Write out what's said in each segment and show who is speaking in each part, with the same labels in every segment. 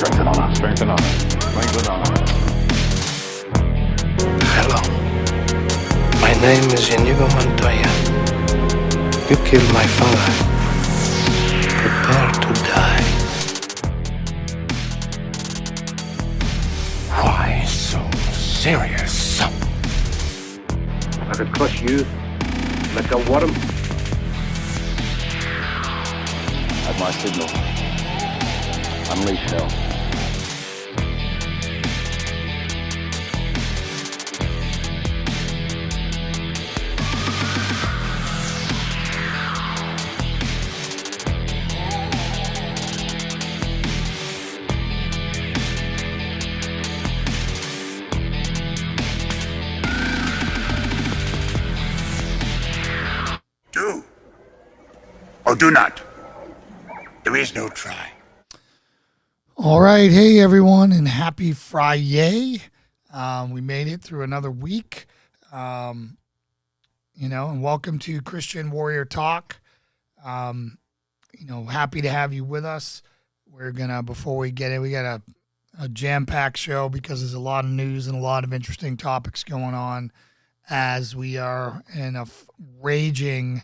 Speaker 1: Strength and honor. Strength and honor. Strength and honor.
Speaker 2: Hello. My name is Inigo Montoya. You killed my father. Prepare to die.
Speaker 1: Why so serious?
Speaker 3: I could crush you, let go what him.
Speaker 1: At my signal, unleash hell.
Speaker 4: Do or do not. There is no try.
Speaker 5: All right. Hey, everyone, and happy Friday. We made it through another week, and welcome to Christian Warrior Talk. Happy to have you with us. We're going to, before we get in, we got a jam-packed show because there's a lot of news and a lot of interesting topics going on as we are in a raging,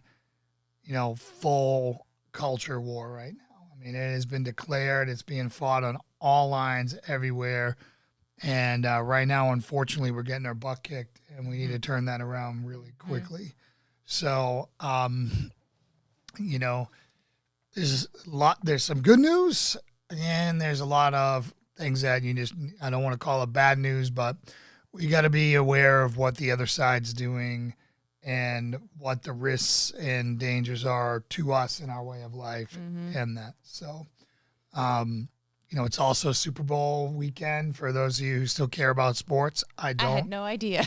Speaker 5: full culture war right now. I mean, it has been declared. It's being fought on all lines everywhere. And right now, unfortunately, we're getting our butt kicked, and we need to turn that around really quickly. So, there's some good news, and there's a lot of things that I don't want to call it bad news, but we got to be aware of what the other side's doing and what the risks and dangers are to us in our way of life and that. So, it's also Super Bowl weekend for those of you who still care about sports. I don't.
Speaker 6: I had no idea.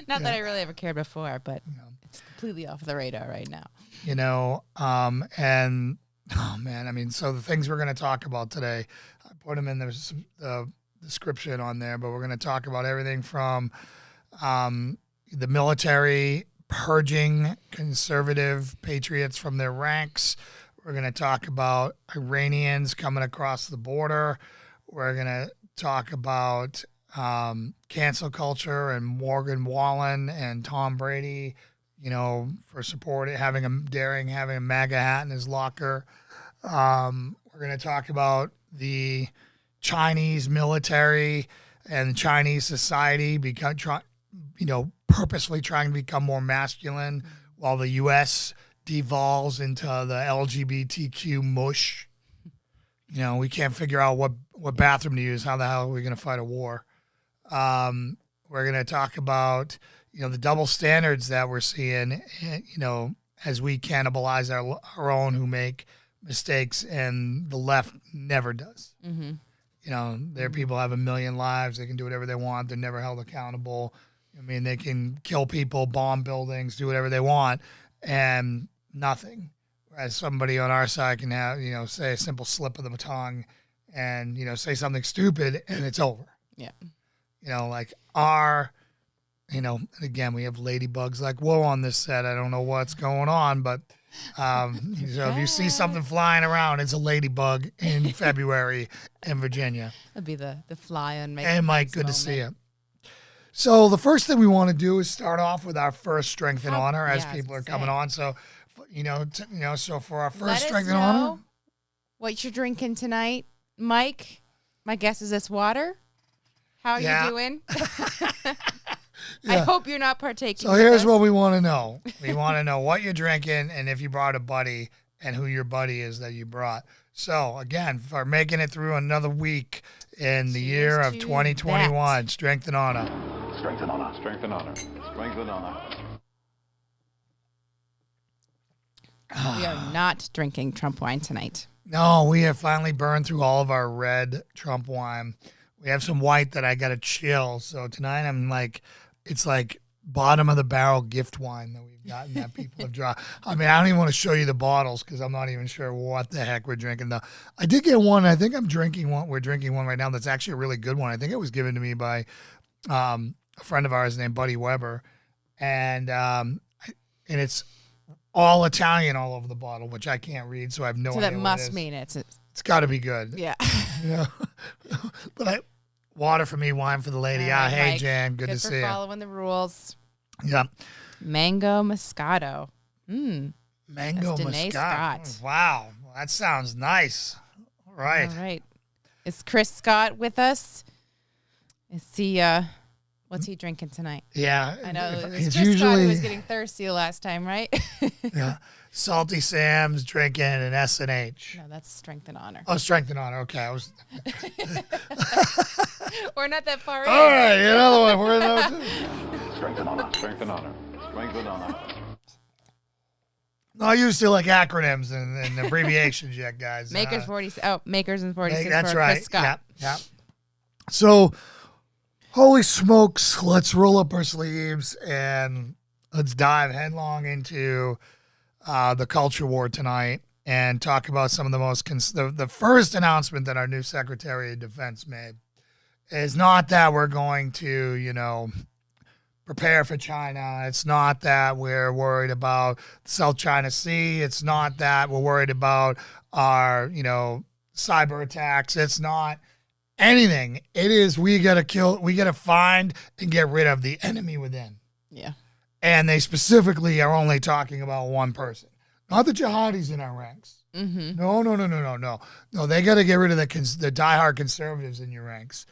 Speaker 6: Not that I really ever cared before, but it's completely off the radar right now.
Speaker 5: And oh man, I mean, so the things we're going to talk about today, I put them in the description on there, but we're going to talk about everything from the military purging conservative patriots from their ranks. We're going to talk about Iranians coming across the border. We're going to talk about cancel culture and Morgan Wallen and Tom Brady, for supporting having a MAGA hat in his locker. We're going to talk about the Chinese military and Chinese society purposely trying to become more masculine while the U.S. devolves into the LGBTQ mush. We can't figure out what bathroom to use. How the hell are we going to fight a war? We're going to talk about, the double standards that we're seeing, as we cannibalize our own who make mistakes, and the left never does. Their people have 1 million lives. They can do whatever they want. They're never held accountable. I mean, they can kill people, bomb buildings, do whatever they want, and nothing. Whereas somebody on our side can have, say a simple slip of the tongue and, say something stupid and it's over.
Speaker 6: Yeah.
Speaker 5: Again, we have ladybugs like whoa on this set. I don't know what's going on, but so if you see something flying around, it's a ladybug in February in Virginia.
Speaker 6: That'd be the fly on May.
Speaker 5: Hey, Mike, good to see you. So the first thing we want to do is start off with our first strength and honor as people are coming on. So, so for our first strength and honor,
Speaker 6: what you're drinking tonight, Mike. My guess is this water. How are you doing? I hope you're not partaking.
Speaker 5: So here's what we want to know. We want to know what you're drinking and if you brought a buddy and who your buddy is that you brought. So again, for making it through another week in the year of 2021, strength and honor.
Speaker 1: Strength and honor. Strength and honor. Strength and honor.
Speaker 6: We are not drinking Trump wine tonight.
Speaker 5: No, we have finally burned through all of our red Trump wine. We have some white that I got to chill. So tonight it's like bottom of the barrel gift wine that we've gotten that people have drawn. I mean, I don't even want to show you the bottles because I'm not even sure what the heck we're drinking. Though I did get one. I think I'm drinking one. We're drinking one right now. That's actually a really good one. I think it was given to me by a friend of ours named Buddy Weber, and it's all Italian all over the bottle, which I can't read, so I have no idea.
Speaker 6: So that
Speaker 5: what
Speaker 6: must
Speaker 5: it is.
Speaker 6: mean it's
Speaker 5: It's got to be good.
Speaker 6: Yeah.
Speaker 5: Yeah. But water for me, wine for the lady.
Speaker 6: All right,
Speaker 5: Hey,
Speaker 6: Mike.
Speaker 5: Jan, good to see you.
Speaker 6: Following the rules.
Speaker 5: Yeah.
Speaker 6: Mango Moscato.
Speaker 5: Mango
Speaker 6: That's Danae
Speaker 5: Moscato.
Speaker 6: Scott.
Speaker 5: Wow. Well, that sounds nice. All right.
Speaker 6: All right. Is Chris Scott with us? Is he, what's he drinking tonight?
Speaker 5: Yeah.
Speaker 6: I know it was
Speaker 5: It's
Speaker 6: Chris Scott who
Speaker 5: usually
Speaker 6: was getting thirsty last time, right?
Speaker 5: yeah. Salty Sam's drinking an S&H.
Speaker 6: No, that's Strength and Honor.
Speaker 5: Oh, Strength and Honor. Okay.
Speaker 6: We're not that far in.
Speaker 5: All right. Another one. We're in number 2.
Speaker 1: Strength and honor. Strength and honor. Strength and honor.
Speaker 5: No, I used to like acronyms and abbreviations yet, guys.
Speaker 6: Makers 46. Oh, Makers and 46
Speaker 5: That's
Speaker 6: for
Speaker 5: right.
Speaker 6: Chris Scott.
Speaker 5: Yeah. So, holy smokes, let's roll up our sleeves and let's dive headlong into the culture war tonight and talk about some of the most the first announcement that our new Secretary of Defense made is not that we're going to, prepare for China. It's not that we're worried about the South China Sea. It's not that we're worried about our, cyber attacks. It's not anything. It is we got to find and get rid of the enemy within.
Speaker 6: Yeah.
Speaker 5: And they specifically are only talking about one person, not the jihadis in our ranks.
Speaker 6: Mm-hmm.
Speaker 5: No, they got to get rid of the diehard conservatives in your ranks.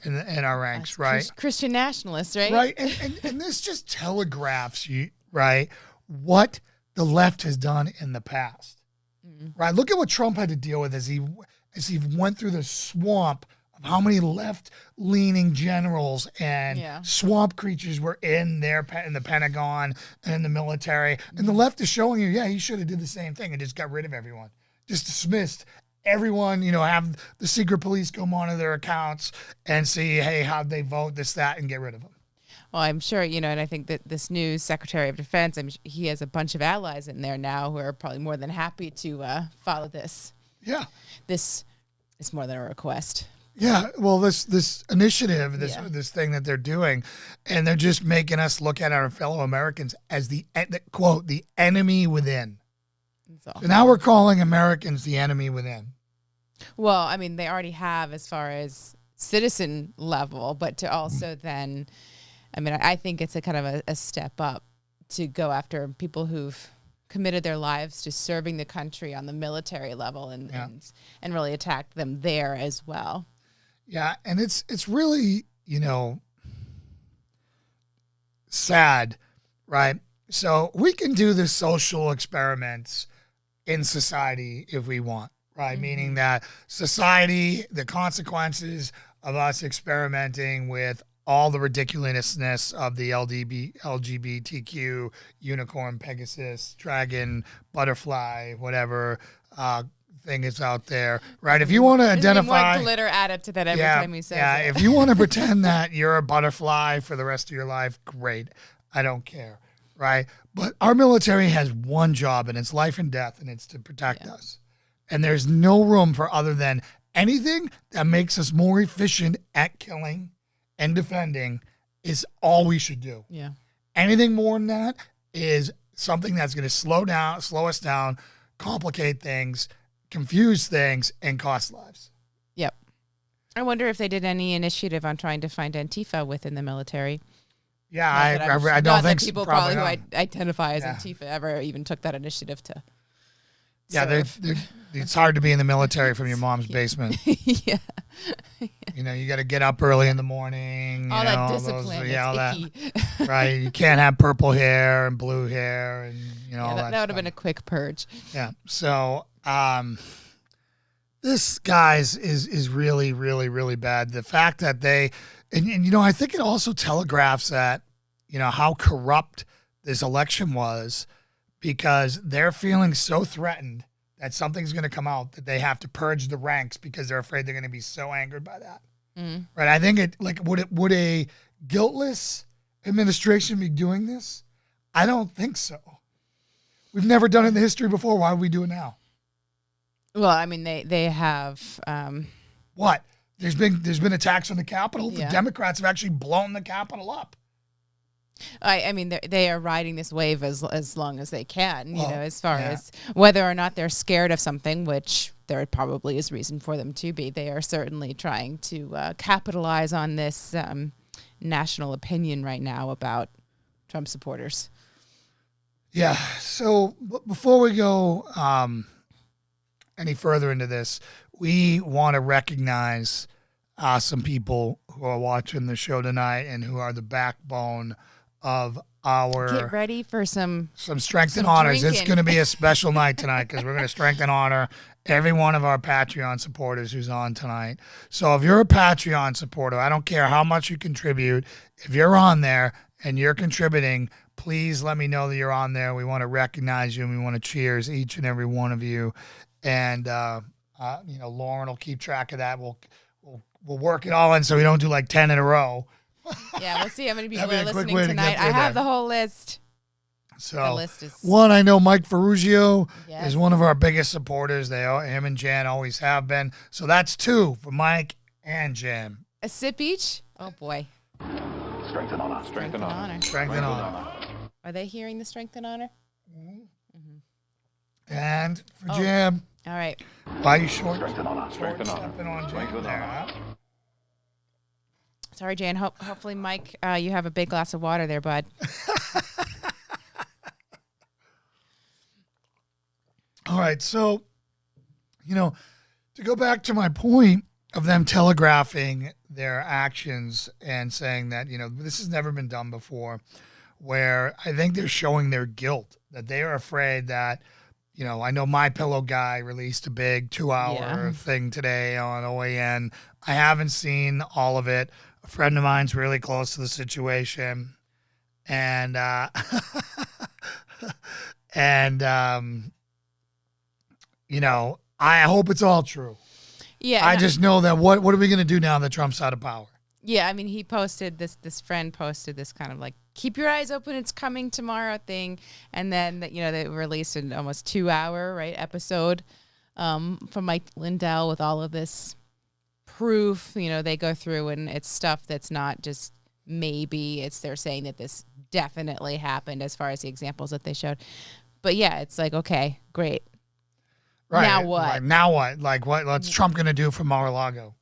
Speaker 5: In our ranks, right?
Speaker 6: Christian nationalists, right?
Speaker 5: Right, and this just telegraphs you, right, what the left has done in the past, right? Look at what Trump had to deal with as he went through the swamp of how many left-leaning generals and swamp creatures were in the Pentagon and in the military, and the left is showing you, he should have did the same thing and just got rid of everyone, just dismissed everyone, have the secret police go monitor their accounts and see, hey, how'd they vote, this, that, and get rid of them.
Speaker 6: Well, I'm sure, and I think that this new Secretary of Defense, he has a bunch of allies in there now who are probably more than happy to follow this.
Speaker 5: Yeah.
Speaker 6: This is more than a request.
Speaker 5: Yeah, well, this initiative, this thing that they're doing, and they're just making us look at our fellow Americans as the quote, the enemy within. So now we're calling Americans the enemy within.
Speaker 6: Well, they already have as far as citizen level, but to also then, I think it's a kind of a step up to go after people who've committed their lives to serving the country on the military level and really attack them there as well.
Speaker 5: Yeah, and it's really, sad, right? So we can do the social experiments in society if we want, right? Meaning that society, the consequences of us experimenting with all the ridiculousness of the LGBTQ, unicorn, Pegasus, dragon, butterfly, whatever thing is out there, right? If you want to identify...
Speaker 6: more glitter added to that every time you say it.
Speaker 5: If you want to pretend that you're a butterfly for the rest of your life, great. I don't care. Right. But our military has one job, and it's life and death, and it's to protect us. And there's no room for other than anything that makes us more efficient at killing and defending is all we should do.
Speaker 6: Yeah.
Speaker 5: Anything more than that is something that's going to slow us down, complicate things, confuse things, and cost lives.
Speaker 6: Yep. I wonder if they did any initiative on trying to find Antifa within the military.
Speaker 5: Yeah, I don't think
Speaker 6: people probably who identify as Antifa ever even took that initiative to.
Speaker 5: Yeah, it's hard to be in the military from your mom's basement.
Speaker 6: Yeah.
Speaker 5: You got to get up early in the morning.
Speaker 6: All that discipline.
Speaker 5: All that.
Speaker 6: Icky.
Speaker 5: Right. You can't have purple hair and blue hair and all that.
Speaker 6: That would have been a quick purge.
Speaker 5: Yeah. So this, guys, is really, really, really bad. The fact that they. And I think it also telegraphs that, how corrupt this election was because they're feeling so threatened that something's going to come out that they have to purge the ranks because they're afraid they're going to be so angered by that. Right. I think would a guiltless administration be doing this? I don't think so. We've never done it in the history before. Why would we do it now?
Speaker 6: Well, they have.
Speaker 5: What? There's been attacks on the Capitol. The Democrats have actually blown the Capitol up.
Speaker 6: I mean, they are riding this wave as long as they can,
Speaker 5: Well,
Speaker 6: as far as whether or not they're scared of something, which there probably is reason for them to be. They are certainly trying to capitalize on this national opinion right now about Trump supporters.
Speaker 5: Yeah. So before we go any further into this, we want to recognize some people who are watching the show tonight and who are the backbone of our.
Speaker 6: Get ready for some
Speaker 5: strength and honors.
Speaker 6: drinking.
Speaker 5: It's going to be a special night tonight because we're going to strength and honor every one of our Patreon supporters who's on tonight. So if you're a Patreon supporter, I don't care how much you contribute. If you're on there and you're contributing, please let me know that you're on there. We want to recognize you and we want to cheers each and every one of you. And Lauren will keep track of that. We'll work it all in so we don't do like 10 in a row.
Speaker 6: Yeah, we'll see how many people
Speaker 5: That'd be
Speaker 6: are
Speaker 5: a quick
Speaker 6: listening
Speaker 5: way to
Speaker 6: tonight.
Speaker 5: get
Speaker 6: I
Speaker 5: through
Speaker 6: have
Speaker 5: there.
Speaker 6: the whole list.
Speaker 5: So
Speaker 6: The list is
Speaker 5: one, I know Mike Ferrugio
Speaker 6: Yes.
Speaker 5: is one of our biggest supporters. Him and Jan always have been. So that's 2 for Mike and Jan.
Speaker 6: a sip each. Oh boy,
Speaker 1: Strength and honor. Strength and honor.
Speaker 5: Strength and honor.
Speaker 6: Are they hearing the strength and honor?
Speaker 5: And for
Speaker 6: Oh.
Speaker 5: Jam,
Speaker 6: All right.
Speaker 5: why are you short?
Speaker 1: Strength and honor. Strength and honor.
Speaker 5: Stepping on
Speaker 1: Strength
Speaker 5: Jam
Speaker 1: and
Speaker 5: there,
Speaker 1: honor.
Speaker 5: huh?
Speaker 6: Sorry, Jan. Hopefully, Mike, you have a big glass of water there, bud.
Speaker 5: All right, so, to go back to my point of them telegraphing their actions and saying that, this has never been done before, where I think they're showing their guilt, that they are afraid that, I know My Pillow guy released a big 2-hour thing today on OAN. I haven't seen all of it. A friend of mine's really close to the situation. And, I hope it's all true.
Speaker 6: Yeah.
Speaker 5: I just know that what are we going to do now that Trump's out of power?
Speaker 6: Yeah, I mean, he posted this friend posted this kind of like, keep your eyes open, it's coming tomorrow thing. And then, they released an almost 2-hour, episode from Mike Lindell with all of this proof. They go through and it's stuff that's not just maybe, they're saying that this definitely happened as far as the examples that they showed. But yeah, it's like, okay, great.
Speaker 5: Right.
Speaker 6: Now what?
Speaker 5: Like, now what? Like, what's Trump going to do for Mar-a-Lago?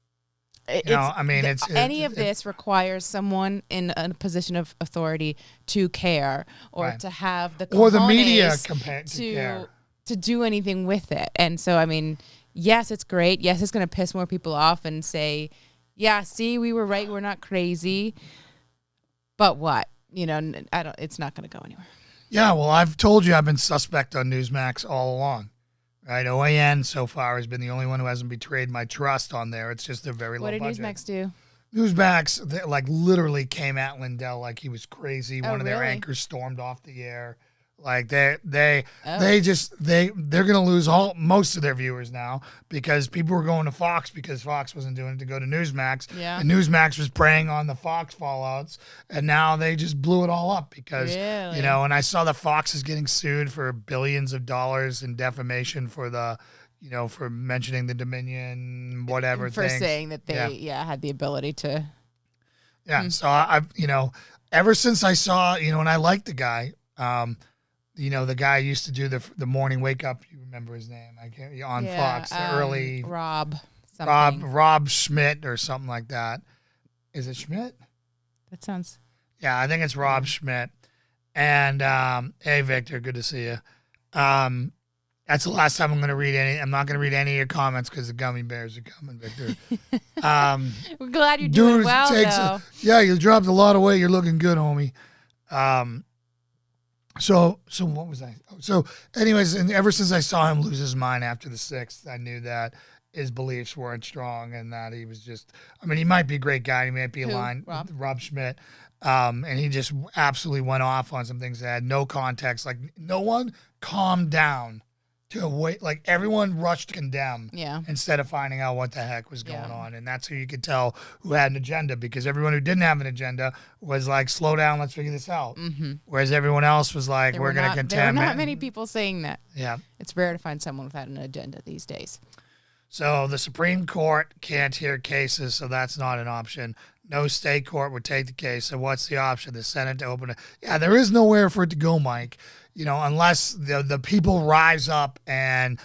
Speaker 6: Any of this requires someone in a position of authority to care or
Speaker 5: Right.
Speaker 6: to have the
Speaker 5: Or the media
Speaker 6: cojones
Speaker 5: to care.
Speaker 6: to do anything with it. And so, I mean, yes, it's great. Yes, it's going to piss more people off and say, yeah, see, we were right. We're not crazy. But what? It's not going to go anywhere.
Speaker 5: Yeah, well, I've told you I've been suspect on Newsmax all along. Right? OAN so far has been the only one who hasn't betrayed my trust on there. It's just a very low
Speaker 6: What did
Speaker 5: budget.
Speaker 6: Newsmax do?
Speaker 5: Newsmax, they, literally came at Lindell like he was crazy.
Speaker 6: Oh,
Speaker 5: One of their
Speaker 6: really?
Speaker 5: anchors stormed off the air. Like they're gonna lose most of their viewers now because people were going to Fox because Fox wasn't doing it to go to Newsmax.
Speaker 6: Yeah.
Speaker 5: And Newsmax was preying on the Fox fallouts, and now they just blew it all up because
Speaker 6: Really?
Speaker 5: and I saw that Fox is getting sued for billions of dollars in defamation for the for mentioning the Dominion whatever
Speaker 6: For
Speaker 5: things.
Speaker 6: saying that they had the ability to.
Speaker 5: Yeah. So I've ever since I saw and I liked the guy. The guy used to do the morning wake up. You remember his name? I can't on Fox. The early
Speaker 6: Rob something.
Speaker 5: Rob Schmidt or something like that. Is it Schmidt?
Speaker 6: That sounds.
Speaker 5: Yeah, I think it's Rob Schmidt. And hey, Victor, good to see you. That's the last time I'm going to read any. I'm not going to read any of your comments because the gummy bears are coming, Victor.
Speaker 6: We're glad you're doing well, though.
Speaker 5: Yeah, you dropped a lot of weight. You're looking good, homie. So what was I? So anyways, and ever since I saw him lose his mind after the 6th, I knew that his beliefs weren't strong and that he was just, he might be a great guy. He might be Rob Schmidt. And he just absolutely went off on some things that had no context. Like no one calmed down to wait. Like everyone rushed to condemn instead of finding out what the heck was going on. And that's who you could tell who had an agenda, because everyone who didn't have an agenda was like, slow down, let's figure this out.
Speaker 6: Mm-hmm.
Speaker 5: Whereas everyone else was like, we're going to contend.
Speaker 6: There are not many people saying that.
Speaker 5: Yeah.
Speaker 6: It's rare to find someone without an agenda these days.
Speaker 5: So the Supreme Court can't hear cases, so that's not an option. No state court would take the case. So what's the option? The Senate to open it? Yeah, there is nowhere for it to go, Mike. Unless the people rise up and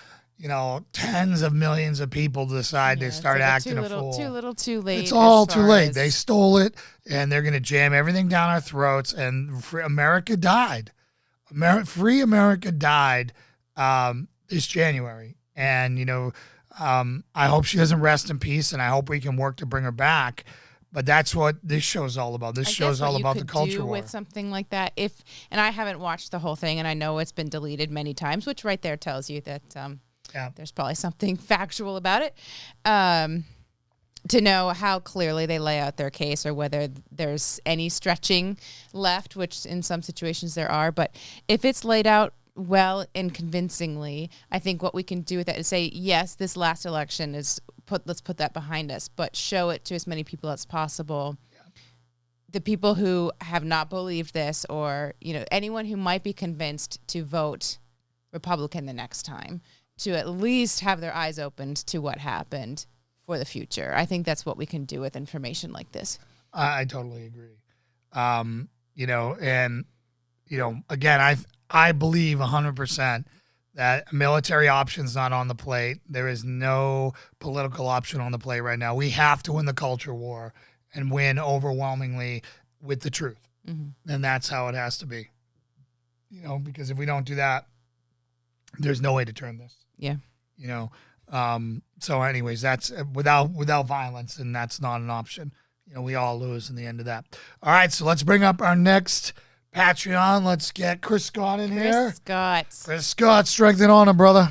Speaker 5: tens of millions of people decide to start acting a fool.
Speaker 6: Too little, too late.
Speaker 5: It's all too late. They stole it, and they're going to jam everything down our throats. And America died. Free America died this January. And I hope she doesn't rest in peace, and I hope we can work to bring her back. But that's what this show's all about. This show's all about the culture war.
Speaker 6: With something like that, and I haven't watched the whole thing, and I know it's been deleted many times, which right there tells you that there's probably something factual about it. To know how clearly they lay out their case, or whether there's any stretching left, which in some situations there are. But if it's laid out well and convincingly, I think what we can do with that is say, yes, this last election let's put that behind us, but show it to as many people as possible. Yeah. The people who have not believed this, or anyone who might be convinced to vote Republican the next time, to at least have their eyes opened to what happened for the future. I think that's what we can do with information like this.
Speaker 5: I totally agree. Again, I believe 100% that military option's not on the plate. There is no political option on the plate right now. We have to win the culture war and win overwhelmingly with the truth. Mm-hmm. And that's how it has to be. Because if we don't do that, there's no way to turn this.
Speaker 6: Yeah.
Speaker 5: So anyways, that's without violence, and that's not an option. We all lose in the end of that. All right, so let's bring up our next Patreon. Let's get Chris Scott in here. Chris Scott, strength and honor, brother.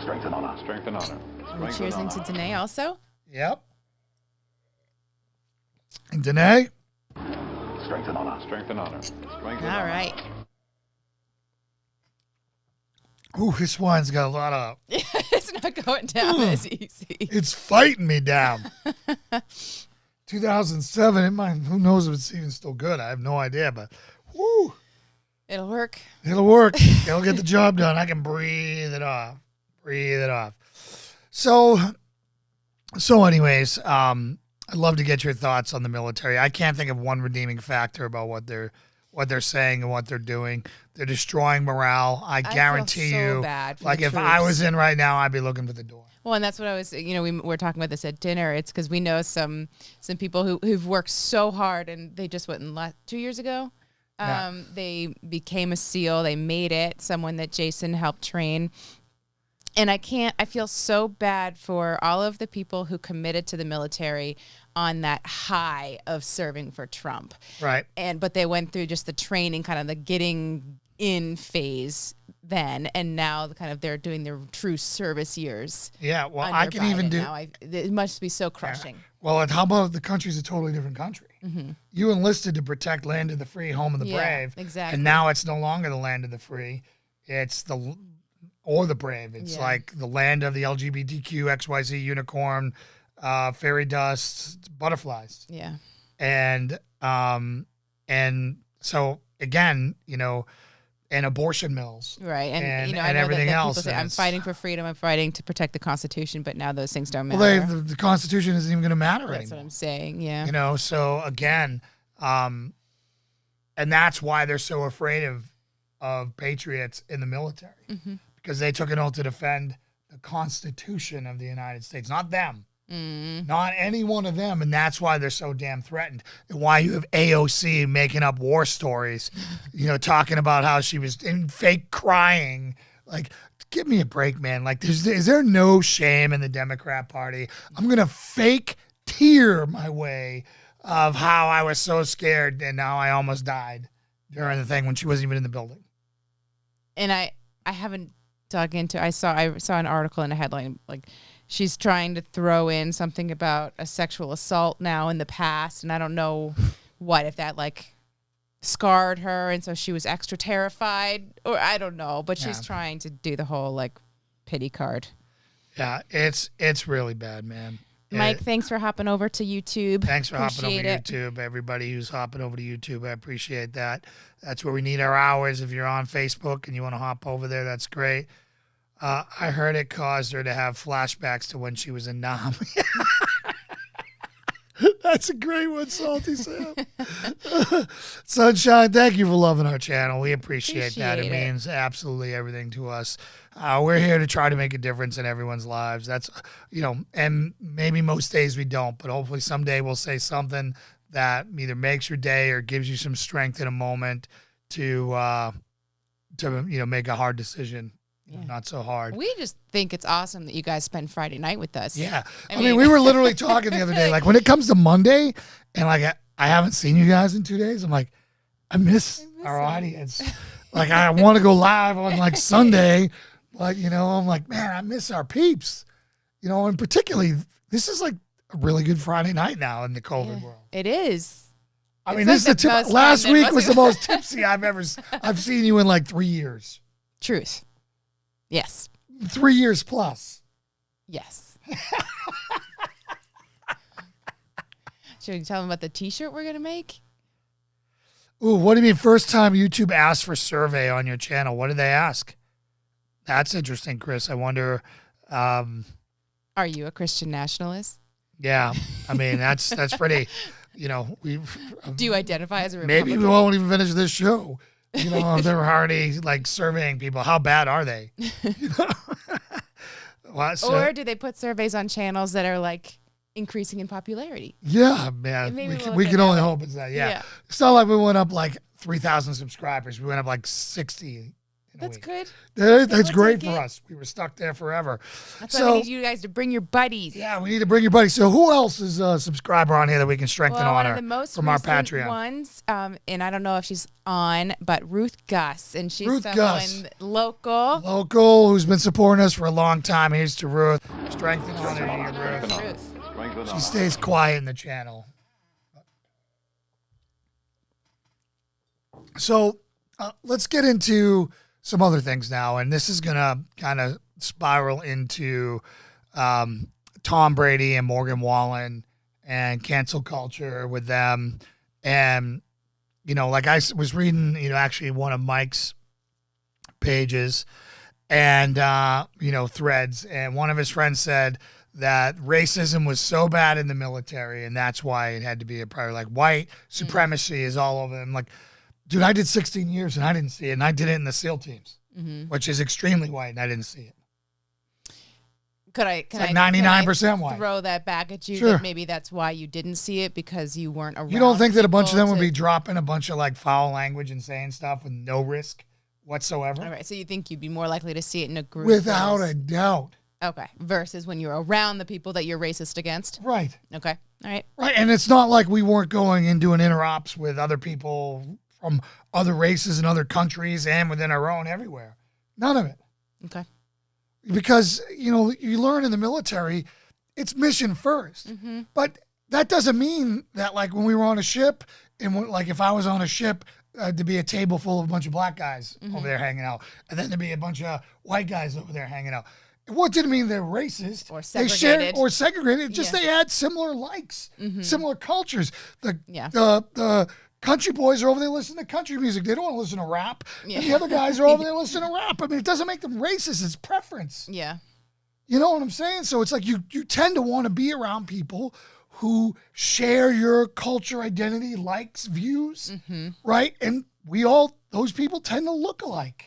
Speaker 1: Strength and honor. Strength and honor.
Speaker 6: We're cheersing to Danae also.
Speaker 5: Yep. And Danae?
Speaker 1: Strength and honor. Strength and honor. Strength and honor.
Speaker 6: All right.
Speaker 5: Ooh, this wine's got a lot of...
Speaker 6: It's not going down as easy.
Speaker 5: It's fighting me down. 2007, who knows if it's even still good? I have no idea, but... Woo.
Speaker 6: It'll work.
Speaker 5: It'll get the job done. I can breathe it off. So anyways, I'd love to get your thoughts on the military. I can't think of one redeeming factor about what they're saying and what they're doing. They're destroying morale. I guarantee
Speaker 6: feel so
Speaker 5: you.
Speaker 6: bad for
Speaker 5: Like
Speaker 6: the
Speaker 5: if
Speaker 6: troops.
Speaker 5: I was in right now, I'd be looking for the door.
Speaker 6: Well, and that's what I was, we were talking about this at dinner. It's because we know some people who've worked so hard, and they just went 2 years ago. They became a SEAL. They made it. Someone that Jason helped train. And I feel so bad for all of the people who committed to the military on that high of serving for Trump.
Speaker 5: Right.
Speaker 6: But they went through just the training, kind of the getting in phase then, and now they're doing their true service years.
Speaker 5: Yeah, well, I can even do...
Speaker 6: It must be so crushing.
Speaker 5: Yeah. Well, how about if the country's a totally different country? Mm-hmm. You enlisted to protect land of the free, home of the brave.
Speaker 6: Exactly.
Speaker 5: And now it's no longer the land of the free. It's the brave. It's like the land of the LGBTQ, XYZ, unicorn, fairy dust, butterflies.
Speaker 6: Yeah.
Speaker 5: And so, again, and abortion mills.
Speaker 6: Right. And I
Speaker 5: and
Speaker 6: know
Speaker 5: everything
Speaker 6: that
Speaker 5: else.
Speaker 6: People say, I'm fighting for freedom. I'm fighting to protect the Constitution, but now those things don't matter.
Speaker 5: Well, the Constitution isn't even going to matter anymore.
Speaker 6: That's what I'm saying, yeah.
Speaker 5: So again, and that's why they're so afraid of patriots in the military, because they took an oath to defend the Constitution of the United States, not them. Not any one of them, and that's why they're so damn threatened. And why you have AOC making up war stories, talking about how she was in fake crying. Like, give me a break, man. Like, is there no shame in the Democrat Party? I'm gonna fake tear my way of how I was so scared and now I almost died during the thing when she wasn't even in the building.
Speaker 6: And I haven't dug into. I saw an article in a headline like, she's trying to throw in something about a sexual assault now in the past, and I don't know if that scarred her, and so she was extra terrified, or I don't know, but she's trying to do the whole pity card.
Speaker 5: Yeah, it's really bad, man.
Speaker 6: Mike, thanks for hopping over to YouTube.
Speaker 5: Thanks for hopping over to YouTube. Everybody who's hopping over to YouTube, I appreciate that. That's where we need our hours. If you're on Facebook and you want to hop over there, that's great. I heard it caused her to have flashbacks to when she was in Nam. That's a great one, Salty Sam. Sunshine, thank you for loving our channel. We appreciate that. It means absolutely everything to us. We're here to try to make a difference in everyone's lives. That's, and maybe most days we don't, but hopefully someday we'll say something that either makes your day or gives you some strength in a moment to make a hard decision. Yeah. Not so hard.
Speaker 6: We just think it's awesome that you guys spend Friday night with us.
Speaker 5: Yeah. I mean, we were literally talking the other day, like when it comes to Monday and like I haven't seen you guys in 2 days, I'm like, I miss our audience. Like I want to go live on like Sunday, but I'm like, man, I miss our peeps. And particularly this is like a really good Friday night now in the COVID world.
Speaker 6: It is.
Speaker 5: I mean, this is the last week was the most tipsy I've seen you in like 3 years.
Speaker 6: Truth. Yes.
Speaker 5: 3 years plus.
Speaker 6: Yes. Should we tell them about the T-shirt we're going to make?
Speaker 5: Ooh, what do you mean first time YouTube asked for survey on your channel? What did they ask? That's interesting, Chris. I wonder.
Speaker 6: Are you a Christian nationalist?
Speaker 5: Yeah. I mean, that's pretty, we
Speaker 6: do you identify as a Republican?
Speaker 5: Maybe we won't even finish this show. If they're already like surveying people, how bad are they?
Speaker 6: Or do they put surveys on channels that are like increasing in popularity?
Speaker 5: Yeah, man. We can only hope it's that. Yeah. It's not like we went up like 3,000 subscribers. We went up like 60.
Speaker 6: That's good.
Speaker 5: That's great for us. We were stuck there forever.
Speaker 6: That's why we need you guys to bring your buddies.
Speaker 5: Yeah, we need to bring your buddies. So who else is a subscriber on here that we can strengthen honor
Speaker 6: one of the most
Speaker 5: from our Patreon?
Speaker 6: Ones, and I don't know if she's on, but Ruth Gus, and she's local,
Speaker 5: who's been supporting us for a long time. Here's to Ruth. Strengthen honor to you, Ruth. She stays quiet in the channel. So let's get into some other things now, and this is going to kind of spiral into Tom Brady and Morgan Wallen and cancel culture with them. And, like I was reading, actually one of Mike's pages and, threads, and one of his friends said that racism was so bad in the military, and that's why it had to be a priority. Like white supremacy is all over them. Like, dude, I did 16 years and I didn't see it. And I did it in the SEAL teams, which is extremely white, and I didn't see it.
Speaker 6: Can I
Speaker 5: 99% white.
Speaker 6: Throw that back at you? Sure. That maybe that's why you didn't see it, because you weren't around.
Speaker 5: You don't think that a bunch of them would be dropping a bunch of like foul language and saying stuff with no risk whatsoever?
Speaker 6: All right. So you think you'd be more likely to see it in a group?
Speaker 5: Without a doubt.
Speaker 6: Okay. Versus when you're around the people that you're racist against?
Speaker 5: Right.
Speaker 6: Okay. All right.
Speaker 5: Right. And it's not like we weren't going and doing interops with other people from other races and other countries and within our own everywhere. None of it. Okay. Because, you learn in the military, it's mission first. Mm-hmm. But that doesn't mean that, like, when we were on a ship, and like if I was on a ship, to be a table full of a bunch of black guys over there hanging out, and then to be a bunch of white guys over there hanging out. What didn't mean they're racist
Speaker 6: or segregated.
Speaker 5: They segregated. Just they had similar likes, similar cultures. The country boys are over there listening to country music. They don't want to listen to rap. Yeah. And the other guys are over there listening to rap. I mean, it doesn't make them racist. It's preference.
Speaker 6: Yeah.
Speaker 5: You know what I'm saying? So it's like you tend to want to be around people who share your culture, identity, likes, views, right? And those people tend to look alike.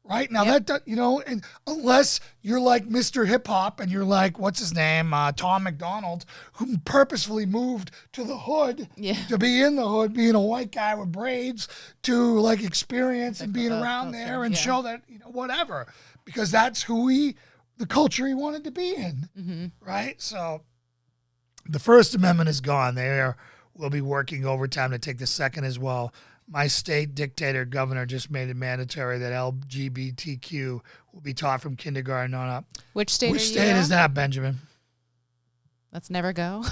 Speaker 5: Right? Now that, and unless you're like Mr. Hip Hop and you're like, what's his name? Tom McDonald, who purposefully moved to the hood to be in the hood, being a white guy with braids, to like experience and being around there and show that, whatever, because that's the culture he wanted to be in. Right? So the First Amendment is gone. They will be working overtime to take the second as well. My state dictator governor just made it mandatory that LGBTQ will be taught from kindergarten on up.
Speaker 6: Which state
Speaker 5: is that, Benjamin?
Speaker 6: Let's never go.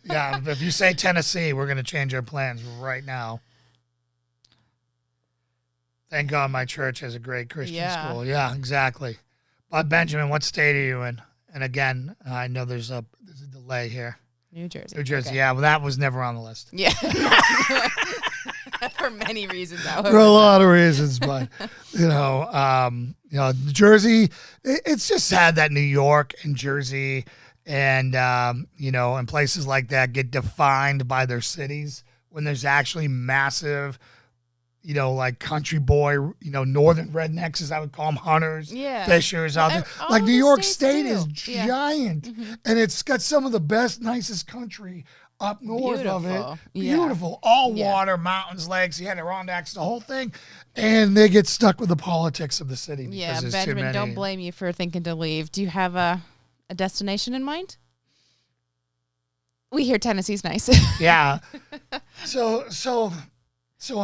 Speaker 5: Yeah, if you say Tennessee, we're going to change our plans right now. Thank God my church has a great Christian school. Yeah, exactly. But Benjamin, what state are you in? And again, I know there's a delay here.
Speaker 6: New Jersey.
Speaker 5: New Jersey, yeah. Well, that was never on the list.
Speaker 6: Yeah. For many reasons, however.
Speaker 5: For a lot of reasons, but Jersey. It's just sad that New York and Jersey and and places like that get defined by their cities when there's actually massive, like country boy, northern rednecks, as I would call them, hunters, fishers out there.
Speaker 6: all
Speaker 5: Like New
Speaker 6: the
Speaker 5: York
Speaker 6: states
Speaker 5: State
Speaker 6: do.
Speaker 5: is
Speaker 6: Yeah.
Speaker 5: giant, and it's got some of the best, nicest country up north of
Speaker 6: Beautiful.
Speaker 5: it.
Speaker 6: Yeah.
Speaker 5: Beautiful. All
Speaker 6: Yeah.
Speaker 5: water, mountains, lakes, the Adirondacks, the whole thing. And they get stuck with the politics of the city. Because
Speaker 6: Yeah,
Speaker 5: there's too
Speaker 6: Benjamin,
Speaker 5: many.
Speaker 6: don't blame you for thinking to leave. Do you have a destination in mind? We hear Tennessee's nice.
Speaker 5: Yeah. So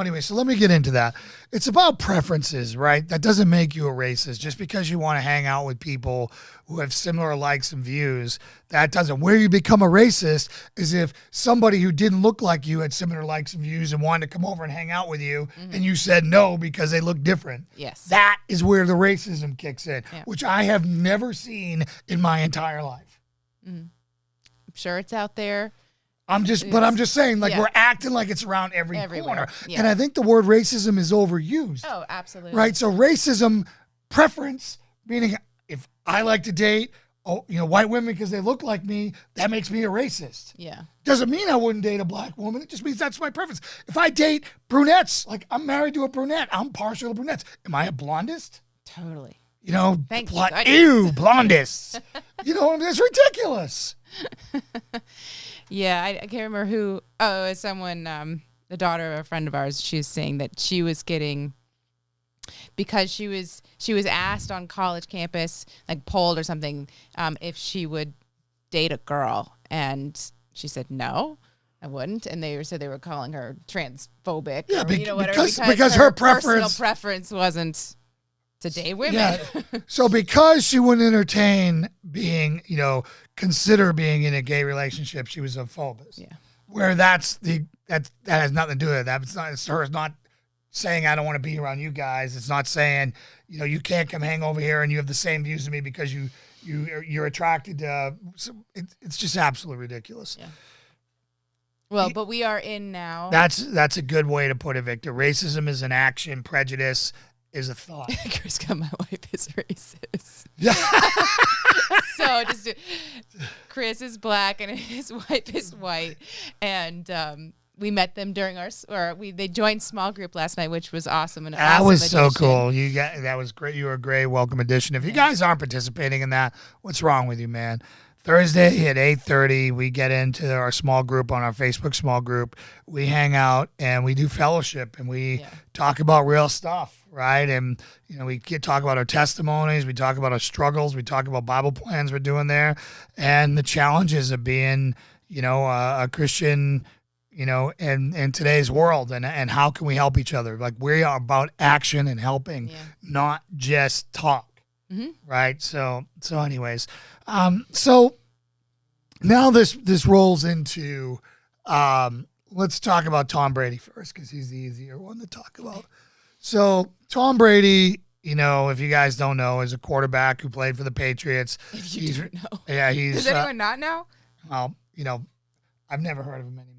Speaker 5: anyway, so let me get into that. It's about preferences, right? That doesn't make you a racist. Just because you want to hang out with people who have similar likes and views, that doesn't. Where you become a racist is if somebody who didn't look like you had similar likes and views and wanted to come over and hang out with you, and you said no because they look different.
Speaker 6: Yes.
Speaker 5: That is where the racism kicks in,
Speaker 6: Yeah.
Speaker 5: which I have never seen in my entire life.
Speaker 6: I'm sure it's out there.
Speaker 5: But I'm just saying, like,
Speaker 6: Yeah.
Speaker 5: we're acting like it's around every
Speaker 6: Everywhere,
Speaker 5: corner.
Speaker 6: yeah.
Speaker 5: And I think the word racism is overused.
Speaker 6: Oh, absolutely.
Speaker 5: Right? So racism preference, meaning if I like to date, white women because they look like me, that makes me a racist.
Speaker 6: Yeah.
Speaker 5: Doesn't mean I wouldn't date a black woman. It just means that's my preference. If I date brunettes, like I'm married to a brunette, I'm partial to brunettes. Am I a blondist?
Speaker 6: Totally. Thank you,
Speaker 5: Ew, blondists. It's ridiculous.
Speaker 6: Yeah, I can't remember who. Oh, it was someone, the daughter of a friend of ours. She was saying that she was getting, because she was asked on college campus, like polled or something, if she would date a girl, and she said no, I wouldn't, and they were calling her transphobic.
Speaker 5: Yeah,
Speaker 6: or, whatever,
Speaker 5: because her
Speaker 6: personal
Speaker 5: preference
Speaker 6: preference wasn't to date women.
Speaker 5: Yeah. So because she wouldn't entertain being, consider being in a gay relationship, she was a phobist.
Speaker 6: Yeah.
Speaker 5: Where that has nothing to do with that. It's her not saying I don't want to be around you guys. It's not saying, you can't come hang over here and you have the same views as me because you're attracted to. It's just absolutely ridiculous.
Speaker 6: Yeah. Well, but we are in now.
Speaker 5: That's a good way to put it, Victor. Racism is an action. Prejudice is a thought.
Speaker 6: Chris got my wife is racist.
Speaker 5: Yeah.
Speaker 6: So Chris is black and his wife is white, and we met them during they joined small group last night, which was awesome. And
Speaker 5: that
Speaker 6: awesome
Speaker 5: was so
Speaker 6: addition.
Speaker 5: cool. That was great. You were a great welcome addition. If you guys aren't participating in that, what's wrong with you, man? Thursday at 8:30, we get into our small group on our Facebook small group. We hang out and we do fellowship and we talk about real stuff, right? And we talk about our testimonies, we talk about our struggles, we talk about Bible plans we're doing there, and the challenges of being, a Christian, in today's world, and how can we help each other? Like, we are about action and helping, not just talk. Mm-hmm. Right. So anyways, so now this rolls into, let's talk about Tom Brady first, because he's the easier one to talk about. So Tom Brady, if you guys don't know, is a quarterback who played for the Patriots.
Speaker 6: If you don't know.
Speaker 5: Yeah, he's.
Speaker 6: Does anyone not know?
Speaker 5: Well, I've never heard of him anymore.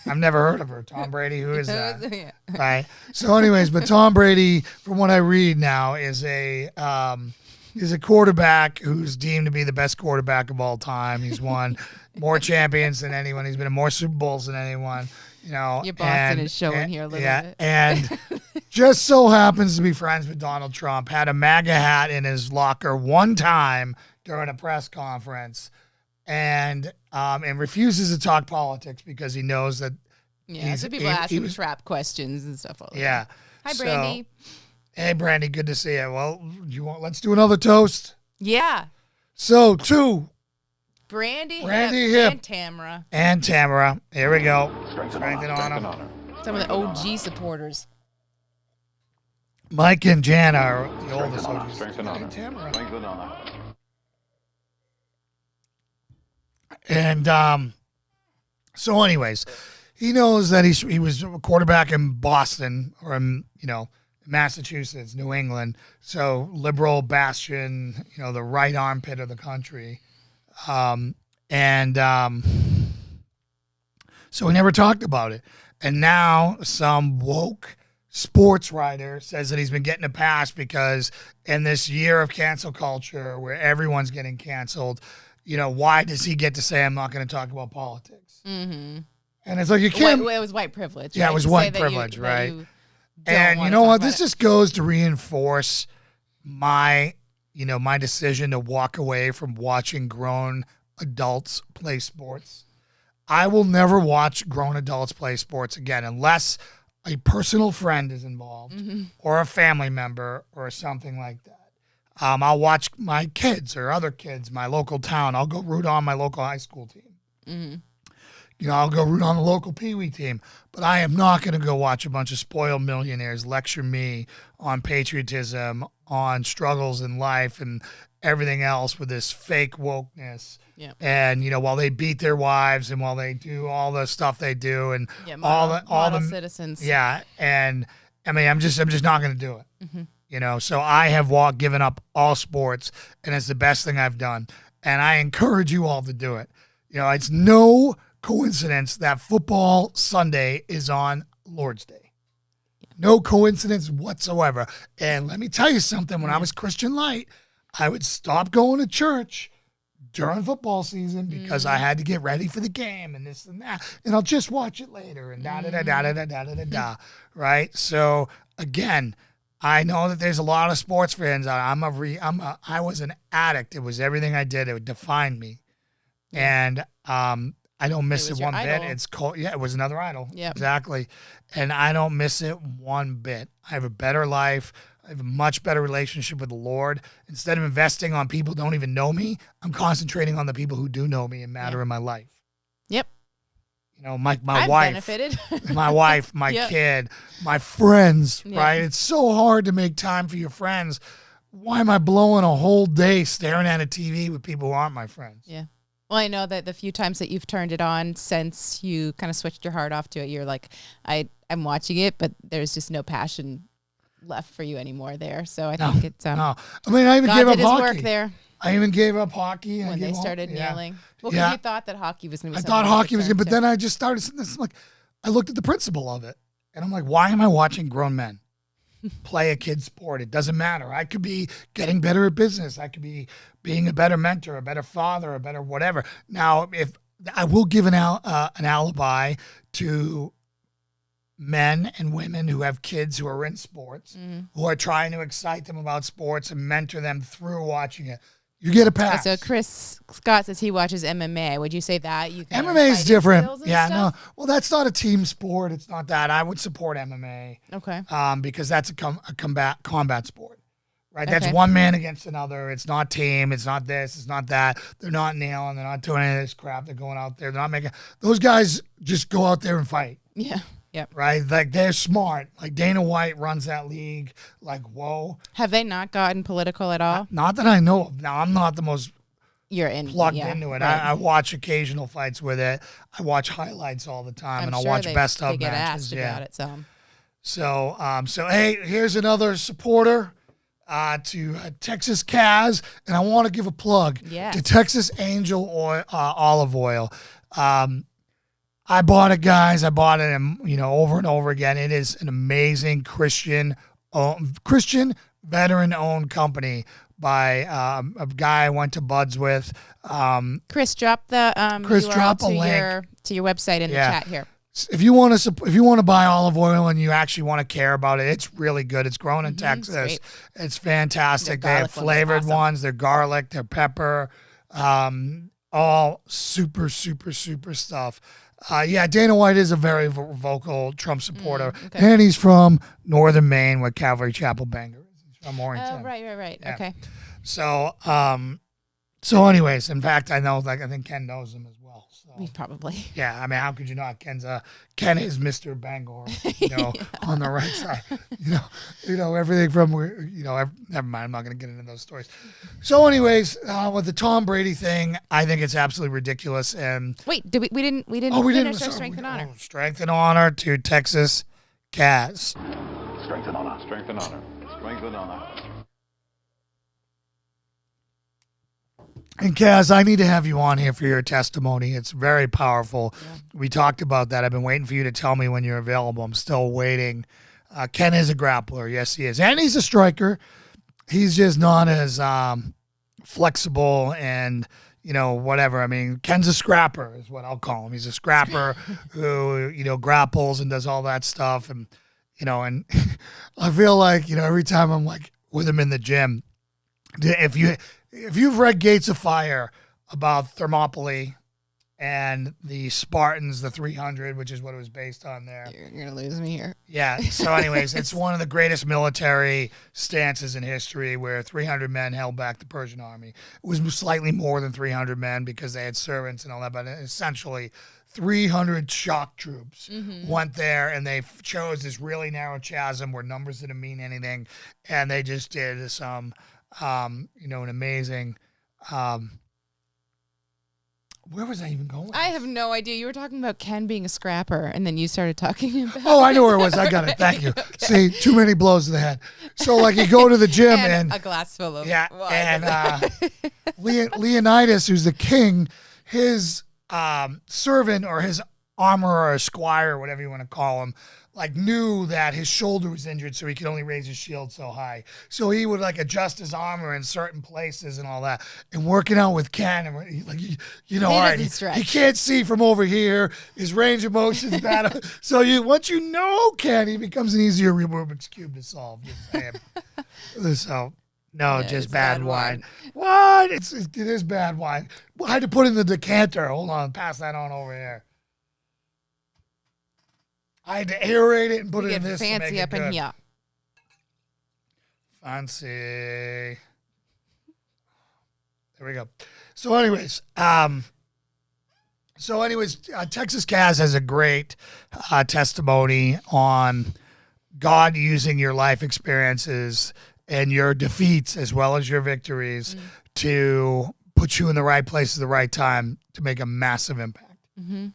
Speaker 5: I've never heard of her. Tom Brady, who is that?
Speaker 6: Yeah.
Speaker 5: Right. So anyways, but Tom Brady, from what I read now, is a quarterback who's deemed to be the best quarterback of all time. He's won more champions than anyone. He's been in more Super Bowls than anyone.
Speaker 6: Your Boston is showing here a little bit.
Speaker 5: And just so happens to be friends with Donald Trump. Had a MAGA hat in his locker one time during a press conference, and refuses to talk politics because he knows that.
Speaker 6: Yeah, so people ask him trap questions and stuff.
Speaker 5: Yeah.
Speaker 6: Hi, Brandy.
Speaker 5: Hey, Brandy, good to see you. Well, let's do another toast.
Speaker 6: Yeah.
Speaker 5: So, to
Speaker 6: Brandy
Speaker 5: Hip,
Speaker 6: and
Speaker 5: Tamara. Here we go.
Speaker 1: Strength and honor.
Speaker 6: Some of the OG supporters.
Speaker 5: Mike and Jan are the oldest OGs.
Speaker 1: Strength and honor.
Speaker 5: Tamara.
Speaker 1: Strength and honor.
Speaker 5: And so anyways, he knows that he was a quarterback in Boston, or in, Massachusetts, New England. So liberal bastion, the right armpit of the country. So he never talked about it. And now some woke sports writer says that he's been getting a pass because in this year of cancel culture where everyone's getting canceled, why does he get to say, I'm not going to talk about politics? Mm-hmm. And it's like, you can't.
Speaker 6: It was white privilege.
Speaker 5: Yeah,
Speaker 6: right?
Speaker 5: it was
Speaker 6: To
Speaker 5: white
Speaker 6: say
Speaker 5: privilege, right?
Speaker 6: And
Speaker 5: you know what? This just goes to reinforce my decision to walk away from watching grown adults play sports. I will never watch grown adults play sports again unless a personal friend is involved or a family member or something like that. I'll watch my kids or other kids, my local town. I'll go root on my local high school team. Mm-hmm. I'll go root on the local peewee team. But I am not going to go watch a bunch of spoiled millionaires lecture me on patriotism, on struggles in life, and everything else with this fake wokeness. Yeah. And while they beat their wives and while they do all the stuff they do and all the
Speaker 6: citizens.
Speaker 5: Yeah, and I mean I'm just not going to do it. Mm-hmm. So I have given up all sports, and it's the best thing I've done. And I encourage you all to do it. It's no coincidence that football Sunday is on Lord's Day. No coincidence whatsoever. And let me tell you something. When I was Christian Light, I would stop going to church during football season because I had to get ready for the game and this and that. And I'll just watch it later and da-da-da-da-da-da-da-da-da. Right? So, again, I know that there's a lot of sports fans. I was an addict. It was everything I did. It defined me. And I don't miss it one bit. It's called, it was another idol. Yeah, exactly. And I don't miss it one bit. I have a better life. I have a much better relationship with the Lord. Instead of investing on people who don't even know me, I'm concentrating on the people who do know me and matter in my life. Yep. My wife, benefited. My wife, my kid, my friends, right? It's so hard to make time for your friends. Why am I blowing a whole day staring at a TV with people who aren't my friends?
Speaker 6: Yeah. Well, I know that the few times that you've turned it on since you kind of switched your heart off to it, you're like, I'm watching it, but there's just no passion left for you anymore there. So I think it's
Speaker 5: no. I mean, I even
Speaker 6: God
Speaker 5: gave up
Speaker 6: did his
Speaker 5: hockey.
Speaker 6: work there.
Speaker 5: I even gave up hockey
Speaker 6: when they started kneeling. Well,
Speaker 5: because
Speaker 6: you thought that hockey was going to be.
Speaker 5: I thought hockey was good, but then I just started. This like, I looked at the principle of it, and I'm like, why am I watching grown men play a kid's sport? It doesn't matter. I could be getting better at business. I could be being a better mentor, a better father, a better whatever. Now, if I will give an alibi to men and women who have kids who are in sports, who are trying to excite them about sports and mentor them through watching it. You get a pass.
Speaker 6: So Chris Scott says he watches MMA. Would you say that?
Speaker 5: MMA is different. Yeah, no. Well, that's not a team sport. It's not that. I would support MMA. Okay. Because that's a combat sport. Right? That's one man against another. It's not team. It's not this. It's not that. They're not nailing. They're not doing any of this crap. They're going out there. They're not making. Those guys just go out there and fight. Yeah. Yep. Right? Like, they're smart. Like, Dana White runs that league. Like, whoa.
Speaker 6: Have they not gotten political at all?
Speaker 5: Not that I know of. Now, I'm not the most plugged into it.
Speaker 6: Right.
Speaker 5: I watch occasional fights with it. I watch highlights all the time, and I'll watch best of matches.
Speaker 6: They get asked about it some.
Speaker 5: So, hey, here's another supporter to Texas Kaz, and I want to give a plug to Texas Angel Oil, Olive Oil. I bought it, guys. I bought it, over and over again. It is an amazing Christian veteran-owned company by a guy I went to buds with.
Speaker 6: Chris, drop the URL to your website in the chat here.
Speaker 5: If you want to buy olive oil and you actually want to care about it, it's really good. It's grown in Texas. It's fantastic. They have flavored ones. They're garlic. They're pepper. All super, super, super stuff. Dana White is a very vocal Trump supporter, and he's from northern Maine, where Calvary Chapel Bangor is. He's from Warrington.
Speaker 6: Oh, right. Yeah. Okay.
Speaker 5: So, anyways, in fact, I think Ken knows him as well. So.
Speaker 6: Probably.
Speaker 5: Yeah, I mean, how could you not? Ken is Mr. Bangor, on the right side. Everything from never mind. I'm not going to get into those stories. So, anyways, with the Tom Brady thing, I think it's absolutely ridiculous. And
Speaker 6: wait, we didn't finish our strength and honor.
Speaker 5: Strength and honor to Texas Kaz.
Speaker 1: Strength and honor. Strength and honor. Strength and honor.
Speaker 5: And Kaz, I need to have you on here for your testimony. It's very powerful. Yeah. We talked about that. I've been waiting for you to tell me when you're available. I'm still waiting Ken is a grappler. Yes, he is. And he's a striker. He's just not as flexible and, whatever. I mean, Ken's a scrapper is what I'll call him. He's a scrapper who, grapples and does all that stuff. And, and I feel like, every time I'm like with him in the gym, if you've read Gates of Fire about Thermopylae and the Spartans, the 300, which is what it was based on there.
Speaker 6: You're going to lose me here.
Speaker 5: Yeah. So anyways, it's one of the greatest military stances in history where 300 men held back the Persian army. It was slightly more than 300 men because they had servants and all that, but essentially 300 shock troops went there and they chose this really narrow chasm where numbers didn't mean anything. And they just did some, an amazing, where was I even going?
Speaker 6: I have no idea. You were talking about Ken being a scrapper, and then you started talking about...
Speaker 5: Oh, I know where it was. I got it. Thank you. Okay. See, too many blows to the head. So, like, you go to the gym and...
Speaker 6: a glass full of...
Speaker 5: Yeah, wine. And Leonidas, who's the king, his servant or his armorer or squire, whatever you want to call him, like knew that his shoulder was injured, so he could only raise his shield so high. So he would like adjust his armor in certain places and all that. And working out with Ken, and all right, he can't see from over here. His range of motion is bad. So once you know Ken, he becomes an easier Rubik's Cube to solve. Just saying. So. No, just bad wine. What? It is bad wine. I had to put in the decanter. Hold on, pass that on over here. I had to aerate it and put it in this.
Speaker 6: Fancy
Speaker 5: to make
Speaker 6: up
Speaker 5: it good.
Speaker 6: in here.
Speaker 5: Fancy. There we go. So, anyways, Texas Kaz has a great testimony on God using your life experiences and your defeats as well as your victories to put you in the right place at the right time to make a massive impact. Mm-hmm.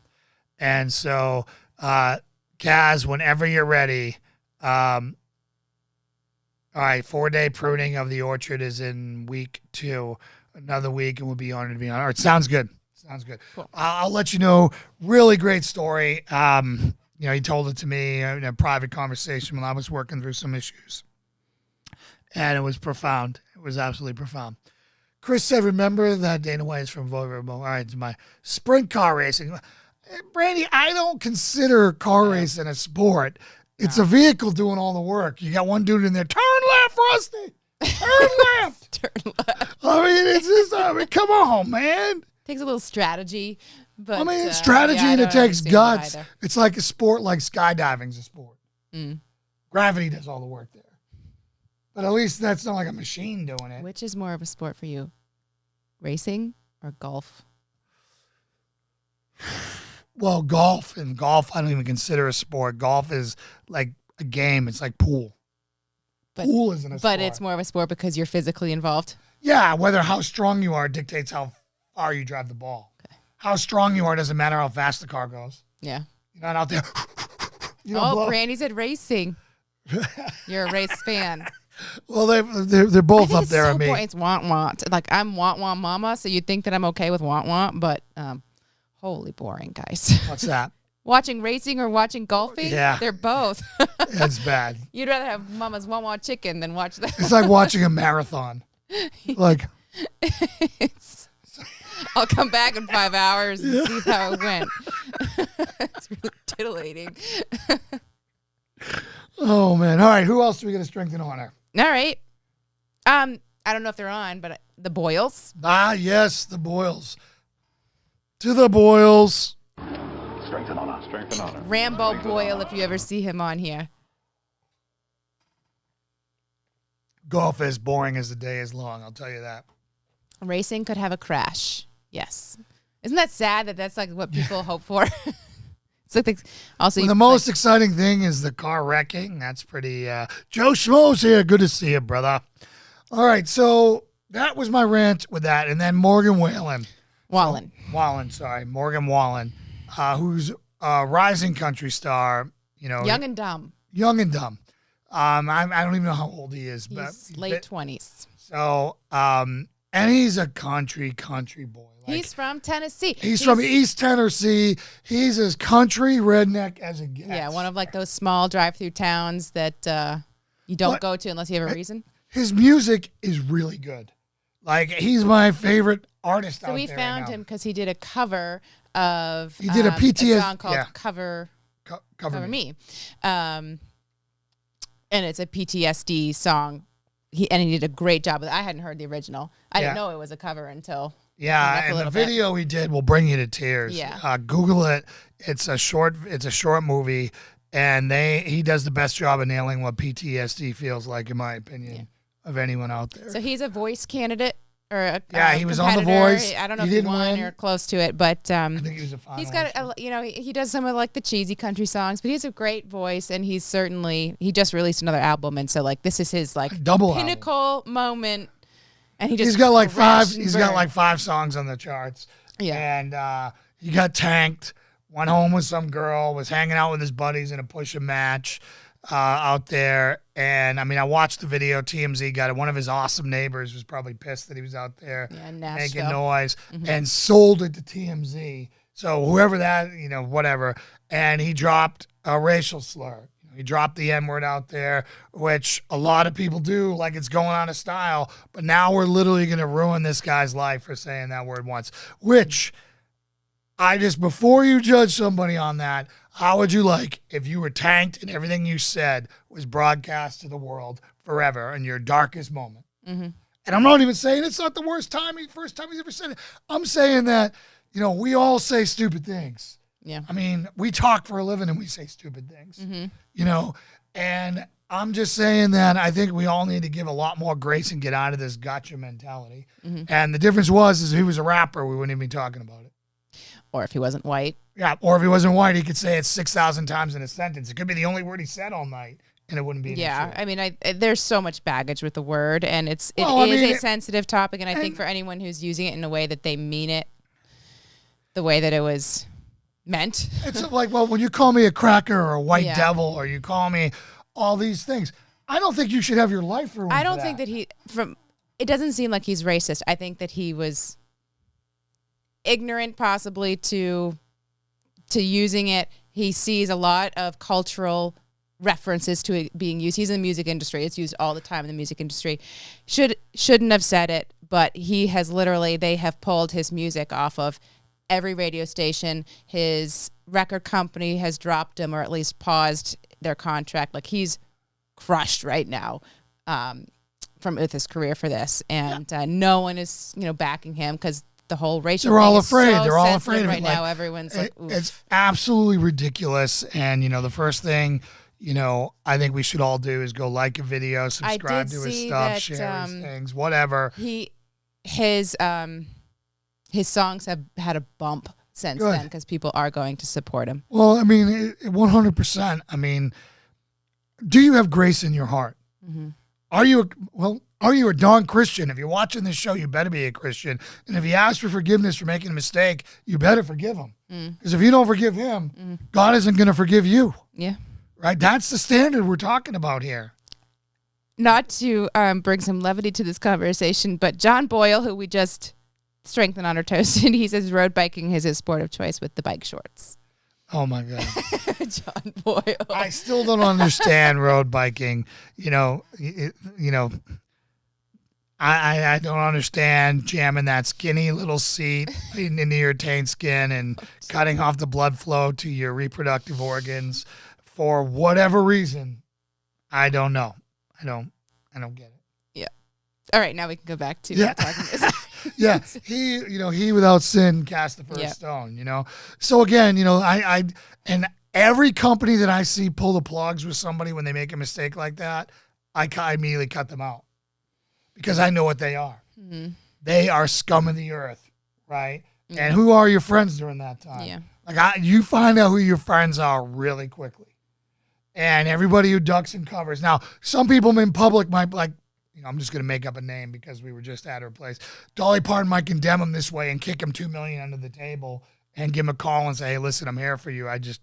Speaker 5: And so, Kaz, whenever you're ready, all right, 4-day pruning of the orchard is in week 2. Another week, and we'll be honored to be on. All right, sounds good. Sounds good. Cool. I'll let you know. Really great story. He told it to me in a private conversation when I was working through some issues. And it was profound. It was absolutely profound. Chris said, remember that Dana White is from Vulnerable. All right, it's my sprint car racing. Brady, I don't consider car racing a sport. It's a vehicle doing all the work. You got one dude in there, turn left, Rusty. Turn left.
Speaker 6: Turn left.
Speaker 5: It's just, come on, man.
Speaker 6: Takes a little strategy. But,
Speaker 5: it's strategy and it takes guts. It's like a sport, like skydiving's a sport. Gravity does all the work there. But at least that's not like a machine doing it.
Speaker 6: Which is more of a sport for you? Racing or golf?
Speaker 5: Well, golf I don't even consider a sport. Golf is like a game. It's like pool. Pool isn't a sport.
Speaker 6: But it's more of a sport because you're physically involved? Yeah,
Speaker 5: how strong you are dictates how far you drive the ball. Okay. How strong you are doesn't matter how fast the car goes.
Speaker 6: Yeah.
Speaker 5: You're not out there.
Speaker 6: Brandy said racing. You're a race fan.
Speaker 5: Well, they're both up there on me.
Speaker 6: It's want. Like, I'm want mama, so you'd think that I'm okay with want, but holy boring, guys.
Speaker 5: What's that?
Speaker 6: Watching racing or watching golfing?
Speaker 5: Yeah.
Speaker 6: They're both.
Speaker 5: That's bad.
Speaker 6: You'd rather have mama's want chicken than watch that.
Speaker 5: It's like watching a marathon. Like,
Speaker 6: I'll come back in 5 hours and see how it went. It's really titillating.
Speaker 5: Oh, man. All right. Who else do we get a strength and honor?
Speaker 6: All right. I don't know if they're on, but the Boyles.
Speaker 5: Ah, yes, the Boyles. To the Boyles.
Speaker 1: Strength and honor. Strength and honor.
Speaker 6: Rambo Boyle, if you ever see him on here.
Speaker 5: Golf is boring as the day is long, I'll tell you that.
Speaker 6: Racing could have a crash. Yes. Isn't that sad that that's like what people hope for? It's like
Speaker 5: the most exciting thing is the car wrecking. That's pretty. Joe Schmo's here. Good to see you, brother. All right, so that was my rant with that, and then Morgan Wallen. Morgan Wallen, who's a rising country star.
Speaker 6: Young and dumb.
Speaker 5: I don't even know how old he is, but
Speaker 6: he's late 20s.
Speaker 5: So, and he's a country boy.
Speaker 6: He's from Tennessee.
Speaker 5: He's from East Tennessee. He's as country redneck as it gets.
Speaker 6: Yeah, one of like those small drive-through towns that you don't go to unless you have a reason.
Speaker 5: His music is really good. Like, he's my favorite artist out there.
Speaker 6: So we found him because he did a cover of
Speaker 5: He did a
Speaker 6: song called Cover Me. And it's a PTSD song. He did a great job with it. I hadn't heard the original. I didn't know it was a cover until
Speaker 5: and the video he did will bring you to tears.
Speaker 6: Yeah.
Speaker 5: Google it. It's a short movie, and he does the best job of nailing what PTSD feels like, in my opinion, of anyone out there.
Speaker 6: So he's a voice candidate or
Speaker 5: he was on The Voice.
Speaker 6: I don't know if he won or close to it, but
Speaker 5: I think he was a finalist.
Speaker 6: he's got he does some of like the cheesy country songs, but he has a great voice, and he just released another album, and so like this is his like
Speaker 5: double
Speaker 6: pinnacle moment, and he's
Speaker 5: got like five songs on the charts.
Speaker 6: Yeah,
Speaker 5: and he got tanked. Went home with some girl, was hanging out with his buddies in a push-a match out there. And, I mean, I watched the video. TMZ got it. One of his awesome neighbors was probably pissed that he was out there making noise and sold it to TMZ. So whoever that, whatever. And he dropped a racial slur. He dropped the N-word out there, which a lot of people do, like it's going out of style. But now we're literally going to ruin this guy's life for saying that word once, which... before you judge somebody on that, how would you like if you were tanked and everything you said was broadcast to the world forever in your darkest moment? Mm-hmm. And I'm not even saying it's not the first time he's ever said it. I'm saying that, we all say stupid things.
Speaker 6: Yeah.
Speaker 5: I mean, we talk for a living and we say stupid things, and I'm just saying that I think we all need to give a lot more grace and get out of this gotcha mentality. Mm-hmm. And the difference is if he was a rapper, we wouldn't even be talking about it.
Speaker 6: Or if he wasn't white.
Speaker 5: Yeah, or if he wasn't white, he could say it 6,000 times in a sentence. It could be the only word he said all night, and it wouldn't be an issue.
Speaker 6: I mean, there's so much baggage with the word, and it is a sensitive topic, and I think for anyone who's using it in a way that they mean it the way that it was meant. It's
Speaker 5: like, when you call me a cracker or a white devil, or you call me all these things, I don't think you should have your life ruined.
Speaker 6: I don't think that it doesn't seem like he's racist. I think that he was ignorant possibly to using it. He sees a lot of cultural references to it being used. He's in the music industry. It's used all the time in the music industry. Shouldn't have said it, but they have pulled his music off of every radio station. His record company has dropped him, or at least paused their contract. Like, he's crushed right now with his career for this, and no one is backing him because the whole racial
Speaker 5: they're all afraid.
Speaker 6: So
Speaker 5: they're all afraid of
Speaker 6: right
Speaker 5: it.
Speaker 6: now. Everyone's like, oof.
Speaker 5: It's absolutely ridiculous. And the first thing I think we should all do is go like a video, subscribe to his stuff, share his things, whatever.
Speaker 6: His songs have had a bump since then because people are going to support him.
Speaker 5: Well, I mean, 100%. I mean, do you have grace in your heart? Mm-hmm. Are you a darn Christian? If you're watching this show, you better be a Christian. And if he asks for forgiveness for making a mistake, you better forgive him. Because if you don't forgive him, God isn't going to forgive you.
Speaker 6: Yeah.
Speaker 5: Right? That's the standard we're talking about here.
Speaker 6: Not to bring some levity to this conversation, but John Boyle, who we just strengthened on our toast, he says road biking is his sport of choice with the bike shorts.
Speaker 5: Oh, my God.
Speaker 6: John Boyle.
Speaker 5: I still don't understand road biking. I don't understand jamming that skinny little seat into your taint skin and cutting off the blood flow to your reproductive organs for whatever reason. I don't know. I don't get it.
Speaker 6: Yeah. All right, now we can go back to talking this.
Speaker 5: Yeah, he without sin cast the first stone, So again, and every company that I see pull the plugs with somebody when they make a mistake like that, I immediately cut them out because I know what they are. Mm-hmm. They are scum of the earth, right? Mm-hmm. And who are your friends during that time?
Speaker 6: Yeah.
Speaker 5: Like you find out who your friends are really quickly. And everybody who ducks and covers. Now, some people in public might like, I'm just going to make up a name because we were just at her place. Dolly Parton might condemn him this way and kick him $2 million under the table and give him a call and say, hey, listen, I'm here for you. I just,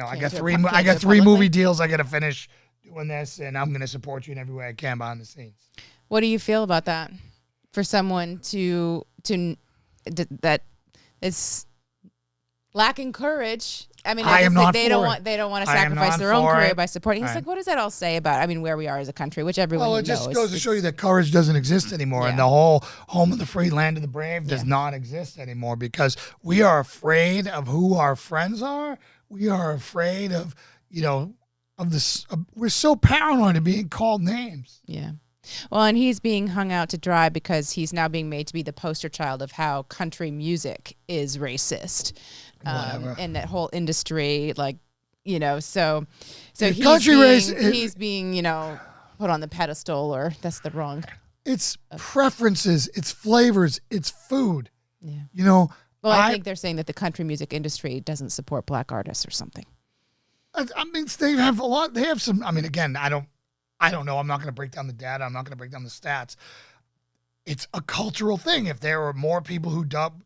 Speaker 5: I got three movie deals I got to finish doing this, and I'm going to support you in every way I can behind the scenes.
Speaker 6: What do you feel about that? For someone to that is lacking courage. I mean,
Speaker 5: I am not
Speaker 6: they
Speaker 5: for
Speaker 6: don't
Speaker 5: it.
Speaker 6: want to
Speaker 5: I am
Speaker 6: sacrifice
Speaker 5: not
Speaker 6: their own
Speaker 5: for
Speaker 6: career
Speaker 5: it.
Speaker 6: by supporting. He's
Speaker 5: Right.
Speaker 6: like, what does that all say about? I mean, where we are as a country, which everyone
Speaker 5: Well,
Speaker 6: knows.
Speaker 5: it just goes to show you that courage doesn't exist anymore, and
Speaker 6: Yeah.
Speaker 5: the whole home of the free, land of the brave does not exist anymore because we are afraid of who our friends are. We are afraid of, of this. We're so paranoid of being called names.
Speaker 6: Yeah. Well, and he's being hung out to dry because he's now being made to be the poster child of how country music is racist.
Speaker 5: Whatever.
Speaker 6: And that whole industry, so
Speaker 5: The
Speaker 6: he's
Speaker 5: country
Speaker 6: being,
Speaker 5: race-
Speaker 6: he's being, put on the pedestal, or that's the wrong.
Speaker 5: It's preferences, it's flavors, it's food.
Speaker 6: Yeah. Well, I think they're saying that the country music industry doesn't support black artists or something.
Speaker 5: I mean, they have a lot. They have some. I mean, again, I don't know. I'm not going to break down the data. I'm not going to break down the stats. It's a cultural thing. If there were more people who dug,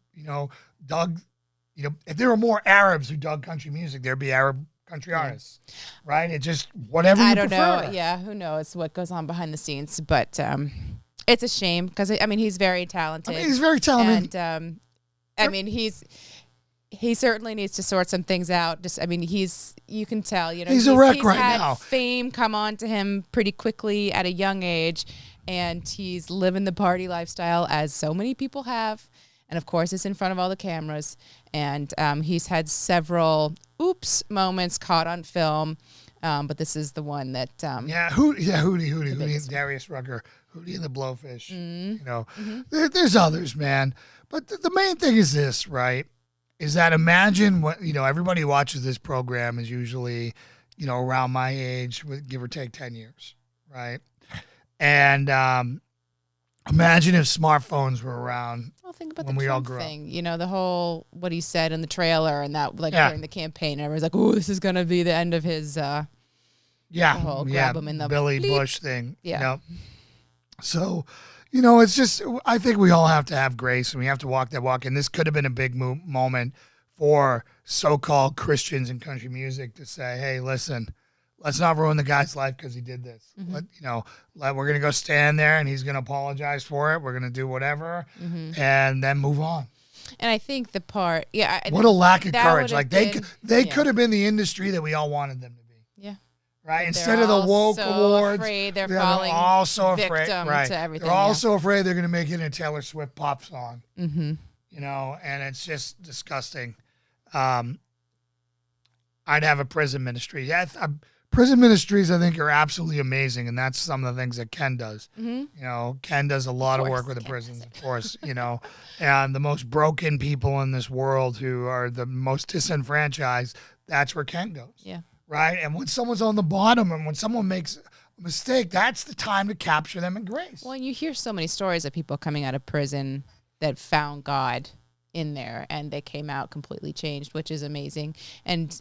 Speaker 5: if there were more Arabs who dug country music, there'd be Arab country artists, right? It just whatever you
Speaker 6: I don't
Speaker 5: prefer.
Speaker 6: know. Yeah, who knows what goes on behind the scenes? But it's a shame because he's very talented.
Speaker 5: He's very talented.
Speaker 6: And he certainly needs to sort some things out. You can tell,
Speaker 5: He's a wreck right
Speaker 6: had
Speaker 5: now.
Speaker 6: Fame come on to him pretty quickly at a young age, and he's living the party lifestyle as so many people have. And of course, it's in front of all the cameras. And he's had several oops moments caught on film. But this is the one that Hootie,
Speaker 5: Darius Rucker, Hootie and the Blowfish.
Speaker 6: Mm-hmm.
Speaker 5: There's others, man. But the main thing is this, right? Is that imagine what everybody who watches this program is usually, around my age, with give or take 10 years, right? And imagine if smartphones were around.
Speaker 6: Well, think about
Speaker 5: when
Speaker 6: the
Speaker 5: we all
Speaker 6: Trump
Speaker 5: grew up.
Speaker 6: thing. The whole what he said in the trailer and that during the campaign. And everyone's like, "Oh, this is gonna be the end of his." Grab him in the
Speaker 5: Billy
Speaker 6: bleep.
Speaker 5: Bush thing.
Speaker 6: Yeah.
Speaker 5: So, it's just, I think we all have to have grace and we have to walk that walk. And this could have been a big moment for so-called Christians in country music to say, hey, listen, let's not ruin the guy's life because he did this.
Speaker 6: Mm-hmm.
Speaker 5: We're going to go stand there and he's going to apologize for it. We're going to do whatever and then move on.
Speaker 6: And I think the part,
Speaker 5: What a lack of
Speaker 6: that
Speaker 5: courage.
Speaker 6: would
Speaker 5: Like
Speaker 6: have
Speaker 5: they could have been the industry that we all wanted them to be.
Speaker 6: Yeah.
Speaker 5: Right?
Speaker 6: They're
Speaker 5: Instead of the
Speaker 6: all
Speaker 5: woke
Speaker 6: so
Speaker 5: awards.
Speaker 6: afraid they're
Speaker 5: they're
Speaker 6: falling
Speaker 5: all so afraid.
Speaker 6: victim
Speaker 5: Right.
Speaker 6: to everything.
Speaker 5: They're all
Speaker 6: yeah.
Speaker 5: so afraid they're going to make it a Taylor Swift pop song.
Speaker 6: Mm-hmm.
Speaker 5: And it's just disgusting. I'd have a prison ministry. Yeah, prison ministries, I think, are absolutely amazing, and that's some of the things that Ken does.
Speaker 6: Mm-hmm.
Speaker 5: Ken does a lot of work with the prisons, of course. And the most broken people in this world who are the most disenfranchised, that's where Ken goes.
Speaker 6: Yeah.
Speaker 5: Right? And when someone's on the bottom and when someone makes a mistake, that's the time to capture them in grace.
Speaker 6: Well, you hear so many stories of people coming out of prison that found God in there and they came out completely changed, which is amazing. And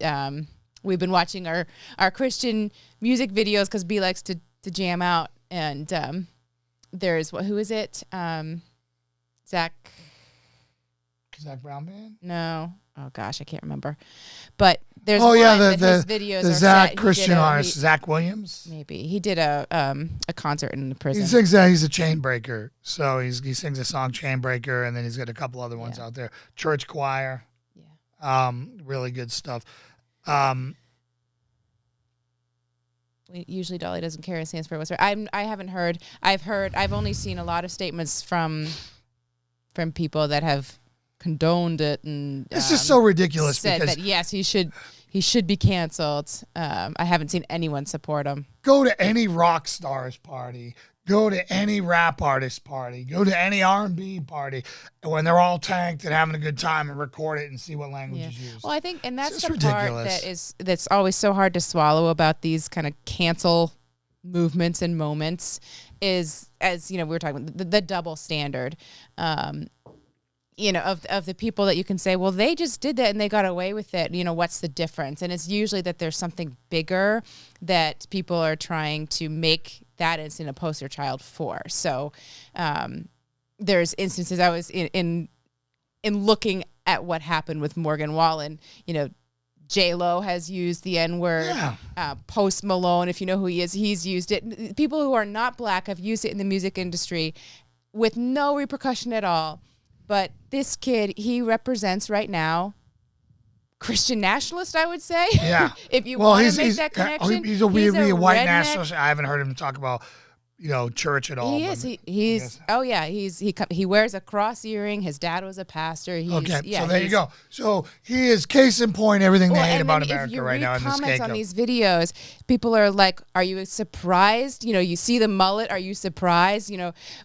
Speaker 6: we've been watching our Christian music videos because B likes to jam out. And there's who is it? Zach
Speaker 5: Brown Band?
Speaker 6: No. Oh gosh, I can't remember. But there's his videos
Speaker 5: the
Speaker 6: are
Speaker 5: Zach
Speaker 6: set.
Speaker 5: Christian artist, Zach Williams.
Speaker 6: Maybe he did a concert in the prison.
Speaker 5: He sings that he's a chain breaker. So he sings a song Chain Breaker, and then he's got a couple other ones out there. Church choir.
Speaker 6: Yeah.
Speaker 5: Really good stuff.
Speaker 6: Usually Dolly doesn't care. It stands for what's right. I haven't heard. I've only seen a lot of statements from people that have condoned it and
Speaker 5: it's just so ridiculous
Speaker 6: said
Speaker 5: because
Speaker 6: that yes, he should be canceled. I haven't seen anyone support him.
Speaker 5: Go to any rock star's party, go to any rap artist party, go to any R&B party, and when they're all tanked and having a good time, and record it and see what language is used.
Speaker 6: Well, I think, and that's
Speaker 5: It's
Speaker 6: the
Speaker 5: just
Speaker 6: part
Speaker 5: ridiculous.
Speaker 6: that's always so hard to swallow about these kind of cancel movements and moments is, as we were talking about the double standard. Of the people that you can say, well, they just did that and they got away with it. What's the difference? And it's usually that there's something bigger that people are trying to make that incident a poster child for. So there's instances I was in looking at what happened with Morgan Wallen. J-Lo has used the N-word.
Speaker 5: Yeah.
Speaker 6: Post Malone, if you know who he is, he's used it. People who are not black have used it in the music industry with no repercussion at all. But this kid, he represents right now Christian nationalist, I would say.
Speaker 5: Yeah.
Speaker 6: If you want to make that connection.
Speaker 5: He's a weird white
Speaker 6: redneck.
Speaker 5: nationalist. I haven't heard him talk about, church at all.
Speaker 6: He is. He wears a cross earring. His dad was a pastor.
Speaker 5: So there you go. So he is case in point everything they hate about America right now in this
Speaker 6: comments on these videos, people are like, "Are you surprised? You see the mullet. Are you surprised?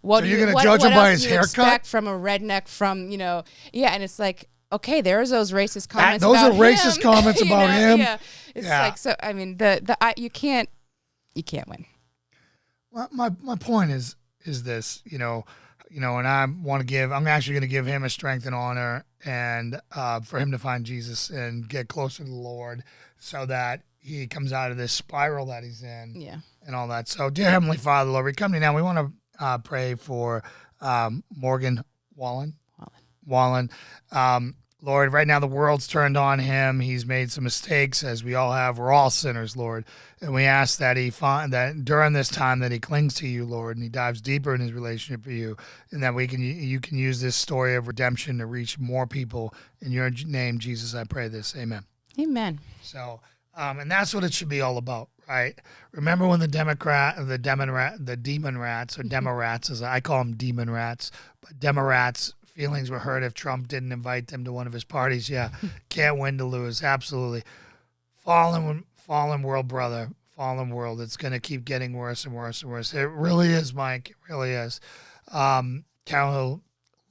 Speaker 6: What?
Speaker 5: So you're going to judge him by his haircut?
Speaker 6: Expect from a redneck? And it's like, okay, there's those racist comments.
Speaker 5: Those
Speaker 6: about
Speaker 5: are racist
Speaker 6: him.
Speaker 5: comments about him.
Speaker 6: Yeah, it's like so. I mean, you can't win.
Speaker 5: Well, my point is this, and I want to give. I'm actually going to give him a strength and honor, and for him to find Jesus and get closer to the Lord, so that he comes out of this spiral that he's in, and all that. So, dear Heavenly Father, Lord, we come to you now. We want to pray for Morgan Wallen. Lord, right now the world's turned on him. He's made some mistakes, as we all have. We're all sinners, Lord. And we ask that that during this time that he clings to you, Lord, and he dives deeper in his relationship with you, and that you can use this story of redemption to reach more people. In your name, Jesus, I pray this. Amen.
Speaker 6: Amen.
Speaker 5: So, and that's what it should be all about, right? Remember when the demon rats, or demo rats, as I call them, demon rats, but demo rats, feelings were hurt if Trump didn't invite them to one of his parties. Yeah, can't win to lose. Absolutely. Fallen world, brother. Fallen world. It's going to keep getting worse and worse and worse. It really is, Mike. It really is.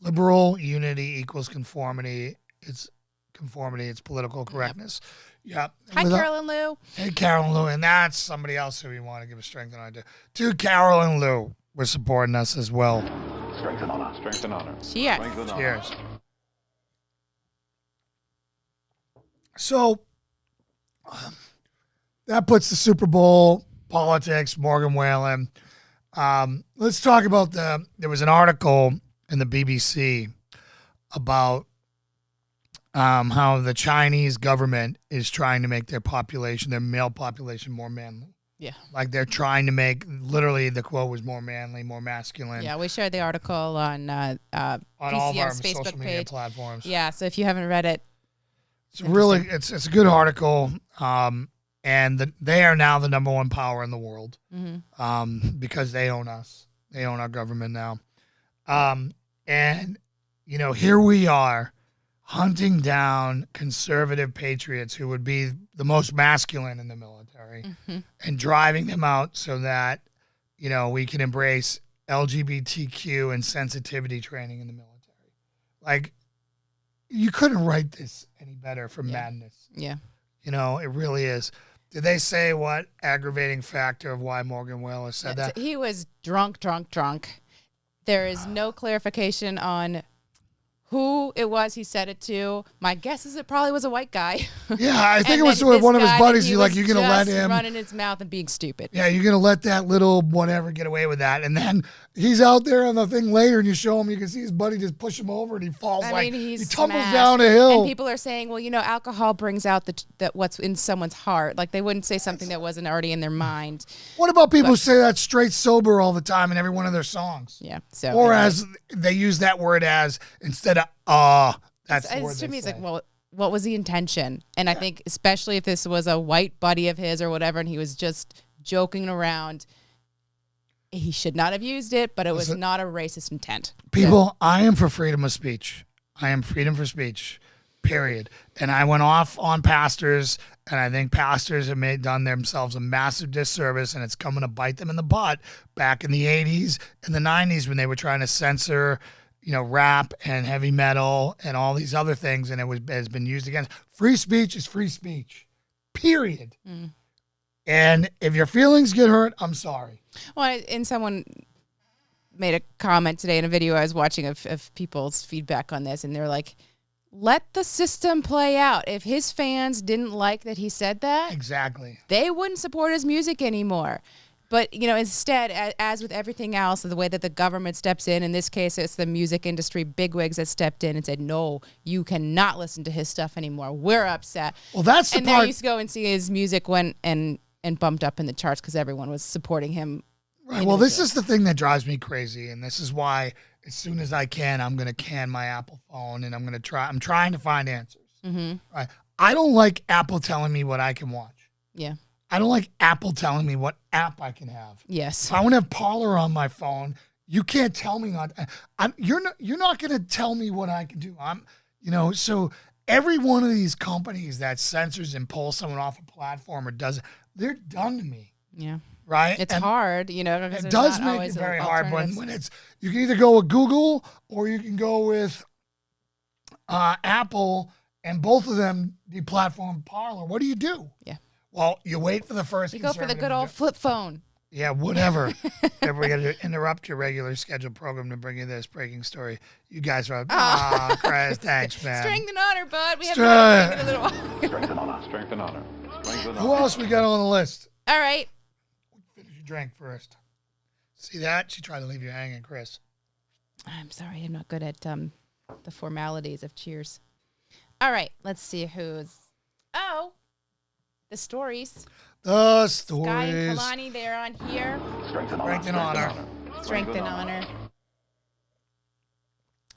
Speaker 5: Liberal unity equals conformity. It's conformity. It's political correctness. Yep.
Speaker 6: Hi, Carolyn Lou.
Speaker 5: Hey, Carolyn Lou. And that's somebody else who we want to give a strength and honor to. Carolyn Lou. We're supporting us as well.
Speaker 1: Strength and honor. Strength and honor.
Speaker 6: Cheers.
Speaker 1: Strength and honor.
Speaker 5: Cheers. So that puts the Super Bowl, politics, Morgan Wallen. Let's talk about there was an article in the BBC about how the Chinese government is trying to make their male population more manly.
Speaker 6: Yeah.
Speaker 5: Like they're trying to make, literally the quote was more manly, more masculine.
Speaker 6: Yeah, we shared the article on
Speaker 5: all of our
Speaker 6: PCM's Facebook
Speaker 5: social media
Speaker 6: page.
Speaker 5: platforms.
Speaker 6: Yeah, so if you haven't read it,
Speaker 5: it's it's a good article. And they are now the number one power in the world, because they own us. They own our government now. And here we are hunting down conservative patriots who would be the most masculine in the military, and driving them out so that, we can embrace LGBTQ and sensitivity training in the military. Like, you couldn't write this any better for madness.
Speaker 6: Yeah.
Speaker 5: It really is. Did they say what aggravating factor of why Morgan Wallen said that?
Speaker 6: He was drunk. There is no clarification on who it was he said it to. My guess is it probably was a white guy.
Speaker 5: Yeah, I think it was one of his buddies. You're going to let him
Speaker 6: running his mouth and being stupid.
Speaker 5: Yeah, you're going to let that little whatever get away with that. And then he's out there on the thing later, and you show him, you can see his buddy just push him over, and he falls he tumbles down a hill.
Speaker 6: And people are saying, well, alcohol brings out that what's in someone's heart. Like, they wouldn't say something that wasn't already in their mind.
Speaker 5: What about people who say that straight sober all the time in every one of their songs?
Speaker 6: Yeah. So,
Speaker 5: or as they use that word as instead of that's the word
Speaker 6: to me,
Speaker 5: say.
Speaker 6: it's like, well, what was the intention? And I think especially if this was a white buddy of his or whatever, and he was just joking around, he should not have used it, but it was not a racist intent.
Speaker 5: People, I am for freedom of speech. I am freedom for speech, period. And I went off on pastors, and I think pastors have done themselves a massive disservice, and it's coming to bite them in the butt back in the 80s and the 90s when they were trying to censor rap and heavy metal and all these other things, and has been used against. Free speech is free speech, period. And if your feelings get hurt, I'm sorry.
Speaker 6: Well, and someone made a comment today in a video I was watching of people's feedback on this, and they're like, let the system play out. If his fans didn't like that he said that,
Speaker 5: exactly,
Speaker 6: they wouldn't support his music anymore. But, instead, as with everything else, the way that the government steps in this case, it's the music industry bigwigs that stepped in and said, no, you cannot listen to his stuff anymore. We're upset.
Speaker 5: Well, that's the
Speaker 6: part. And there you go and see his music went and bumped up in the charts because everyone was supporting him.
Speaker 5: Right. Well, this is the thing that drives me crazy, and this is why as soon as I can, I'm going to can my Apple phone and I'm trying to find answers. Right? I don't like Apple telling me what I can watch.
Speaker 6: Yeah.
Speaker 5: I don't like Apple telling me what app I can have.
Speaker 6: Yes.
Speaker 5: If I want to have Parler on my phone, you can't tell me you're not going to tell me what I can do. So every one of these companies that censors and pulls someone off a platform or does it, they're done to me.
Speaker 6: Yeah.
Speaker 5: Right?
Speaker 6: It's hard, because
Speaker 5: It
Speaker 6: there's
Speaker 5: does
Speaker 6: not
Speaker 5: make
Speaker 6: always
Speaker 5: it very hard when
Speaker 6: alternatives.
Speaker 5: you can either go with Google or you can go with Apple, and both of them deplatform Parler. What do?
Speaker 6: Yeah.
Speaker 5: Well, you wait for the first.
Speaker 6: You go for the
Speaker 5: conservative
Speaker 6: good old flip phone.
Speaker 5: Yeah, whatever. We got to interrupt your regular scheduled program to bring you this breaking story. You guys are, Christ, thanks, man.
Speaker 6: Strength and honor, bud. We haven't had a little while.
Speaker 1: Strength and honor. Strength and honor. Strength and
Speaker 5: Who
Speaker 1: honor.
Speaker 5: else we got on the list?
Speaker 6: All right.
Speaker 5: Finish your drink first. See that? She tried to leave you hanging, Chris.
Speaker 6: I'm sorry. I'm not good at the formalities of cheers. All right. Let's see who's. Oh, the stories.
Speaker 5: The
Speaker 6: Sky and
Speaker 5: stories.
Speaker 6: Kalani, they're on here.
Speaker 1: Strength and honor.
Speaker 5: Strength and honor.
Speaker 6: Strength and honor.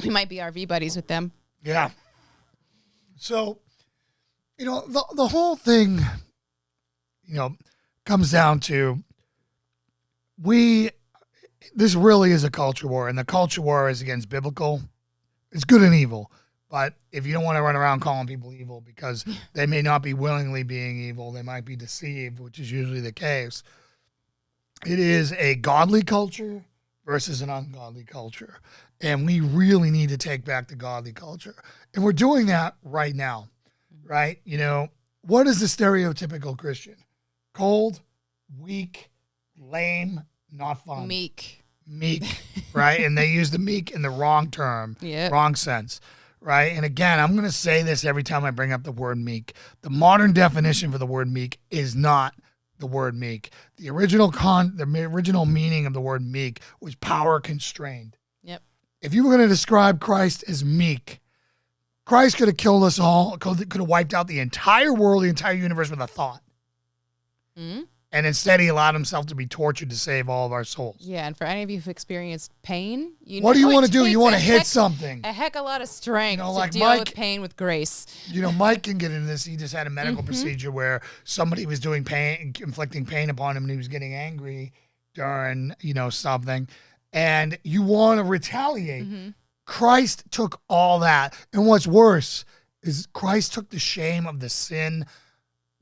Speaker 6: We might be RV buddies with them.
Speaker 5: Yeah. So, the whole thing, comes down to this really is a culture war, and the culture war is against biblical. It's good and evil. But if you don't want to run around calling people evil because they may not be willingly being evil, they might be deceived, which is usually the case. It is a godly culture versus an ungodly culture. And we really need to take back the godly culture. And we're doing that right now, right? What is the stereotypical Christian? Cold, weak, lame, not fun.
Speaker 6: Meek,
Speaker 5: right? And they use the meek in the wrong term, wrong sense. Right. And again, I'm going to say this every time I bring up the word meek. The modern definition for the word meek is not the word meek. The original meaning of the word meek was power constrained.
Speaker 6: Yep.
Speaker 5: If you were going to describe Christ as meek, Christ could have killed us all, could have wiped out the entire world, the entire universe with a thought.
Speaker 6: Mm-hmm.
Speaker 5: And instead, he allowed himself to be tortured to save all of our souls.
Speaker 6: Yeah, and for any of you who've experienced pain,
Speaker 5: what do you want to do? You want to hit something.
Speaker 6: A heck of a lot of strength to
Speaker 5: like
Speaker 6: deal with pain with grace.
Speaker 5: Mike can get into this. He just had a medical procedure where somebody was doing pain, inflicting pain upon him, and he was getting angry during, something. And you want to retaliate. Mm-hmm. Christ took all that. And what's worse is Christ took the shame of the sin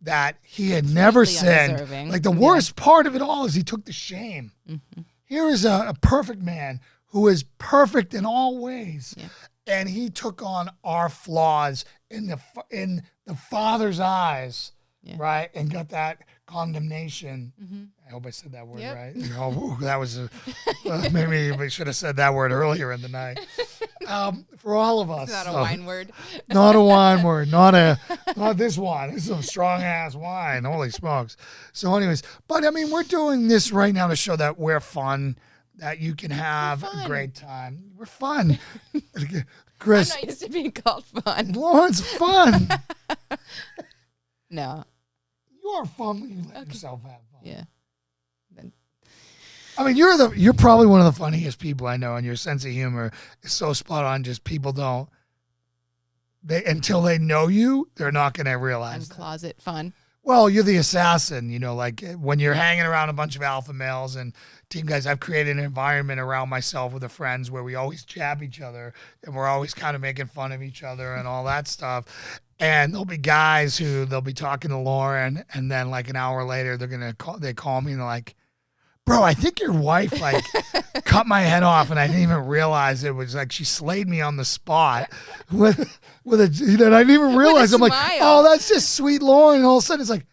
Speaker 5: that he had never sinned. Like the worst part of it all is he took the shame. Mm-hmm. Here is a perfect man who is perfect in all ways. Yeah. And he took on our flaws in the Father's eyes, right? And got that condemnation. Mm-hmm. I hope I said that word right. That was maybe we should have said that word earlier in the night. For all of us.
Speaker 6: It's not a wine word.
Speaker 5: Not a wine word. Not this wine. This is some strong ass wine. Holy smokes. So anyways, but we're doing this right now to show that we're fun, that you can have a great time. We're fun. Chris.
Speaker 6: I'm not used to being called fun.
Speaker 5: Lauren's fun.
Speaker 6: No.
Speaker 5: You are fun when you let yourself have fun.
Speaker 6: Yeah.
Speaker 5: You're probably one of the funniest people I know, and your sense of humor is so spot on. Just people until they know you, they're not going to realize.
Speaker 6: I'm closet fun.
Speaker 5: Well, you're the assassin, like when you're hanging around a bunch of alpha males and team guys, I've created an environment around myself with the friends where we always jab each other and we're always kind of making fun of each other and all that stuff. And there'll be guys who they'll be talking to Lauren, and then like an hour later, they call me and they're like, bro, I think your wife cut my head off and I didn't even realize it was like she slayed me on the spot with a, and I didn't even realize. I'm like, oh, that's just sweet Lauren. And all of a sudden it's like,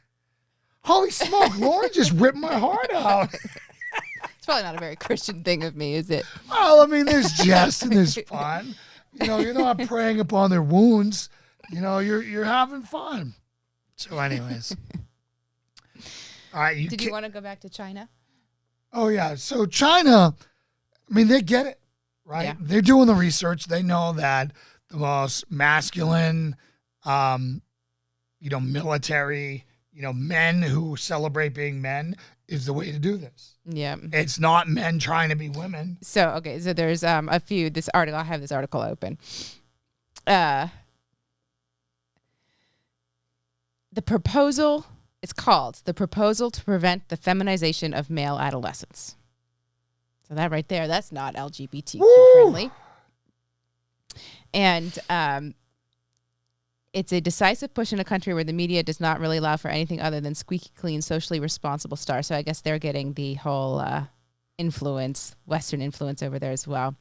Speaker 5: holy smoke, Lauren just ripped my heart out.
Speaker 6: It's probably not a very Christian thing of me, is it?
Speaker 5: Well, there's jest and there's fun. You're not preying upon their wounds. You're having fun. So anyways. All right.
Speaker 6: Did you want to go back to China?
Speaker 5: Oh, yeah. So China, they get it, right? Yeah. They're doing the research. They know that the most masculine, military, men who celebrate being men is the way to do this.
Speaker 6: Yeah.
Speaker 5: It's not men trying to be women.
Speaker 6: So, okay. So there's a few, I have this article open. It's called The Proposal to Prevent the Feminization of Male Adolescents. So that right there, that's not LGBTQ friendly. And it's a decisive push in a country where the media does not really allow for anything other than squeaky clean, socially responsible stars. So I guess they're getting the whole Western influence over there as well.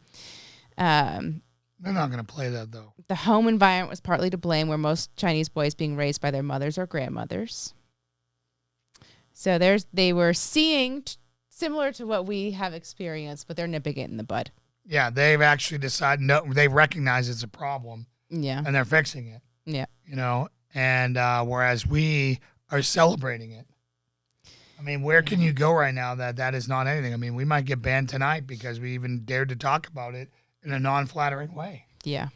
Speaker 5: They're not going to play that, though.
Speaker 6: The home environment was partly to blame, where most Chinese boys being raised by their mothers or grandmothers. So they were seeing similar to what we have experienced, but they're nipping it in the bud.
Speaker 5: Yeah, they've actually decided, they recognize it's a problem.
Speaker 6: Yeah.
Speaker 5: And they're fixing it.
Speaker 6: Yeah.
Speaker 5: And whereas we are celebrating it. I mean, where can you go right now that is not anything? I mean, we might get banned tonight because we even dared to talk about it in a non-flattering way.
Speaker 6: Yeah.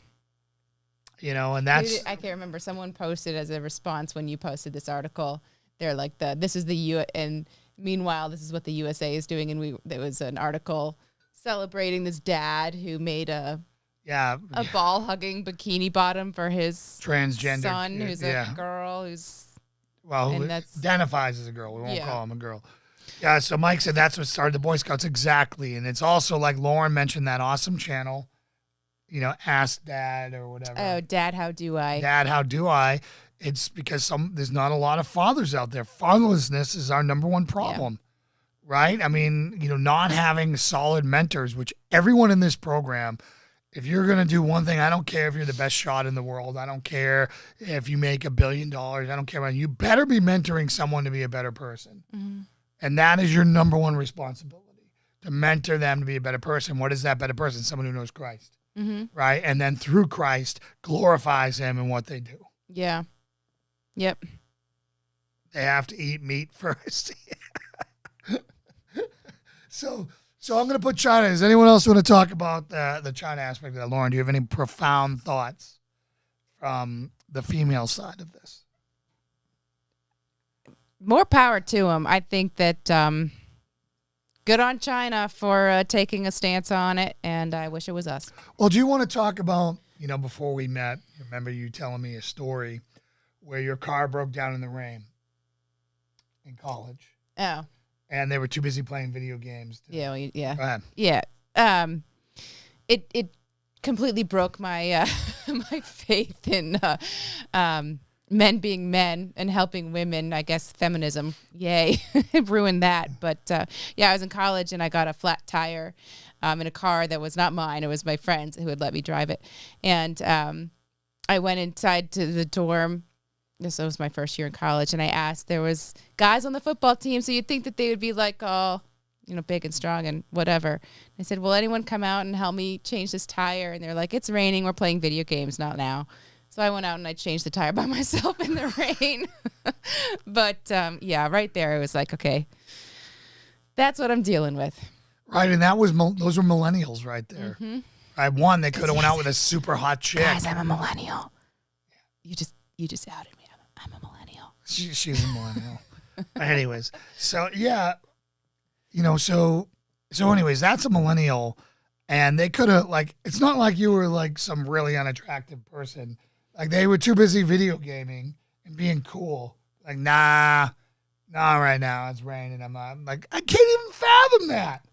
Speaker 5: And that's...
Speaker 6: I can't remember. Someone posted as a response when you posted this article. They're like, this is the U, and meanwhile, this is what the USA is doing. And there was an article celebrating this dad who made a ball-hugging bikini bottom for his
Speaker 5: transgender
Speaker 6: son, who's a girl, who
Speaker 5: identifies as a girl. We won't call him a girl. Yeah, so Mike said that's what started the Boy Scouts. Exactly. And it's also like Lauren mentioned that awesome channel, Ask Dad or whatever.
Speaker 6: Oh, Dad, How Do I?
Speaker 5: Dad, How Do I? It's because there's not a lot of fathers out there. Fatherlessness is our number one problem, right? I mean, not having solid mentors, which everyone in this program, if you're going to do one thing, I don't care if you're the best shot in the world. I don't care if you make $1 billion. I don't care about you. Better be mentoring someone to be a better person. Mm-hmm. And that is your number one responsibility, to mentor them to be a better person. What is that better person? Someone who knows Christ, right? And then through Christ glorifies him in what they do.
Speaker 6: Yeah. Yep.
Speaker 5: They have to eat meat first. So I'm going to put China. Does anyone else want to talk about the China aspect of that? Lauren, do you have any profound thoughts from the female side of this?
Speaker 6: More power to them. I think that good on China for taking a stance on it, and I wish it was us.
Speaker 5: Well, do you want to talk about, before we met, remember you telling me a story where your car broke down in the rain in college?
Speaker 6: Oh.
Speaker 5: And they were too busy playing video games.
Speaker 6: Yeah.
Speaker 5: Go ahead.
Speaker 6: Yeah. It completely broke my my faith in men being men and helping women. I guess feminism, yay, it ruined that. But I was in college and I got a flat tire in a car that was not mine. It was my friend's who would let me drive it. And I went inside to the dorm. This was my first year in college, and I asked, there was guys on the football team, so you'd think that they would be like, big and strong and whatever. I said, will anyone come out and help me change this tire? And they're like, it's raining. We're playing video games, not now. So I went out and I changed the tire by myself in the rain. But, right there, it was like, okay, that's what I'm dealing with.
Speaker 5: Right, and those were millennials right there. Mm-hmm. They could have went out with a super hot chick.
Speaker 6: Guys, I'm a millennial. You just outed me. I'm a millennial.
Speaker 5: She's a millennial. Anyways, so yeah, so anyways, that's a millennial, and they could have it's not like you were like some really unattractive person. Like they were too busy video gaming and being cool. Like nah, right now it's raining. I'm like I can't even fathom that.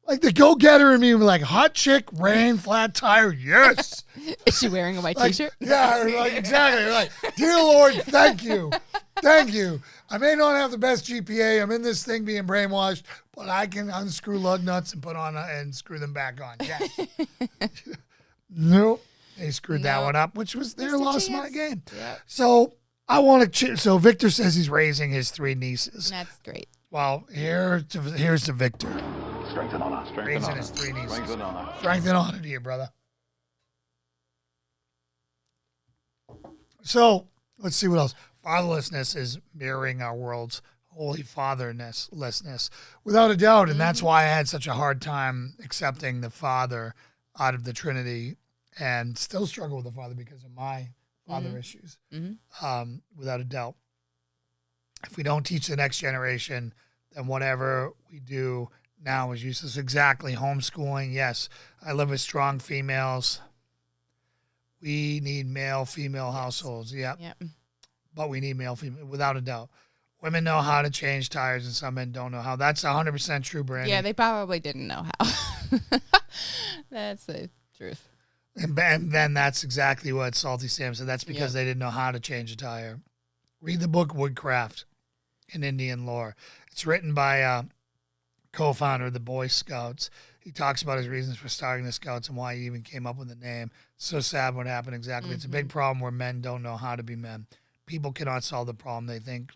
Speaker 5: Like the go-getter in me was like, hot chick, rain, flat tire, yes.
Speaker 6: Is she wearing a white t-shirt?
Speaker 5: Yeah, exactly. Like, dear Lord, thank you. Thank you. I may not have the best GPA. I'm in this thing being brainwashed, but I can unscrew lug nuts and put on and screw them back on. Yes. Nope. They screwed that one up, which was their lost my game. Yep. So so Victor says he's raising his 3 nieces.
Speaker 6: That's great.
Speaker 5: Well, here's to Victor.
Speaker 1: Strength and honor. Strength and
Speaker 5: Raising
Speaker 1: honor.
Speaker 5: his 3 nieces.
Speaker 1: Strength and honor.
Speaker 5: Strength and honor to you, brother. So let's see what else. Fatherlessness is mirroring our world's holy fatherlessness, without a doubt. And that's why I had such a hard time accepting the Father out of the Trinity, and still struggle with the Father because of my father issues, without a doubt. If we don't teach the next generation, then whatever we do now is useless. Exactly. Homeschooling. Yes. I live with strong females. We need male-female households. Yep. But we need male-female, without a doubt. Women know how to change tires and some men don't know how. That's 100% true, Brandon.
Speaker 6: Yeah, they probably didn't know how. That's the truth.
Speaker 5: And then that's exactly what Salty Sam said. That's because they didn't know how to change a tire. Read the book Woodcraft in Indian Lore. It's written by a co-founder of the Boy Scouts. He talks about his reasons for starting the Scouts and why he even came up with the name. So sad what happened exactly. It's a big problem where men don't know how to be men. People cannot solve the problem. They think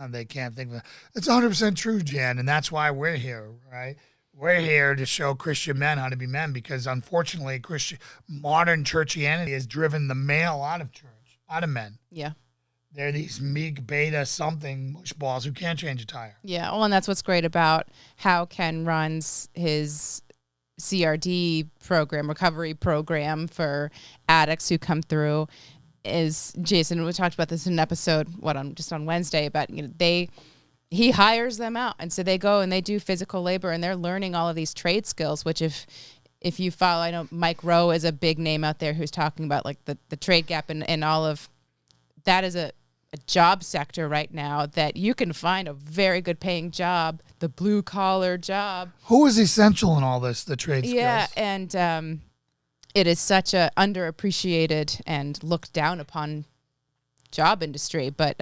Speaker 5: they can't think of it. It's 100% true, Jan, and that's why we're here, right? We're here to show Christian men how to be men because, unfortunately, modern churchianity has driven the male out of church, out of men.
Speaker 6: Yeah.
Speaker 5: They're these meek beta something mushballs who can't change a tire.
Speaker 6: Yeah, well, and that's what's great about how Ken runs his CRD program, recovery program for addicts who come through. Is Jason? We talked about this in an episode just on Wednesday about he hires them out, and so they go and they do physical labor, and they're learning all of these trade skills. Which if you follow, I know Mike Rowe is a big name out there who's talking about like the trade gap and all of that is a job sector right now that you can find a very good paying job, the blue collar job.
Speaker 5: Who is essential in all this, the trade skills?
Speaker 6: Yeah, and it is such a underappreciated and looked down upon job industry. But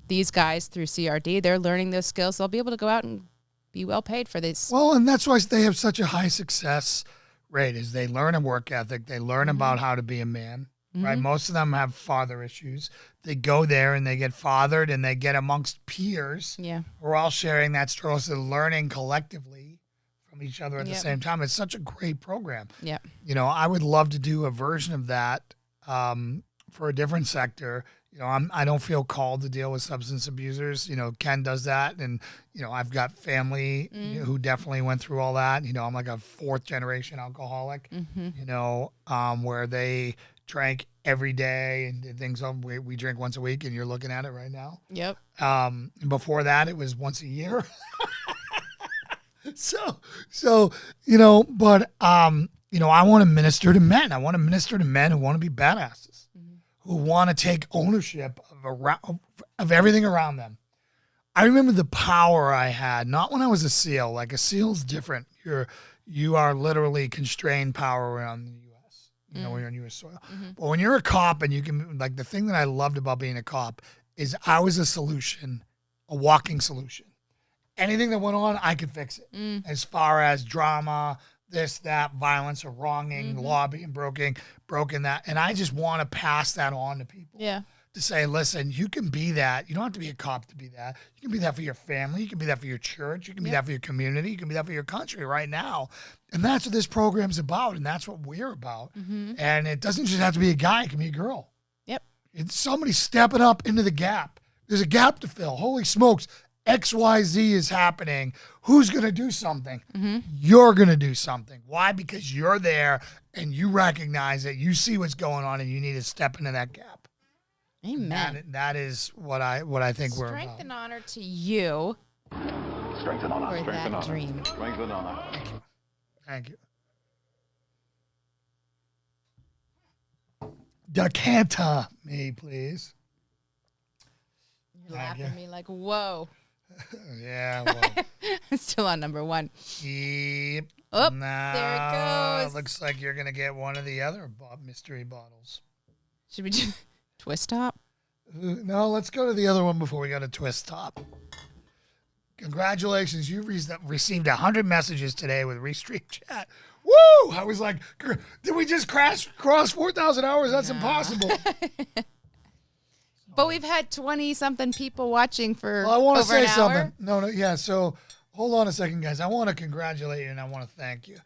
Speaker 6: these guys through CRD, they're learning those skills. They'll be able to go out and be well paid for this.
Speaker 5: Well, and that's why they have such a high success rate is they learn a work ethic. They learn about how to be a man. Right, most of them have father issues. They go there and they get fathered, and they get amongst peers.
Speaker 6: Yeah,
Speaker 5: we're all sharing that struggle, so learning collectively from each other at the same time. It's such a great program.
Speaker 6: Yeah,
Speaker 5: I would love to do a version of that for a different sector. I don't feel called to deal with substance abusers. Ken does that, and I've got family who definitely went through all that. I'm like a 4th generation alcoholic. Where they drank every day and did things. We drink once a week, and you're looking at it right now.
Speaker 6: Yep.
Speaker 5: Before that, it was once a year. But I want to minister to men. I want to minister to men who want to be badasses, who want to take ownership of everything around them. I remember the power I had, not when I was a SEAL. Like a SEAL's different. You are literally constrained power around the U.S. When you're on U.S. soil. But when you're a cop and you can, like the thing that I loved about being a cop is I was a solution, a walking solution. Anything that went on, I could fix it. As far as drama, this, that, violence or wronging, law being broken that. And I just want to pass that on to people.
Speaker 6: Yeah.
Speaker 5: To say, listen, you can be that. You don't have to be a cop to be that. You can be that for your family. You can be that for your church. You can be that for your community. You can be that for your country right now. And that's what this program's about. And that's what we're about. And it doesn't just have to be a guy. It can be a girl.
Speaker 6: Yep.
Speaker 5: It's somebody stepping up into the gap. There's a gap to fill. Holy smokes. XYZ is happening. Who's going to do something? You're going to do something. Why? Because you're there and you recognize it. You see what's going on and you need to step into that gap.
Speaker 6: Amen.
Speaker 5: That is what I think we're about.
Speaker 6: Strength and honor to you
Speaker 1: Strength and honor.
Speaker 6: for
Speaker 1: Strength and
Speaker 6: that
Speaker 1: honor.
Speaker 6: dream.
Speaker 1: Strength and honor.
Speaker 5: Thank you. Decanta me, please.
Speaker 6: You're laughing at me like, whoa.
Speaker 5: Yeah, well.
Speaker 6: Still on number 1.
Speaker 5: Yep.
Speaker 6: Oh,
Speaker 5: Now,
Speaker 6: there it goes.
Speaker 5: Looks like you're going to get one of the other mystery bottles.
Speaker 6: Should we do twist top?
Speaker 5: No, let's go to the other one before we go to twist top. Congratulations. You received 100 messages today with Restream Chat. Woo! I was like, did we just cross 4,000 hours? That's impossible.
Speaker 6: But we've had 20-something people watching for
Speaker 5: Well, I want to
Speaker 6: over
Speaker 5: say
Speaker 6: an hour.
Speaker 5: something. No, yeah. So hold on a second, guys. I want to congratulate you and I want to thank you.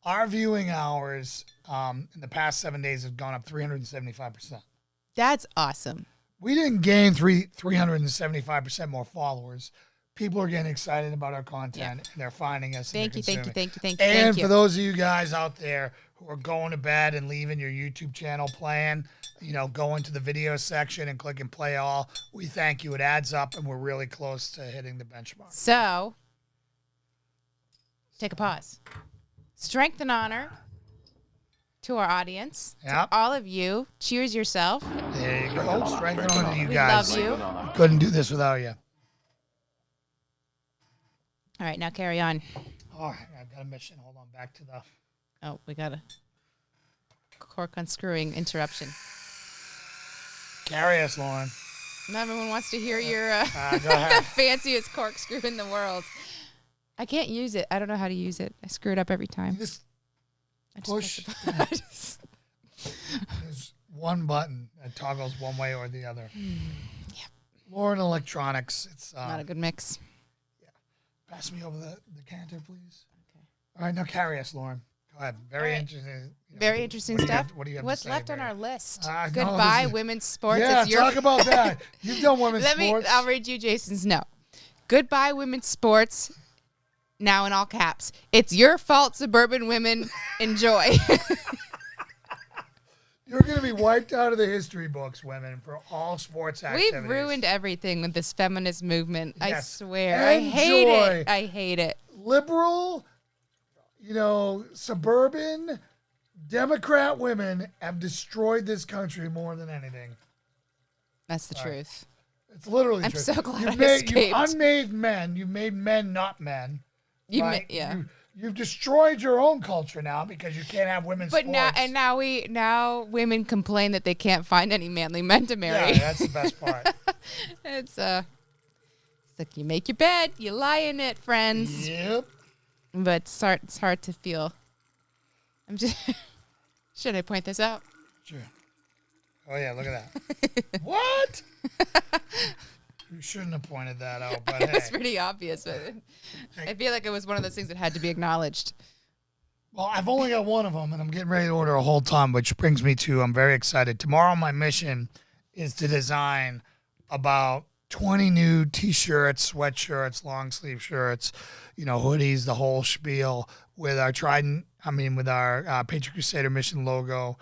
Speaker 5: Our viewing hours in the past 7 days have gone up 375%.
Speaker 6: That's awesome.
Speaker 5: We didn't gain 375% more followers. People are getting excited about our content and they're finding us.
Speaker 6: Thank you.
Speaker 5: And
Speaker 6: For
Speaker 5: for
Speaker 6: those
Speaker 5: those of you guys out there who are going to bed and leaving your YouTube channel playing, go into the video section and click and play all. We thank you. It adds up, and we're really close to hitting the benchmark.
Speaker 6: So, take a pause. Strength and honor to our audience, to all of you. Cheers yourself.
Speaker 5: There you go. Strength and honor to you
Speaker 6: We
Speaker 5: guys.
Speaker 6: love you.
Speaker 5: We couldn't do this without you.
Speaker 6: All right, now carry on.
Speaker 5: All right, I've got a mission. Hold on, back to the...
Speaker 6: Oh, we got a cork unscrewing interruption.
Speaker 5: Carry us, Lauren.
Speaker 6: Not everyone wants to hear your
Speaker 5: Go ahead.
Speaker 6: fanciest corkscrew in the world. I can't use it. I don't know how to use it. I screw it up every time.
Speaker 5: Just
Speaker 6: I just
Speaker 5: push.
Speaker 6: press
Speaker 5: There's one button that toggles one way or the other.
Speaker 6: Yep.
Speaker 5: Lauren Electronics. It's
Speaker 6: Not a good mix.
Speaker 5: pass me over the canter, please. Okay. All right, now carry us, Lauren. Go ahead. Very interesting.
Speaker 6: Very interesting
Speaker 5: what do you
Speaker 6: stuff.
Speaker 5: have- what do you have to
Speaker 6: What's
Speaker 5: say,
Speaker 6: left on
Speaker 5: Barry?
Speaker 6: our list?
Speaker 5: No,
Speaker 6: Goodbye,
Speaker 5: this is-
Speaker 6: women's sports.
Speaker 5: Yeah,
Speaker 6: It's your
Speaker 5: talk about that. You've done women's sports.
Speaker 6: I'll read you Jason's note. Goodbye, women's sports. Now in all caps. It's your fault, suburban women. Enjoy.
Speaker 5: You're going to be wiped out of the history books, women, for all sports activities.
Speaker 6: We've ruined everything with this feminist movement. I
Speaker 5: Yes.
Speaker 6: swear.
Speaker 5: Enjoy.
Speaker 6: I hate it. I hate it.
Speaker 5: Liberal, suburban, Democrat women have destroyed this country more than anything.
Speaker 6: That's the truth.
Speaker 5: It's literally
Speaker 6: I'm
Speaker 5: true.
Speaker 6: so glad
Speaker 5: You've
Speaker 6: I
Speaker 5: made,
Speaker 6: escaped.
Speaker 5: You've unmade men. You've made men not men. Right?
Speaker 6: Yeah.
Speaker 5: You've destroyed your own culture now because you can't have women's
Speaker 6: But
Speaker 5: sports.
Speaker 6: now women complain that they can't find any manly men to marry.
Speaker 5: Yeah, that's the best part.
Speaker 6: It's like you make your bed, you lie in it, friends.
Speaker 5: Yep.
Speaker 6: But it's hard to feel. I'm just. Should I point this out?
Speaker 5: Sure. Oh yeah, look at that. What? You shouldn't have pointed that out, but hey.
Speaker 6: It's pretty obvious, but I feel like it was one of those things that had to be acknowledged.
Speaker 5: Well, I've only got one of them, and I'm getting ready to order a whole ton, which brings me to I'm very excited. Tomorrow, my mission is to design about 20 new T-shirts, sweatshirts, long sleeve shirts, hoodies, the whole spiel with our Patriot Crusader Mission logo,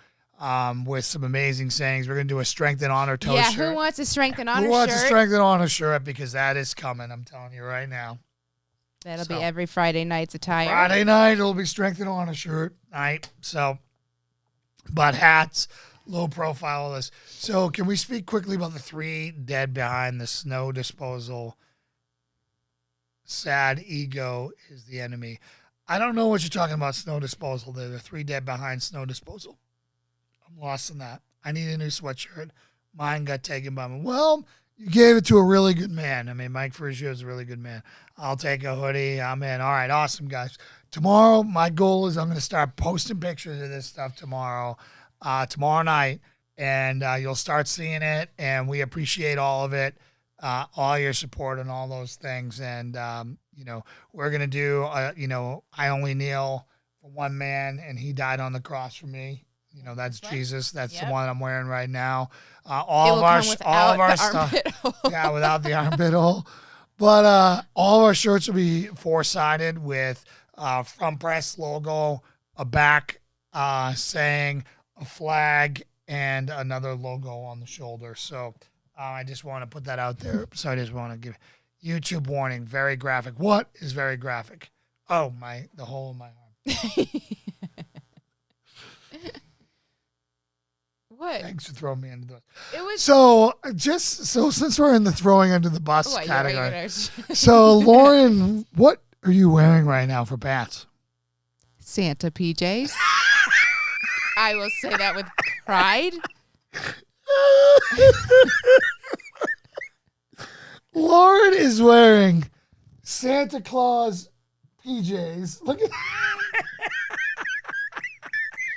Speaker 5: with some amazing sayings. We're going to do a Strength and Honor toe
Speaker 6: Yeah,
Speaker 5: shirt.
Speaker 6: who wants a Strength and Honor
Speaker 5: Who wants
Speaker 6: shirt?
Speaker 5: a Strength and Honor shirt? Because that is coming, I'm telling you right now.
Speaker 6: That'll be every Friday night's attire.
Speaker 5: Friday night, it'll be Strength and Honor shirt night. So, but hats, low profile of this. So, can we speak quickly about the 3 dead behind the snow disposal? Sad ego is the enemy. I don't know what you're talking about, snow disposal. There are 3 dead behind snow disposal. I'm lost in that. I need a new sweatshirt. Mine got taken by me. Well, you gave it to a really good man. Mike Frigio is a really good man. I'll take a hoodie. I'm in. All right, awesome, guys. Tomorrow, my goal is I'm going to start posting pictures of this stuff tomorrow night, and you'll start seeing it, and we appreciate all of it, all your support and all those things. And, we're going to do, I only kneel for one man, and he died on the cross for me. That's Jesus. That's the one I'm wearing right now. All of our stuff. Yeah, without the armpit hole. But all of our shirts will be 4-sided with front press logo, a back saying, a flag, and another logo on the shoulder. So I just want to put that out there. So I just want to give YouTube warning, very graphic. What is very graphic? Oh, the hole in my arm.
Speaker 6: What?
Speaker 5: Thanks for throwing me under the bus.
Speaker 6: It was
Speaker 5: So since we're in the throwing under the bus
Speaker 6: What,
Speaker 5: category, so Lauren, what are you wearing right now for bats?
Speaker 6: Santa PJs. I will say that with pride.
Speaker 5: Lauren is wearing Santa Claus PJs. Look at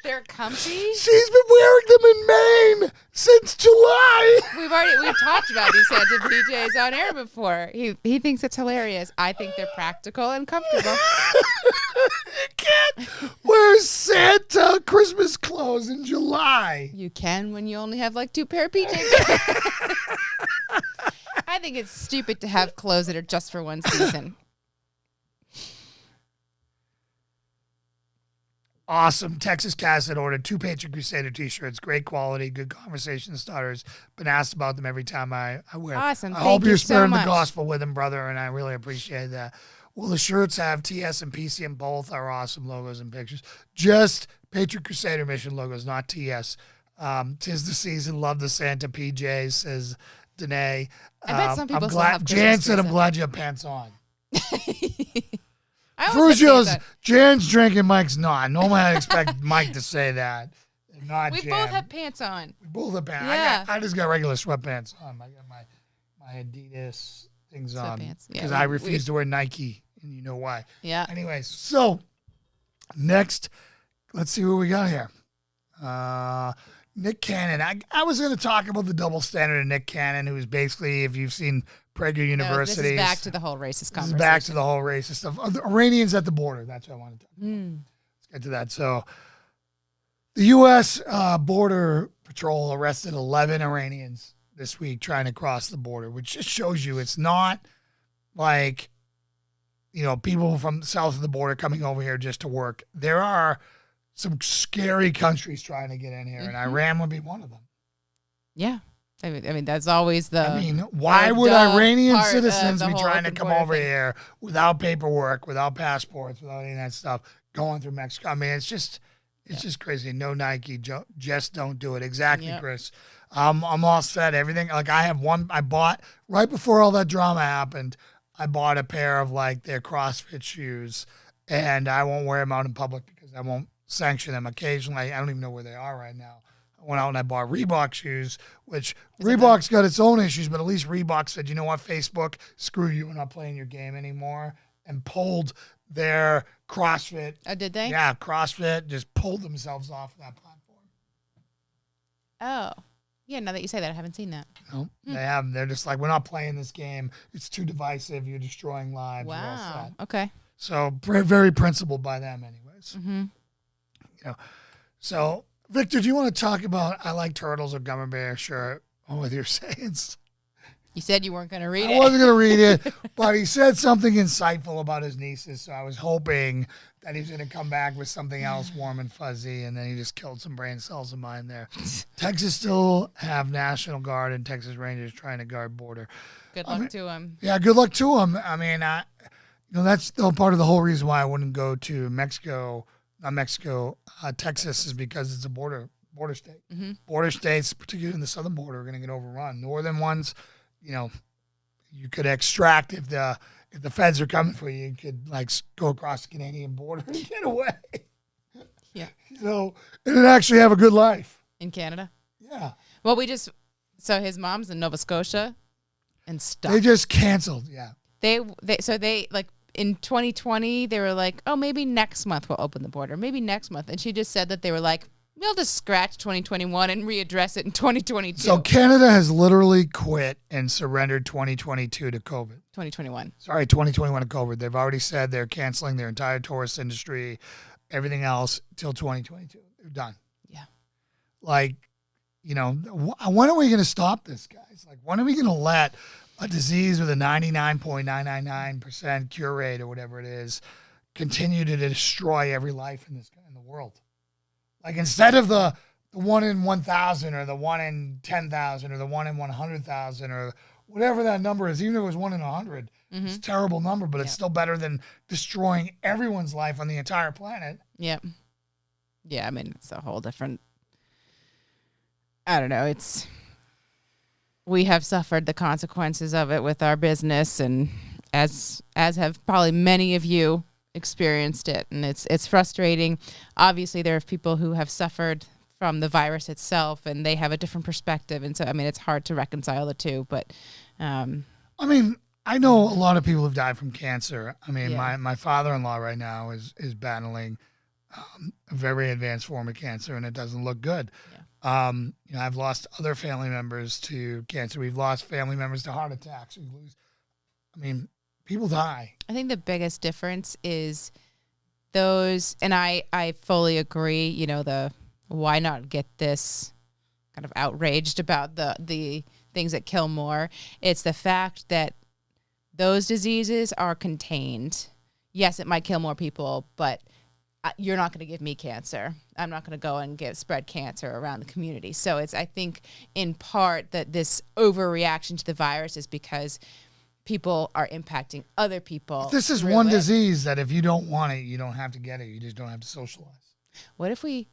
Speaker 6: They're comfy.
Speaker 5: she's been wearing them in Maine since July.
Speaker 6: We've talked about these Santa PJs on air before. He thinks it's hilarious. I think they're practical and comfortable.
Speaker 5: You can't wear Santa Christmas clothes in July.
Speaker 6: You can when you only have like 2 pair of PJs. I think it's stupid to have clothes that are just for one season.
Speaker 5: awesome. Texas Cast had ordered 2 Patriot Crusader t-shirts. Great quality, good conversation starters. Been asked about them every time I wear.
Speaker 6: Awesome.
Speaker 5: I
Speaker 6: Thank
Speaker 5: hope
Speaker 6: you
Speaker 5: you're
Speaker 6: so
Speaker 5: sparing the
Speaker 6: much.
Speaker 5: gospel with them, brother, and I really appreciate that. Well, the shirts have TS and PC, and both are awesome logos and pictures. Just Patriot Crusader Mission logos, not TS. 'Tis the season. Love the Santa PJs, says Danae.
Speaker 6: I bet some people
Speaker 5: I'm
Speaker 6: still
Speaker 5: glad,
Speaker 6: have
Speaker 5: Jan
Speaker 6: Christmas
Speaker 5: said, I'm
Speaker 6: trees
Speaker 5: glad you have pants on.
Speaker 6: I always have
Speaker 5: Frugio's,
Speaker 6: pants on.
Speaker 5: Jan's drinking, Mike's not. Normally I'd expect Mike to say that. Not
Speaker 6: We
Speaker 5: Jan.
Speaker 6: both have pants on.
Speaker 5: We both have pants.
Speaker 6: Yeah.
Speaker 5: I just got regular sweatpants on. I got my Adidas things on.
Speaker 6: Sweatpants. Yeah,
Speaker 5: Because
Speaker 6: we-
Speaker 5: I refuse to wear Nike, and you know why.
Speaker 6: Yeah.
Speaker 5: Anyways, so next, let's see what we got here. Nick Cannon. I was going to talk about the double standard of Nick Cannon, who is basically, if you've seen Prager
Speaker 6: No,
Speaker 5: University.
Speaker 6: this is back to the whole racist
Speaker 5: This is
Speaker 6: conversation.
Speaker 5: back to the whole racist stuff. The Iranians at the border. That's what I wanted to talk about.
Speaker 6: Mm.
Speaker 5: Let's get to that. So the U.S. Border Patrol arrested 11 Iranians this week trying to cross the border, which just shows you it's not like, people from south of the border coming over here just to work. There are some scary countries trying to get in here, and Iran would be one of them.
Speaker 6: Yeah. I mean, that's always the.
Speaker 5: Why would
Speaker 6: the
Speaker 5: Iranian
Speaker 6: part of
Speaker 5: citizens
Speaker 6: the
Speaker 5: be
Speaker 6: whole
Speaker 5: trying to
Speaker 6: open
Speaker 5: come
Speaker 6: border
Speaker 5: over
Speaker 6: thing.
Speaker 5: here without paperwork, without passports, without any of that stuff, going through Mexico? I mean, it's just crazy. No Nike, just don't do it. Exactly,
Speaker 6: Yep.
Speaker 5: Chris. I'm all set. Everything. Like I have one. I bought right before all that drama happened. I bought a pair of their CrossFit shoes, and I won't wear them out in public because I won't sanction them. Occasionally, I don't even know where they are right now. I went out and I bought Reebok shoes, which Reebok's got its own issues, but at least Reebok said, you know what, Facebook, screw you, we're not playing your game anymore, and pulled their CrossFit.
Speaker 6: Oh, did they?
Speaker 5: Yeah, CrossFit just pulled themselves off that platform.
Speaker 6: Oh. Yeah, now that you say that, I haven't seen that.
Speaker 5: No, they have. They're just like, we're not playing this game. It's too divisive. You're destroying lives. You're all
Speaker 6: Wow.
Speaker 5: set.
Speaker 6: Okay.
Speaker 5: So very principled by them, anyways.
Speaker 6: Mm-hmm.
Speaker 5: So Victor, do you want to talk about I like turtles or gummy bear? Sure. With your sayings.
Speaker 6: You said you weren't going to read
Speaker 5: I
Speaker 6: it.
Speaker 5: wasn't going to read it, but he said something insightful about his nieces, so I was hoping that he's going to come back with something else warm and fuzzy, and then he just killed some brain cells of mine there. Texas still have National Guard and Texas Rangers trying to guard border.
Speaker 6: Good luck to him.
Speaker 5: Yeah, good luck to him. I mean, that's still part of the whole reason why I wouldn't go to Texas is because it's a border state.
Speaker 6: Mm-hmm.
Speaker 5: Border states, particularly in the southern border, are going to get overrun. Northern ones, you could extract if the feds are coming for you. You could go across the Canadian border and get away.
Speaker 6: Yeah.
Speaker 5: And actually have a good life.
Speaker 6: In Canada?
Speaker 5: Yeah.
Speaker 6: Well, so his mom's in Nova Scotia and stuff.
Speaker 5: They just canceled. Yeah.
Speaker 6: They in 2020, they were like, oh, maybe next month we'll open the border. Maybe next month. And she just said that they were like, we'll just scratch 2021 and readdress it in 2022.
Speaker 5: So Canada has literally quit and surrendered 2022 to COVID.
Speaker 6: 2021.
Speaker 5: Sorry, 2021 to COVID. They've already said they're canceling their entire tourist industry, everything else till 2022. They're done.
Speaker 6: Yeah.
Speaker 5: When are we going to stop this, guys? When are we going to let a disease with a 99.999% cure rate or whatever it is continue to destroy every life in the world? Instead of the 1 in 1,000 or the 1 in 10,000 or the 1 in 100,000 or whatever that number is, even if it was 1 in 100, it's a terrible number, but it's still better than destroying everyone's life on the entire planet.
Speaker 6: Yep. Yeah, I mean, it's a whole different, I don't know, we have suffered the consequences of it with our business, and as have probably many of you experienced it, and it's frustrating. Obviously, there are people who have suffered from the virus itself, and they have a different perspective, and so I mean, it's hard to reconcile the two. But
Speaker 5: I mean, I know a lot of people have died from cancer. I mean,
Speaker 6: Yeah.
Speaker 5: my father-in-law right now is battling a very advanced form of cancer, and it doesn't look good.
Speaker 6: Yeah.
Speaker 5: I've lost other family members to cancer. We've lost family members to heart attacks. People die.
Speaker 6: I think the biggest difference is those, and I fully agree, the why not get this kind of outraged about the things that kill more. It's the fact that those diseases are contained. Yes, it might kill more people, but you're not going to give me cancer. I'm not going to go and spread cancer around the community. So I think in part that this overreaction to the virus is because people are impacting other people.
Speaker 5: This is one disease that if you don't want it, you don't have to get it. You just don't have to socialize.
Speaker 6: What if we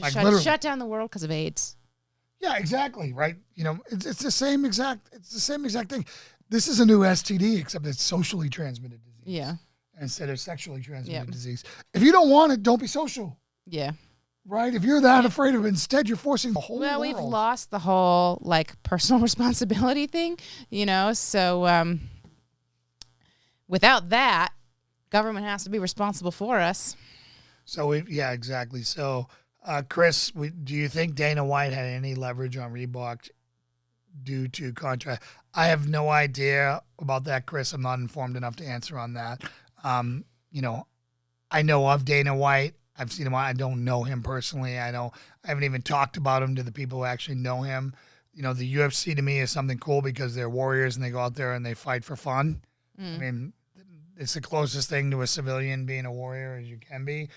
Speaker 5: Literally.
Speaker 6: shut down the world because of AIDS?
Speaker 5: Yeah, exactly. Right. It's the same exact thing. This is a new STD, except it's socially transmitted disease.
Speaker 6: Yeah.
Speaker 5: Instead of sexually transmitted disease. If you don't want it, don't be social.
Speaker 6: Yeah.
Speaker 5: Right? If you're that afraid of it, instead you're forcing the whole world.
Speaker 6: Well, we've lost the whole personal responsibility thing, so without that, government has to be responsible for us.
Speaker 5: So yeah, exactly. So Chris, do you think Dana White had any leverage on Reebok due to contract? I have no idea about that, Chris. I'm not informed enough to answer on that. I know of Dana White. I've seen him. I don't know him personally. I haven't even talked about him to the people who actually know him. The UFC to me is something cool because they're warriors and they go out there and they fight for fun. I mean, it's the closest thing to a civilian being a warrior as you can be,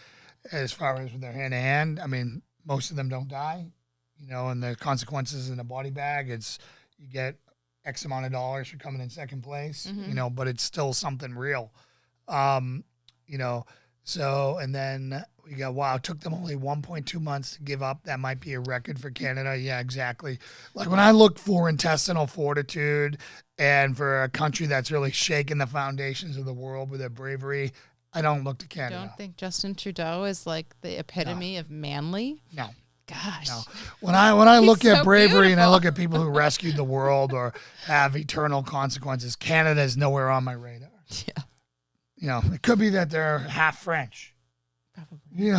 Speaker 5: as far as with their hand to hand. I mean, most of them don't die, and the consequences in a body bag, you get X amount of dollars for coming in second place, but it's still something real. So, and then we go, wow, it took them only 1.2 months to give up. That might be a record for Canada. Yeah, exactly. Like when I look for intestinal fortitude and for a country that's really shaken the foundations of the world with their bravery, I don't look to Canada.
Speaker 6: Don't think Justin Trudeau is like the epitome of manly?
Speaker 5: No.
Speaker 6: Gosh.
Speaker 5: No. When I look at
Speaker 6: so
Speaker 5: bravery and I
Speaker 6: beautiful.
Speaker 5: look at people who rescued the world or have eternal consequences, Canada is nowhere on my radar.
Speaker 6: Yeah.
Speaker 5: It could be that they're half French.
Speaker 6: Probably.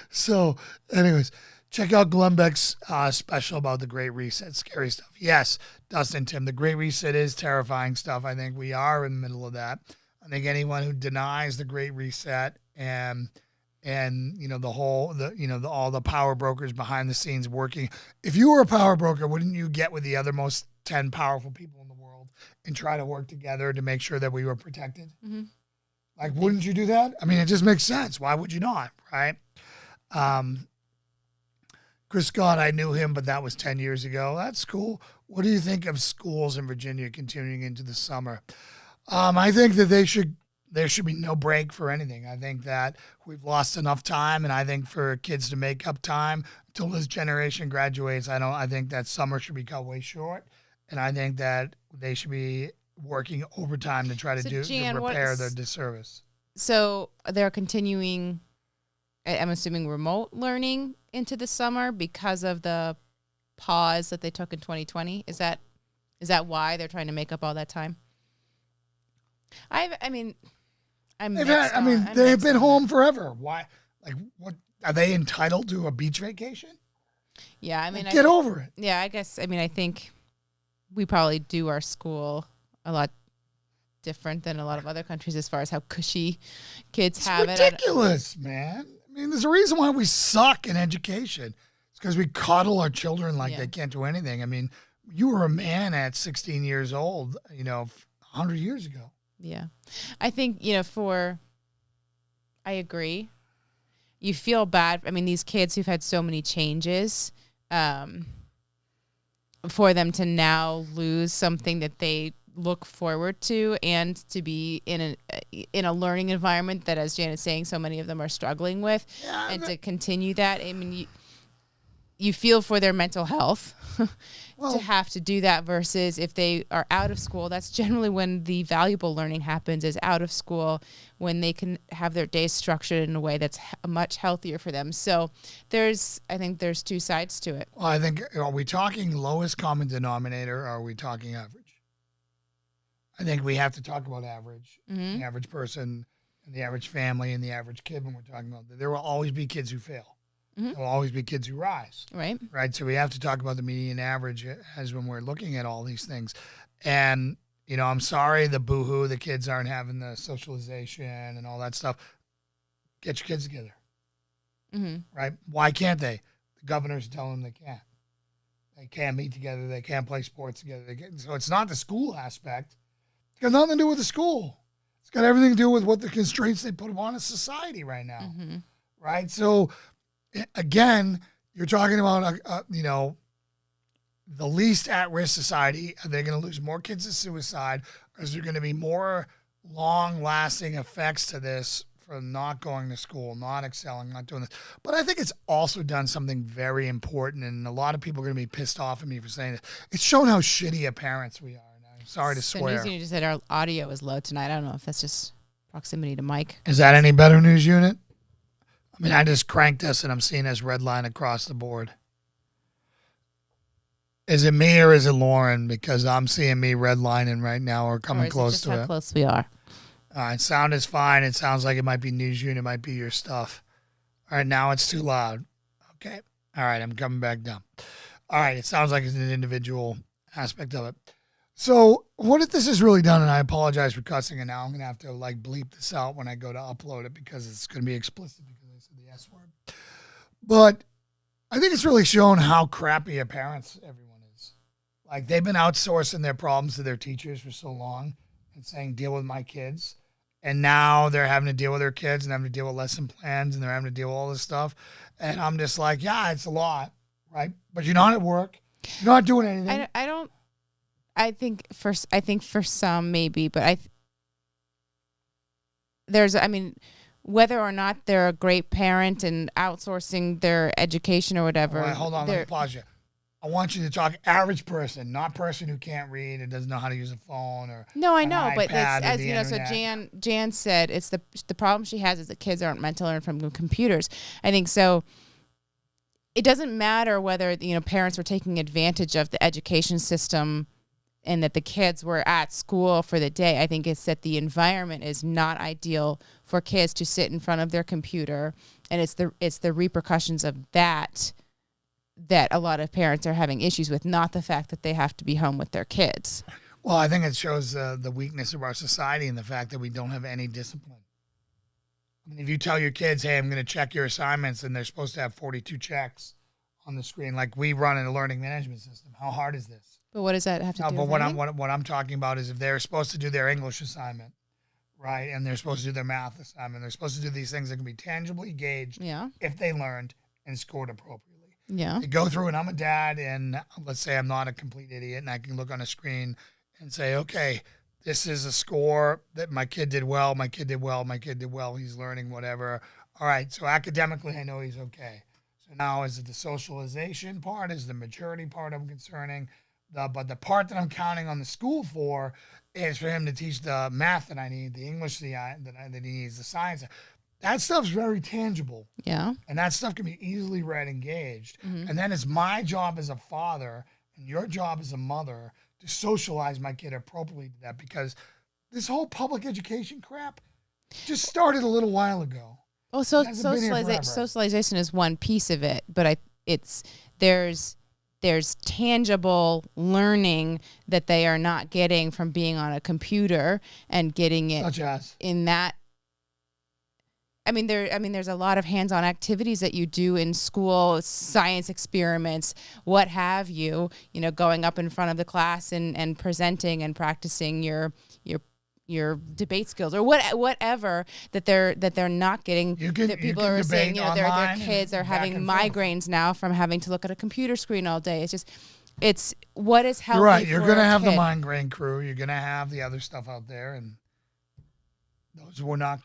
Speaker 5: So, anyways, check out Glenn Beck's special about the Great Reset. Scary stuff. Yes, Dustin, Tim, the Great Reset is terrifying stuff. I think we are in the middle of that. I think anyone who denies the Great Reset and all the power brokers behind the scenes working. If you were a power broker, wouldn't you get with the other most 10 powerful people in the world and try to work together to make sure that we were protected?
Speaker 6: Mm-hmm.
Speaker 5: Like, wouldn't you do that? I mean, it just makes sense. Why would you not, right? Chris Scott, I knew him, but that was 10 years ago. That's cool. What do you think of schools in Virginia continuing into the summer? I think that there should be no break for anything. I think that we've lost enough time, and I think for kids to make up time until this generation graduates, I think that summer should be cut way short, and I think that they should be working overtime to try to repair their disservice.
Speaker 6: So they're continuing, I'm assuming, remote learning into the summer because of the pause that they took in 2020. Is that why they're trying to make up all that time? They've
Speaker 5: been home forever. Why? Like, what are they entitled to? A beach vacation?
Speaker 6: Yeah, I mean,
Speaker 5: get over it.
Speaker 6: Yeah, I guess. I mean, I think we probably do our school a lot different than a lot of other countries as far as how cushy kids have it.
Speaker 5: It's ridiculous, man. I mean, there's a reason why we suck in education. It's because we coddle our children like they can't do anything. I mean, you were a man at 16 years old, 100 years ago.
Speaker 6: Yeah. I think, I agree. You feel bad. I mean, these kids who've had so many changes, for them to now lose something that they look forward to and to be in a learning environment that, as Janet's saying, so many of them are struggling with, to continue that. I mean, you feel for their mental health to have to do that versus if they are out of school. That's generally when the valuable learning happens, is out of school, when they can have their days structured in a way that's much healthier for them. So I think there's two sides to it.
Speaker 5: Well, I think, are we talking lowest common denominator or are we talking average? I think we have to talk about average, the average person and the average family and the average kid when we're talking about that. There will always be kids who fail. There will always be kids who rise.
Speaker 6: Right.
Speaker 5: Right. So we have to talk about the median average as when we're looking at all these things. And, I'm sorry, the boo-hoo, the kids aren't having the socialization and all that stuff. Get your kids together. Right. Why can't they? The governors tell them they can't. They can't meet together. They can't play sports together. So it's not the school aspect. It's got nothing to do with the school. It's got everything to do with what the constraints they put upon a society right now, right? So, again, you're talking about, the least at-risk society. Are they going to lose more kids to suicide? Or is there going to be more long-lasting effects to this for not going to school, not excelling, not doing this? But I think it's also done something very important, and a lot of people are going to be pissed off at me for saying this. It's shown how shitty of parents we are. I'm sorry to swear.
Speaker 6: News Unit just said our audio is low tonight. I don't know if that's just proximity to Mike.
Speaker 5: Is that any better, News Unit? I mean, I just cranked this, and I'm seeing this red line across the board. Is it me or is it Lauren? Because I'm seeing me redlining right now or coming close to it.
Speaker 6: How close we are.
Speaker 5: All right, sound is fine. It sounds like it might be News Unit, it might be your stuff. All right, now it's too loud. Okay. All right, I'm coming back down. All right, it sounds like it's an individual aspect of it. So what if this is really done, and I apologize for cussing, and now I'm going to have to bleep this out when I go to upload it because it's going to be explicit because I said the S word. But I think it's really shown how crappy of parents everyone is. Like, they've been outsourcing their problems to their teachers for so long and saying, deal with my kids. And now they're having to deal with their kids and having to deal with lesson plans and they're having to deal with all this stuff. And I'm just like, yeah, it's a lot, right? But you're not at work. You're not doing anything.
Speaker 6: I think for some maybe, but whether or not they're a great parent and outsourcing their education or whatever.
Speaker 5: All right, hold on, let me pause you. I want you to talk average person, not person who can't read and doesn't know how to use a phone or
Speaker 6: no, I know, but
Speaker 5: it's,
Speaker 6: as you know, so Jan said it's the problem she has is that kids aren't meant to learn from computers. I think so. It doesn't matter whether parents were taking advantage of the education system and that the kids were at school for the day. I think it's that the environment is not ideal for kids to sit in front of their computer, and it's the repercussions of that a lot of parents are having issues with, not the fact that they have to be home with their kids.
Speaker 5: Well, I think it shows the weakness of our society and the fact that we don't have any discipline. I mean, if you tell your kids, hey, I'm going to check your assignments, and they're supposed to have 42 checks on the screen, like we run in a learning management system, how hard is this?
Speaker 6: But what does that have to do with anything?
Speaker 5: What I'm talking about is if they're supposed to do their English assignment, right, and they're supposed to do their math assignment, they're supposed to do these things that can be tangibly gauged if they learned and scored appropriately.
Speaker 6: Yeah.
Speaker 5: They go through, and I'm a dad, and let's say I'm not a complete idiot, and I can look on a screen and say, okay, this is a score that my kid did well, my kid did well, my kid did well, he's learning whatever. All right, so academically I know he's okay. So now is it the socialization part, is the maturity part I'm concerning? But the part that I'm counting on the school for is for him to teach the math that I need, the English that he needs, the science. That stuff's very tangible.
Speaker 6: Yeah.
Speaker 5: And that stuff can be easily read and gauged. Mm-hmm. And then it's my job as a father and your job as a mother to socialize my kid appropriately to that, because this whole public education crap just started a little while ago.
Speaker 6: Well, so socialization is one piece of it, but there's tangible learning that they are not getting from being on a computer and getting it
Speaker 5: such as in
Speaker 6: that. There's a lot of hands-on activities that you do in school, science experiments, what have you, going up in front of the class and presenting and practicing your debate skills or whatever that they're not getting. That people are saying, their kids are having migraines now from having to look at a computer screen all day. It's what is healthy.
Speaker 5: You're right. You're going to have the migraine crew. You're going to have the other stuff out there, and those will not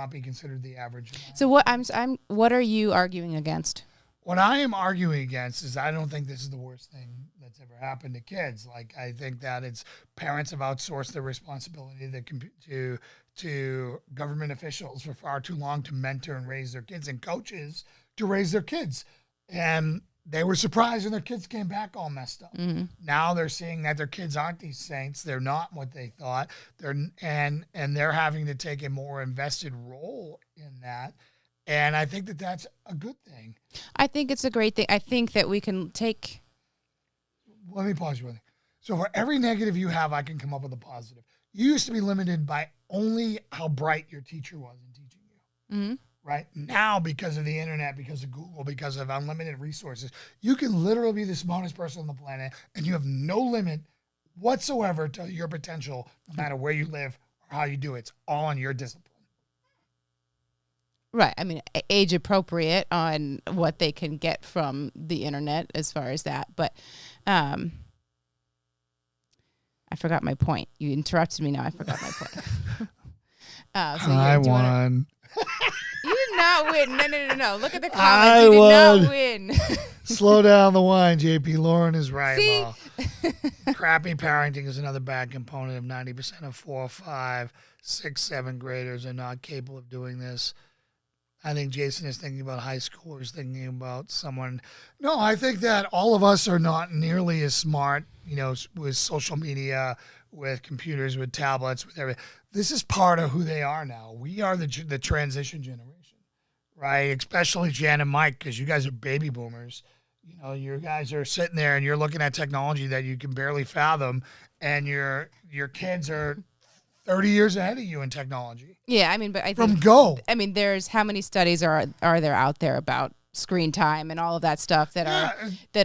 Speaker 5: be considered the average.
Speaker 6: So what are you arguing against?
Speaker 5: What I am arguing against is I don't think this is the worst thing that's ever happened to kids. Like, I think that it's parents have outsourced their responsibility to government officials for far too long to mentor and raise their kids, and coaches to raise their kids. And they were surprised when their kids came back all messed up. Mm-hmm. Now they're seeing that their kids aren't these saints. They're not what they thought. And they're having to take a more invested role in that. And I think that that's a good thing.
Speaker 6: I think it's a great thing. I think that we can take.
Speaker 5: Let me pause you with it. So for every negative you have, I can come up with a positive. You used to be limited by only how bright your teacher was in teaching you. Mm-hmm. Right now, because of the internet, because of Google, because of unlimited resources, you can literally be the smartest person on the planet, and you have no limit whatsoever to your potential, no matter where you live or how you do it. It's all on your discipline.
Speaker 6: Right. I mean, age appropriate on what they can get from the internet as far as that. But I forgot my point. You interrupted me now. I forgot my point.
Speaker 5: I won.
Speaker 6: You did not win. No. Look at the comments. You did not win.
Speaker 5: Slow down the wine, JP. Lauren is right.
Speaker 6: See?
Speaker 5: Well, crappy parenting is another bad component of 90% of 4, 5, 6, 7 graders are not capable of doing this. I think Jason is thinking about high schoolers, thinking about someone. No, I think that all of us are not nearly as smart, with social media, with computers, with tablets, with everything. This is part of who they are now. We are the transition generation, right? Especially Jan and Mike, because you guys are baby boomers. You guys are sitting there and you're looking at technology that you can barely fathom, and your kids are 30 years ahead of you in technology.
Speaker 6: Yeah, I mean, but I think
Speaker 5: from go.
Speaker 6: I mean, there's how many studies are there out there about screen time and all of that stuff that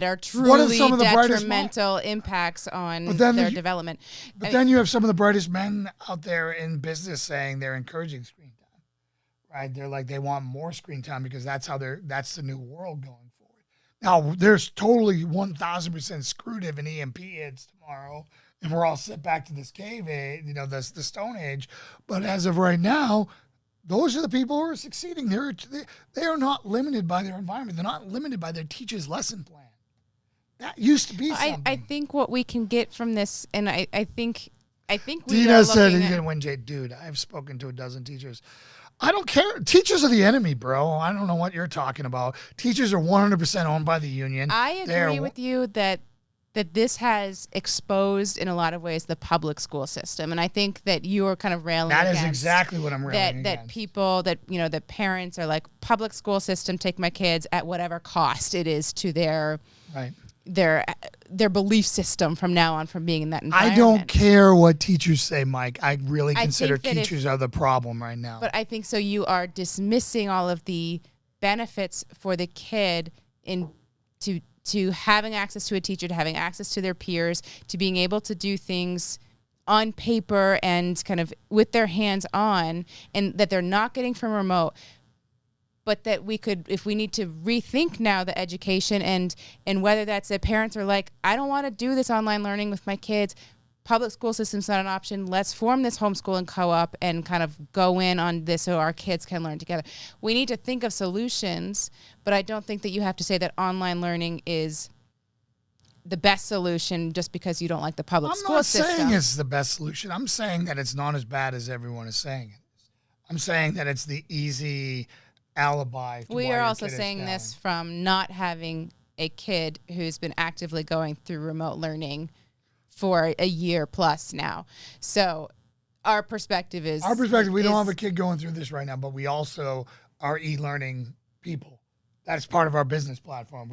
Speaker 6: are truly detrimental impacts on their development.
Speaker 5: But then you have some of the brightest men out there in business saying they're encouraging screen time, right? They're like, they want more screen time because that's the new world going forward. Now, there's totally 1,000% screwed if an EMP hits tomorrow and we're all set back to this cave age, the Stone Age. But as of right now, those are the people who are succeeding. They are not limited by their environment. They're not limited by their teacher's lesson plan. That used to be something.
Speaker 6: I think what we can get from this, and I think we
Speaker 5: Dina said you're going to win, Jay. Dude, I've spoken to a dozen teachers. I don't care. Teachers are the enemy, bro. I don't know what you're talking about. Teachers are 100% owned by the union.
Speaker 6: I agree with you that this has exposed in a lot of ways the public school system, and I think that you are kind of railing against
Speaker 5: that is exactly what I'm railing against.
Speaker 6: That people that parents are like, public school system, take my kids at whatever cost it is to their belief system from now on, from being in that environment.
Speaker 5: I don't care what teachers say, Mike. I really consider teachers are the problem right now.
Speaker 6: But I think so. You are dismissing all of the benefits for the kid to having access to a teacher, to having access to their peers, to being able to do things on paper and kind of with their hands on, and that they're not getting from remote. But that we could, if we need to rethink now the education and whether that's that parents are like, I don't want to do this online learning with my kids. Public school system's not an option. Let's form this homeschooling co-op and kind of go in on this so our kids can learn together. We need to think of solutions, but I don't think that you have to say that online learning is the best solution just because you don't like the public school system.
Speaker 5: I'm not saying it's the best solution. I'm saying that it's not as bad as everyone is saying it is. I'm saying that it's the easy alibi.
Speaker 6: We are also saying this from not having a kid who's been actively going through remote learning for a year plus now. So our perspective is...
Speaker 5: we don't have a kid going through this right now, but we also are e-learning people. That's part of our business platform.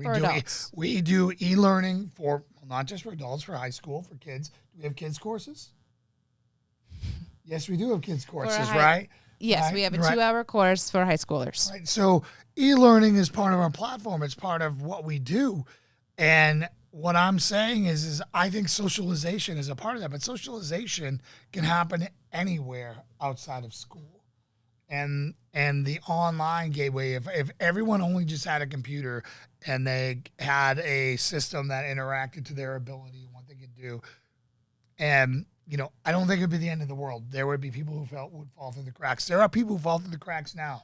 Speaker 5: We do e-learning for, not just for adults, for high school, for kids. Do we have kids courses? Yes, we do have kids courses, right?
Speaker 6: Yes,
Speaker 5: right?
Speaker 6: We have a 2-hour course for high schoolers.
Speaker 5: Right. So e-learning is part of our platform. It's part of what we do. And what I'm saying is I think socialization is a part of that, but socialization can happen anywhere outside of school. And the online gateway, if everyone only just had a computer and they had a system that interacted to their ability and what they could do, and I don't think it'd be the end of the world. There would be people who would fall through the cracks. There are people who fall through the cracks now.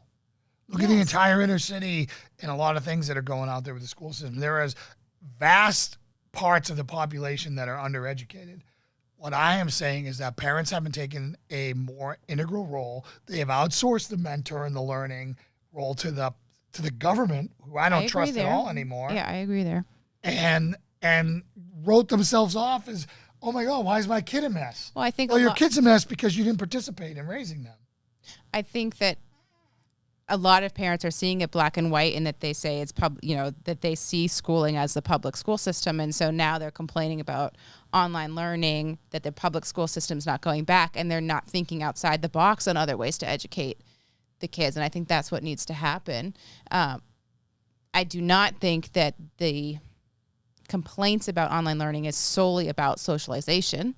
Speaker 5: Look at the entire inner city and a lot of things that are going out there with the school system. There is vast parts of the population that are undereducated. What I am saying is that parents haven't taken a more integral role. They have outsourced the mentor and the learning role to the government, who I don't trust at all anymore.
Speaker 6: Yeah, I agree there.
Speaker 5: And wrote themselves off as, oh my God, why is my kid a mess?
Speaker 6: Well, I think
Speaker 5: your kid's a mess because you didn't participate in raising them.
Speaker 6: I think that a lot of parents are seeing it black and white, and that they say it's that they see schooling as the public school system, and so now they're complaining about online learning, that the public school system's not going back, and they're not thinking outside the box on other ways to educate the kids, and I think that's what needs to happen. I do not think that the complaints about online learning is solely about socialization.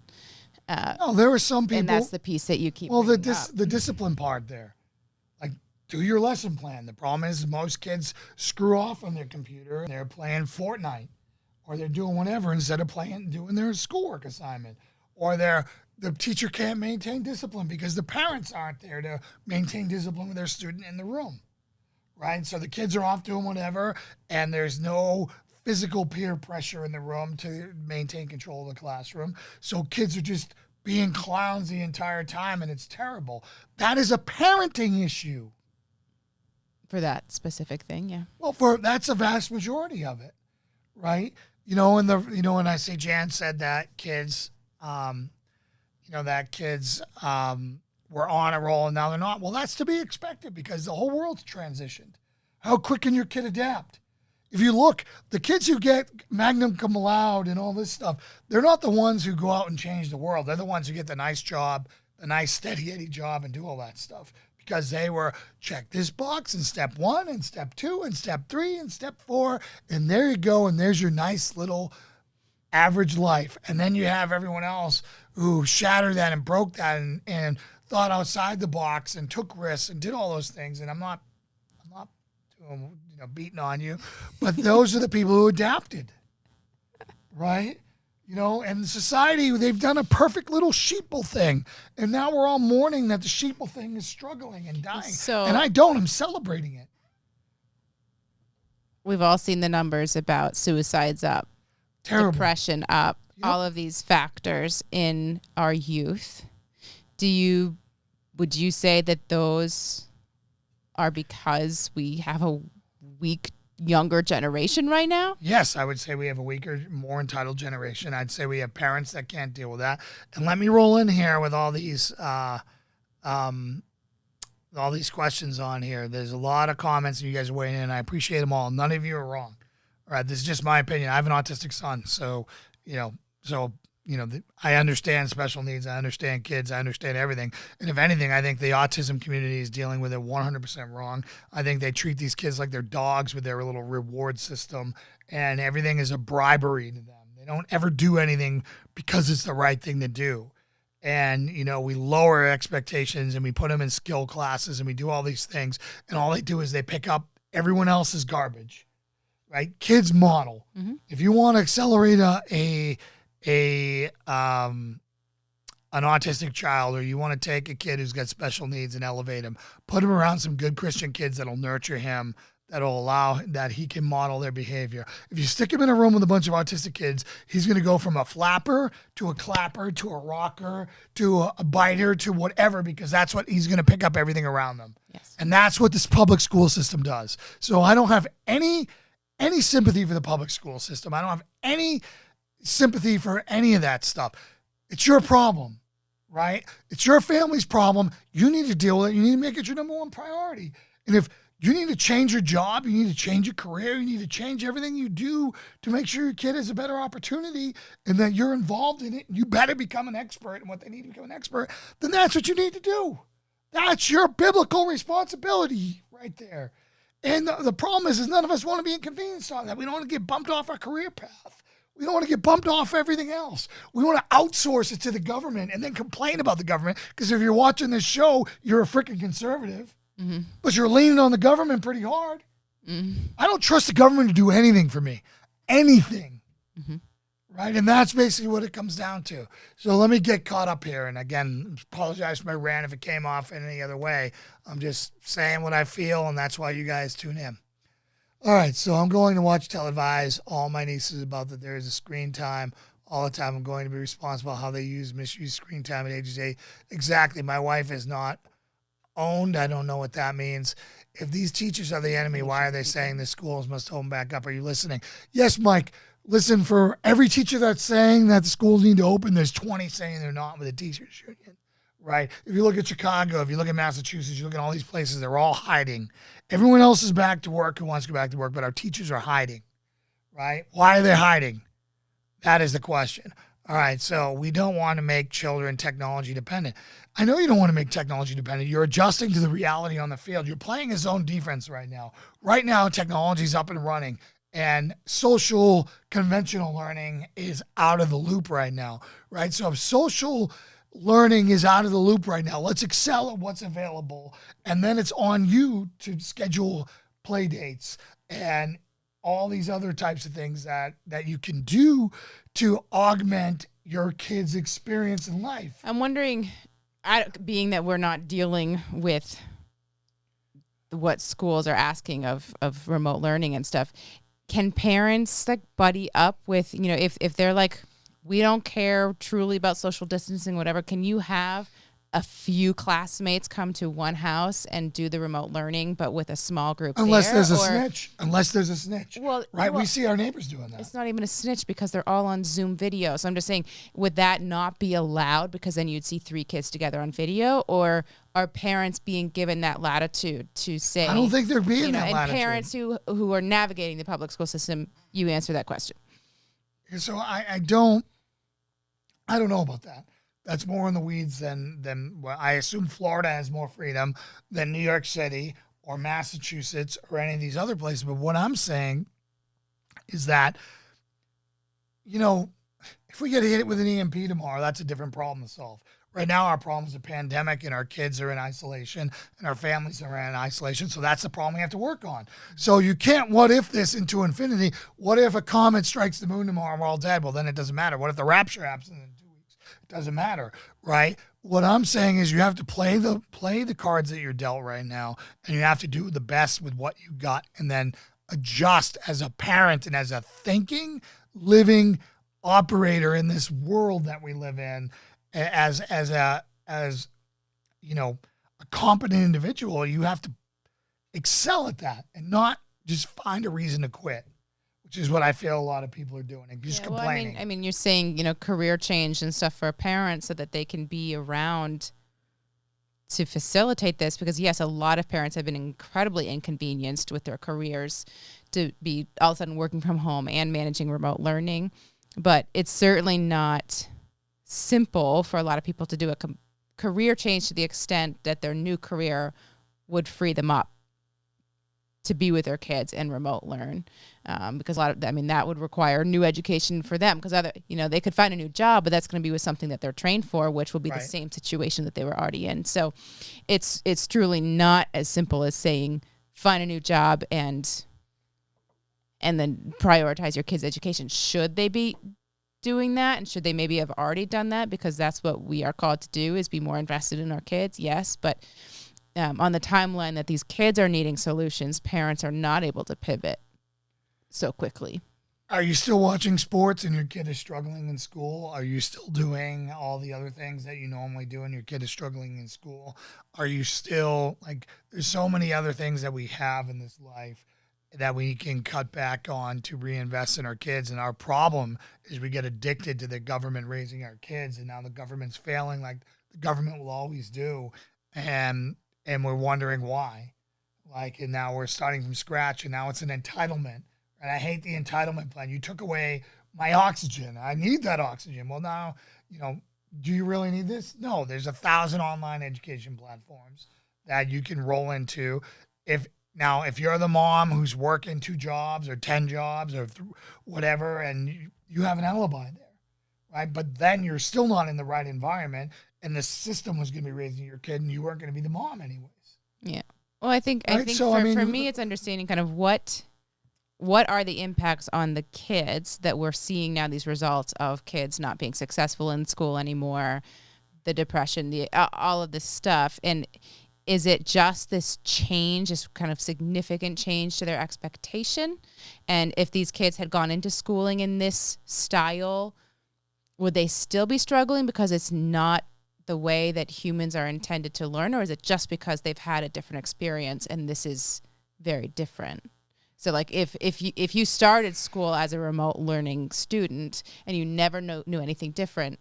Speaker 5: No, there were some people.
Speaker 6: And that's the piece that you keep.
Speaker 5: Well,
Speaker 6: bringing up.
Speaker 5: the discipline part there, like do your lesson plan. The problem is most kids screw off on their computer and they're playing Fortnite, or they're doing whatever instead of doing their schoolwork assignment, or the teacher can't maintain discipline because the parents aren't there to maintain discipline with their student in the room, right? So the kids are off doing whatever, and there's no physical peer pressure in the room to maintain control of the classroom. So kids are just being clowns the entire time, and it's terrible. That is a parenting issue.
Speaker 6: For that specific thing, yeah.
Speaker 5: Well, that's a vast majority of it, right? When I say Jan said that kids, were on a roll and now they're not. Well, that's to be expected because the whole world's transitioned. How quick can your kid adapt? If you look, the kids who get magna cum laude and all this stuff, they're not the ones who go out and change the world. They're the ones who get the nice job, the nice steady Eddie job, and do all that stuff because they were check this box in step 1 and step 2 and step 3 and step 4, and there you go, and there's your nice little average life. And then you have everyone else who shattered that and broke that and thought outside the box and took risks and did all those things. And I'm not beating on you, but those are the people who adapted, right? And society, they've done a perfect little sheeple thing. And now we're all mourning that the sheeple thing is struggling and dying. And I'm celebrating it.
Speaker 6: We've all seen the numbers about suicides up,
Speaker 5: terrible,
Speaker 6: depression up, all of these factors in our youth. Would you say that those are because we have a weak younger generation right now?
Speaker 5: Yes, I would say we have a weaker, more entitled generation. I'd say we have parents that can't deal with that. And let me roll in here with all these questions on here. There's a lot of comments and you guys are weighing in, and I appreciate them all. None of you are wrong. All right, this is just my opinion. I have an autistic son, so I understand special needs. I understand kids. I understand everything. And if anything, I think the autism community is dealing with it 100% wrong. I think they treat these kids like they're dogs with their little reward system, and everything is a bribery to them. They don't ever do anything because it's the right thing to do. And, we lower expectations and we put them in skill classes and we do all these things. And all they do is they pick up everyone else's garbage, right? Kids model. Mm-hmm. If you want to accelerate an autistic child, or you want to take a kid who's got special needs and elevate him, put him around some good Christian kids that'll nurture him, that'll allow that he can model their behavior. If you stick him in a room with a bunch of autistic kids, he's going to go from a flapper to a clapper to a rocker to a biter to whatever, because that's what he's going to pick up everything around them.
Speaker 6: Yes.
Speaker 5: And that's what this public school system does. So I don't have any sympathy for the public school system. I don't have any sympathy for any of that stuff. It's your problem, right? It's your family's problem. You need to deal with it. You need to make it your number one priority. And if you need to change your job, you need to change your career, you need to change everything you do to make sure your kid has a better opportunity and that you're involved in it, you better become an expert in what they need to become an expert, then that's what you need to do. That's your biblical responsibility right there. And the problem is none of us want to be inconvenienced on that. We don't want to get bumped off our career path. We don't want to get bumped off everything else. We want to outsource it to the government and then complain about the government, because if you're watching this show, you're a freaking conservative, mm-hmm. but you're leaning on the government pretty hard. Mm-hmm. I don't trust the government to do anything for me. Anything. Mm-hmm. Right? And that's basically what it comes down to. So let me get caught up here. And again, apologize for my rant if it came off in any other way. I'm just saying what I feel, and that's why you guys tune in. All right, so I'm going to watch televised all my nieces about that there is a screen time all the time. I'm going to be responsible how they misuse screen time at ages 8. Exactly. My wife is not owned. I don't know what that means. If these teachers are the enemy, why are they saying the schools must open back up? Are you listening? Yes, Mike. Listen, for every teacher that's saying that the schools need to open, there's 20 saying they're not with the teachers union, right? If you look at Chicago, if you look at Massachusetts, you look at all these places, they're all hiding. Everyone else is back to work who wants to go back to work, but our teachers are hiding, right? Why are they hiding? That is the question. All right, so we don't want to make children technology dependent. I know you don't want to make technology dependent. You're adjusting to the reality on the field. You're playing a zone defense right now. Right now, technology is up and running, And social conventional learning is out of the loop right now, right? So if social learning is out of the loop right now, let's excel at what's available. And then it's on you to schedule play dates and all these other types of things that you can do to augment your kids' experience in life.
Speaker 6: I'm wondering, being that we're not dealing with what schools are asking of remote learning and stuff, can parents like buddy up with, if they're like, we don't care truly about social distancing, whatever, can you have a few classmates come to one house and do the remote learning, but with a small group
Speaker 5: Unless there's a snitch.
Speaker 6: Well,
Speaker 5: right? We see our neighbors doing that.
Speaker 6: It's not even a snitch because they're all on Zoom video. So I'm just saying, would that not be allowed because then you'd see 3 kids together on video? Or are parents being given that latitude to say?
Speaker 5: I don't think they're being that
Speaker 6: and
Speaker 5: latitude.
Speaker 6: Parents who are navigating the public school system, you answer that question.
Speaker 5: So I don't know about that. That's more in the weeds than well, I assume Florida has more freedom than New York City or Massachusetts or any of these other places. But what I'm saying is that, if we get hit with an EMP tomorrow, that's a different problem to solve. Right now, our problem is a pandemic and our kids are in isolation and our families are in isolation. So that's the problem we have to work on. So you can't what if this into infinity. What if a comet strikes the moon tomorrow and we're all dead? Well, then it doesn't matter. What if the rapture happens in 2 weeks? It doesn't matter, right? What I'm saying is you have to play the cards that you're dealt right now, and you have to do the best with what you got and then adjust as a parent and as a thinking, living operator in this world that we live in. As a competent individual, you have to excel at that and not just find a reason to quit, which is what I feel a lot of people are doing and just complaining.
Speaker 6: I mean, you're saying, career change and stuff for parents so that they can be around to facilitate this, because yes, a lot of parents have been incredibly inconvenienced with their careers to be all of a sudden working from home and managing remote learning, but it's certainly not simple for a lot of people to do a career change to the extent that their new career would free them up to be with their kids and remote learn, because that would require new education for them, because they could find a new job, but that's going to be with something that they're trained for, which will be the same situation that they were already in. So it's truly not as simple as saying find a new job and then prioritize your kids' education. Should they be doing that, and should they maybe have already done that, because that's what we are called to do, is be more invested in our kids? Yes, but on the timeline that these kids are needing solutions, parents are not able to pivot so quickly.
Speaker 5: Are you still watching sports and your kid is struggling in school? Are you still doing all the other things that you normally do and your kid is struggling in school? Are you still, there's so many other things that we have in this life that we can cut back on to reinvest in our kids. And our problem is we get addicted to the government raising our kids, and now the government's failing like the government will always do. And we're wondering why. And now we're starting from scratch, and now it's an entitlement. And I hate the entitlement plan. You took away my oxygen. I need that oxygen. Well, now, do you really need this? No, there's 1,000 online education platforms that you can roll into. If you're the mom who's working 2 jobs or 10 jobs or whatever, and you have an alibi there, right? But then you're still not in the right environment, and the system was going to be raising your kid, and you weren't going to be the mom anyways. Yeah.
Speaker 6: Well, I think for me, it's understanding kind of what are the impacts on the kids that we're seeing now, these results of kids not being successful in school anymore, the depression, all of this stuff. And is it just this change, this kind of significant change to their expectation? And if these kids had gone into schooling in this style, would they still be struggling because it's not the way that humans are intended to learn? Or is it just because they've had a different experience and this is very different? So if you started school as a remote learning student and you never knew anything different,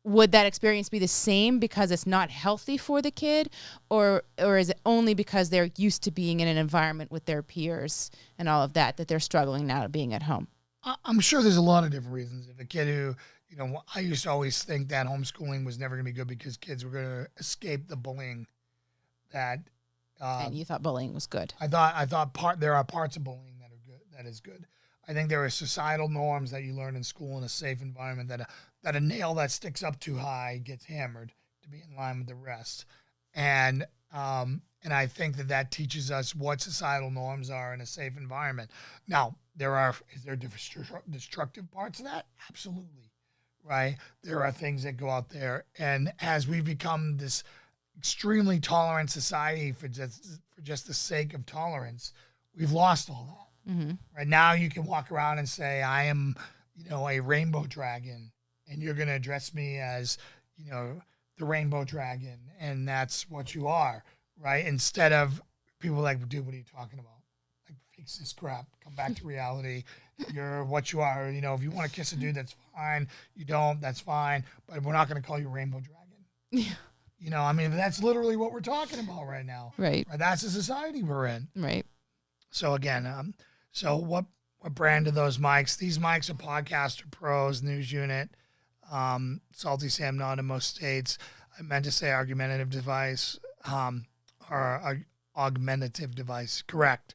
Speaker 6: would that experience be the same because it's not healthy for the kid, or is it only because they're used to being in an environment with their peers and all of that they're struggling now being at home?
Speaker 5: I'm sure there's a lot of different reasons. If a kid who, I used to always think that homeschooling was never going to be good because kids were going to escape the bullying that.
Speaker 6: And you thought bullying was good.
Speaker 5: I thought there are parts of bullying that are good, that is good. I think there are societal norms that you learn in school in a safe environment that a nail that sticks up too high gets hammered to be in line with the rest. And I think that teaches us what societal norms are in a safe environment. Now, is there destructive parts of that? Absolutely, right? There are things that go out there. And as we've become this extremely tolerant society for just the sake of tolerance, we've lost all that.
Speaker 6: Mm-hmm.
Speaker 5: Right now, you can walk around and say, I am, a rainbow dragon, and you're going to address me as, the rainbow dragon, and that's what you are, right? Instead of people like, dude, what are you talking about? Like, fix this crap. Come back to reality. You're what you are. If you want to kiss a dude, that's fine. You don't, that's fine. But we're not going to call you rainbow dragon. Yeah. That's literally what we're talking about right now.
Speaker 6: Right.
Speaker 5: That's the society we're in.
Speaker 6: Right.
Speaker 5: So again, so what brand are those mics? These mics are Podcaster Pros, News Unit, Salty Sam not in most states. I meant to say argumentative device, or augmentative device. Correct.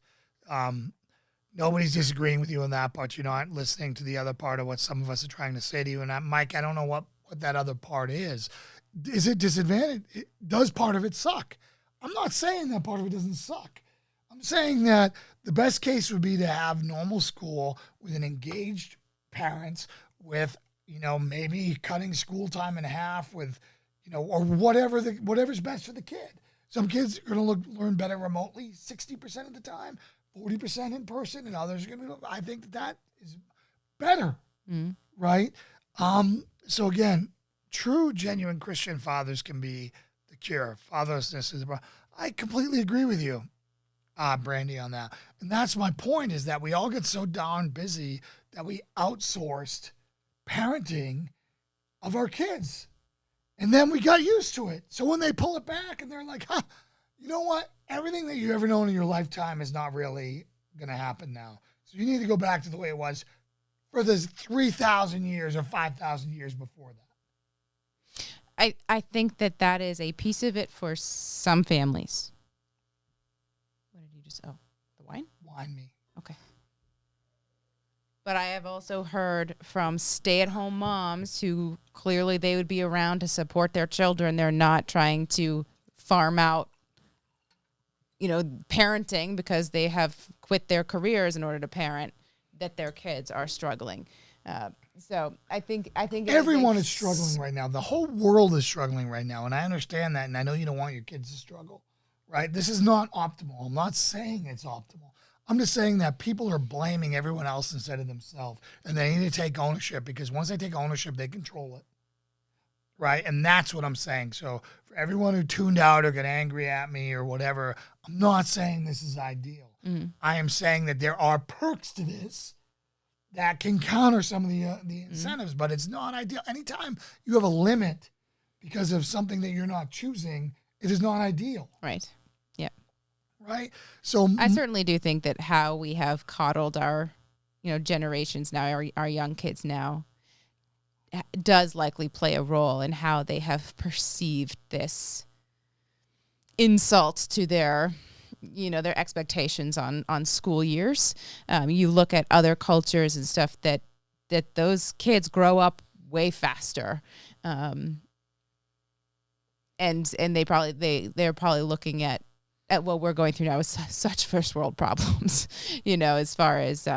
Speaker 5: Nobody's disagreeing with you on that part. You're not listening to the other part of what some of us are trying to say to you. And Mike, I don't know what that other part is. Is it disadvantage? Does part of it suck? I'm not saying that part of it doesn't suck. I'm saying that the best case would be to have normal school with an engaged parents with, maybe cutting school time in half with, or whatever's best for the kid. Some kids are going to learn better remotely 60% of the time, 40% in person, and others are going to I think that is better, right? So again, true, genuine Christian fathers can be the cure. Fatherlessness is I completely agree with you. Brandy, on that. And that's my point, is that we all get so darn busy that we outsourced parenting of our kids. And then we got used to it. So when they pull it back and they're like, you know what? Everything that you ever known in your lifetime is not really going to happen now. So you need to go back to the way it was for the 3,000 years or 5,000 years before that.
Speaker 6: I think that is a piece of it for some families. The wine?
Speaker 5: Wine me.
Speaker 6: Okay. But I have also heard from stay-at-home moms who clearly they would be around to support their children. They're not trying to farm out, parenting because they have quit their careers in order to parent, that their kids are struggling. So I think
Speaker 5: everyone is struggling right now. The whole world is struggling right now, and I understand that, and I know you don't want your kids to struggle. Right? This is not optimal. I'm not saying it's optimal. I'm just saying that people are blaming everyone else instead of themselves, and they need to take ownership, because once they take ownership, they control it. Right? And that's what I'm saying. So for everyone who tuned out or got angry at me or whatever, I'm not saying this is ideal.
Speaker 6: Mm-hmm.
Speaker 5: I am saying that there are perks to this that can counter some of the incentives, but it's not ideal. Anytime you have a limit because of something that you're not choosing, it is not ideal.
Speaker 6: Right. Yeah.
Speaker 5: Right. So
Speaker 6: I certainly do think that how we have coddled our, generations now, our young kids now, does likely play a role in how they have perceived this insult to their, their expectations on school years. You look at other cultures and stuff that those kids grow up way faster. And they're probably looking at what we're going through now with such first world problems, as far as,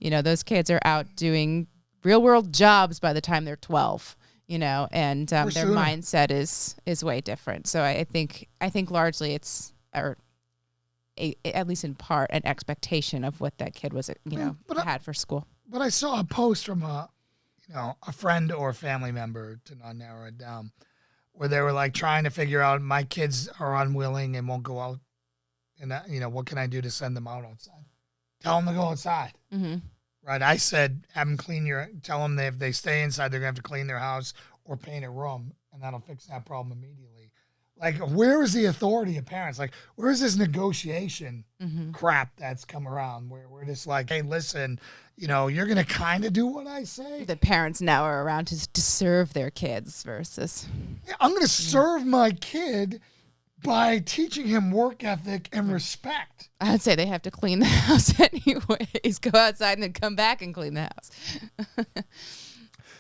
Speaker 6: those kids are out doing real world jobs by the time they're 12, and their mindset is way different. So I think largely it's, at least in part, an expectation of what that kid was, had for school. But
Speaker 5: I saw a post from a friend or family member, to not narrow it down, where they were like trying to figure out, my kids are unwilling and won't go out. And what can I do to send them out outside? Tell them to go outside.
Speaker 6: Mm-hmm.
Speaker 5: Right. I said, have them tell them that if they stay inside, they're going to have to clean their house or paint a room, and that'll fix that problem immediately. Like, where is the authority of parents? Like, where is this negotiation crap that's come around where we're just like, hey, listen, you're going to kind of do what I say?
Speaker 6: The parents now are around to serve their kids versus.
Speaker 5: Yeah, I'm going to serve my kid, by teaching him work ethic and respect.
Speaker 6: I would say they have to clean the house anyways. Go outside and then come back and clean the house.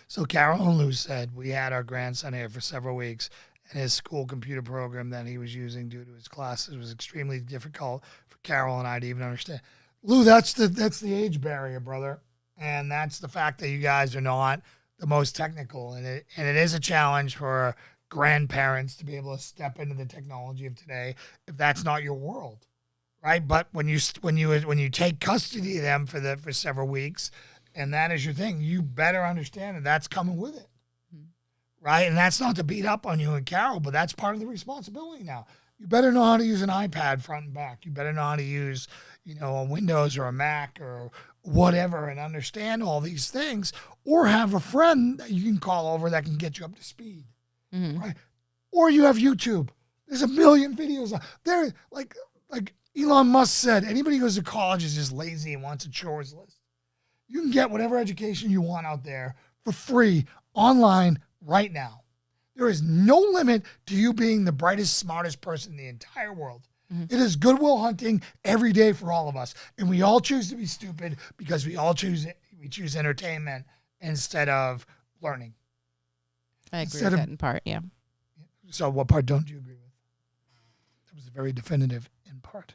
Speaker 5: So Carol and Lou said, we had our grandson here for several weeks, and his school computer program that he was using due to his classes was extremely difficult for Carol and I to even understand. Lou, that's the age barrier, brother. And that's the fact that you guys are not the most technical. And it is a challenge for grandparents to be able to step into the technology of today if that's not your world, right? But when you take custody of them for several weeks, and that is your thing, you better understand that that's coming with it, right? And that's not to beat up on you and Carol, but that's part of the responsibility now. You better know how to use an iPad front and back. You better know how to use, a Windows or a Mac or whatever, and understand all these things, or have a friend that you can call over that can get you up to speed. Right? Or you have YouTube. There's a million videos out there. Like Elon Musk said, anybody who goes to college is just lazy and wants a chores list. You can get whatever education you want out there for free online right now. There is no limit to you being the brightest, smartest person in the entire world. It is Goodwill Hunting every day for all of us. And we all choose to be stupid because we choose entertainment instead of learning.
Speaker 6: I agree with that in part, yeah.
Speaker 5: So what part don't you agree with? That was very definitive in part.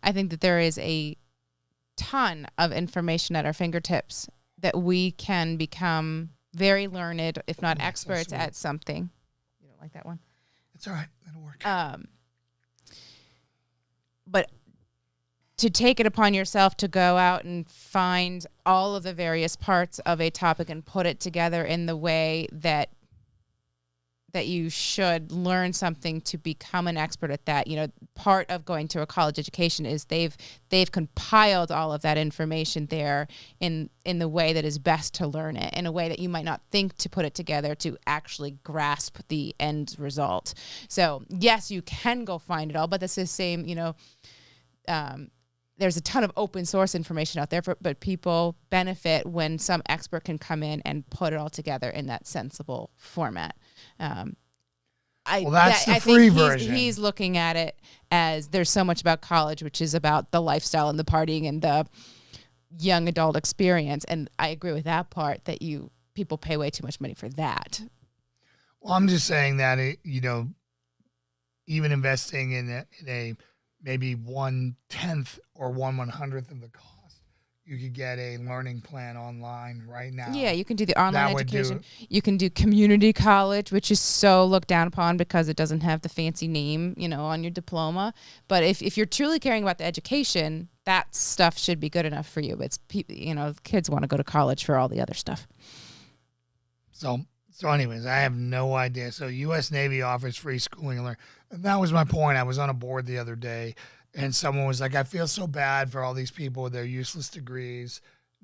Speaker 6: I think that there is a ton of information at our fingertips that we can become very learned, if not experts, at something. You don't like that one?
Speaker 5: It's all right. That'll work.
Speaker 6: But to take it upon yourself to go out and find all of the various parts of a topic and put it together in the way that you should learn something to become an expert at that. Part of going to a college education is they've compiled all of that information there in the way that is best to learn it, in a way that you might not think to put it together to actually grasp the end result. So yes, you can go find it all, but that's the same, there's a ton of open source information out there, but people benefit when some expert can come in and put it all together in that sensible format.
Speaker 5: That's the free version.
Speaker 6: He's looking at it as there's so much about college, which is about the lifestyle and the partying and the young adult experience. And I agree with that part, that people pay way too much money for that.
Speaker 5: Well, I'm just saying that, even investing in a maybe 1/10 or 1/100th of the cost, you could get a learning plan online right now.
Speaker 6: Yeah, you can do the online education. You can do community college, which is so looked down upon because it doesn't have the fancy name, on your diploma. But if you're truly caring about the education, that stuff should be good enough for you. It's kids want to go to college for all the other stuff.
Speaker 5: So anyways, I have no idea. So U.S. Navy offers free schooling and learning. And that was my point. I was on a board the other day, and someone was like, I feel so bad for all these people with their useless degrees,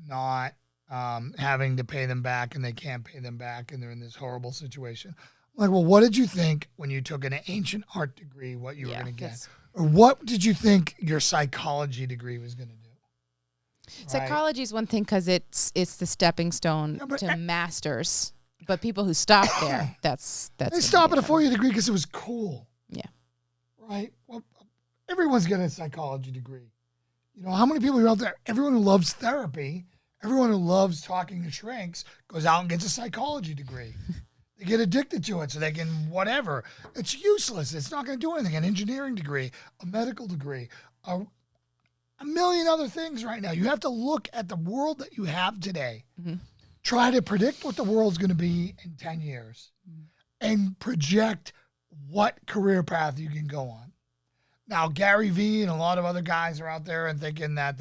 Speaker 5: not having to pay them back, and they can't pay them back, and they're in this horrible situation. I'm like, well, what did you think when you took an ancient art degree, what you were going to get? Or what did you think your psychology degree was going to do? Right?
Speaker 6: Psychology is one thing because it's the stepping stone to masters. But people who stop there, that's they
Speaker 5: stop at a 4-year degree because it was cool.
Speaker 6: Yeah.
Speaker 5: Right? Well, everyone's getting a psychology degree. How many people are out there? Everyone who loves therapy, everyone who loves talking to shrinks goes out and gets a psychology degree. They get addicted to it so they can whatever. It's useless. It's not going to do anything. An engineering degree, a medical degree, a million other things right now. You have to look at the world that you have today. Mm-hmm. Try to predict what the world's going to be in 10 years and project what career path you can go on. Now, Gary Vee and a lot of other guys are out there and thinking that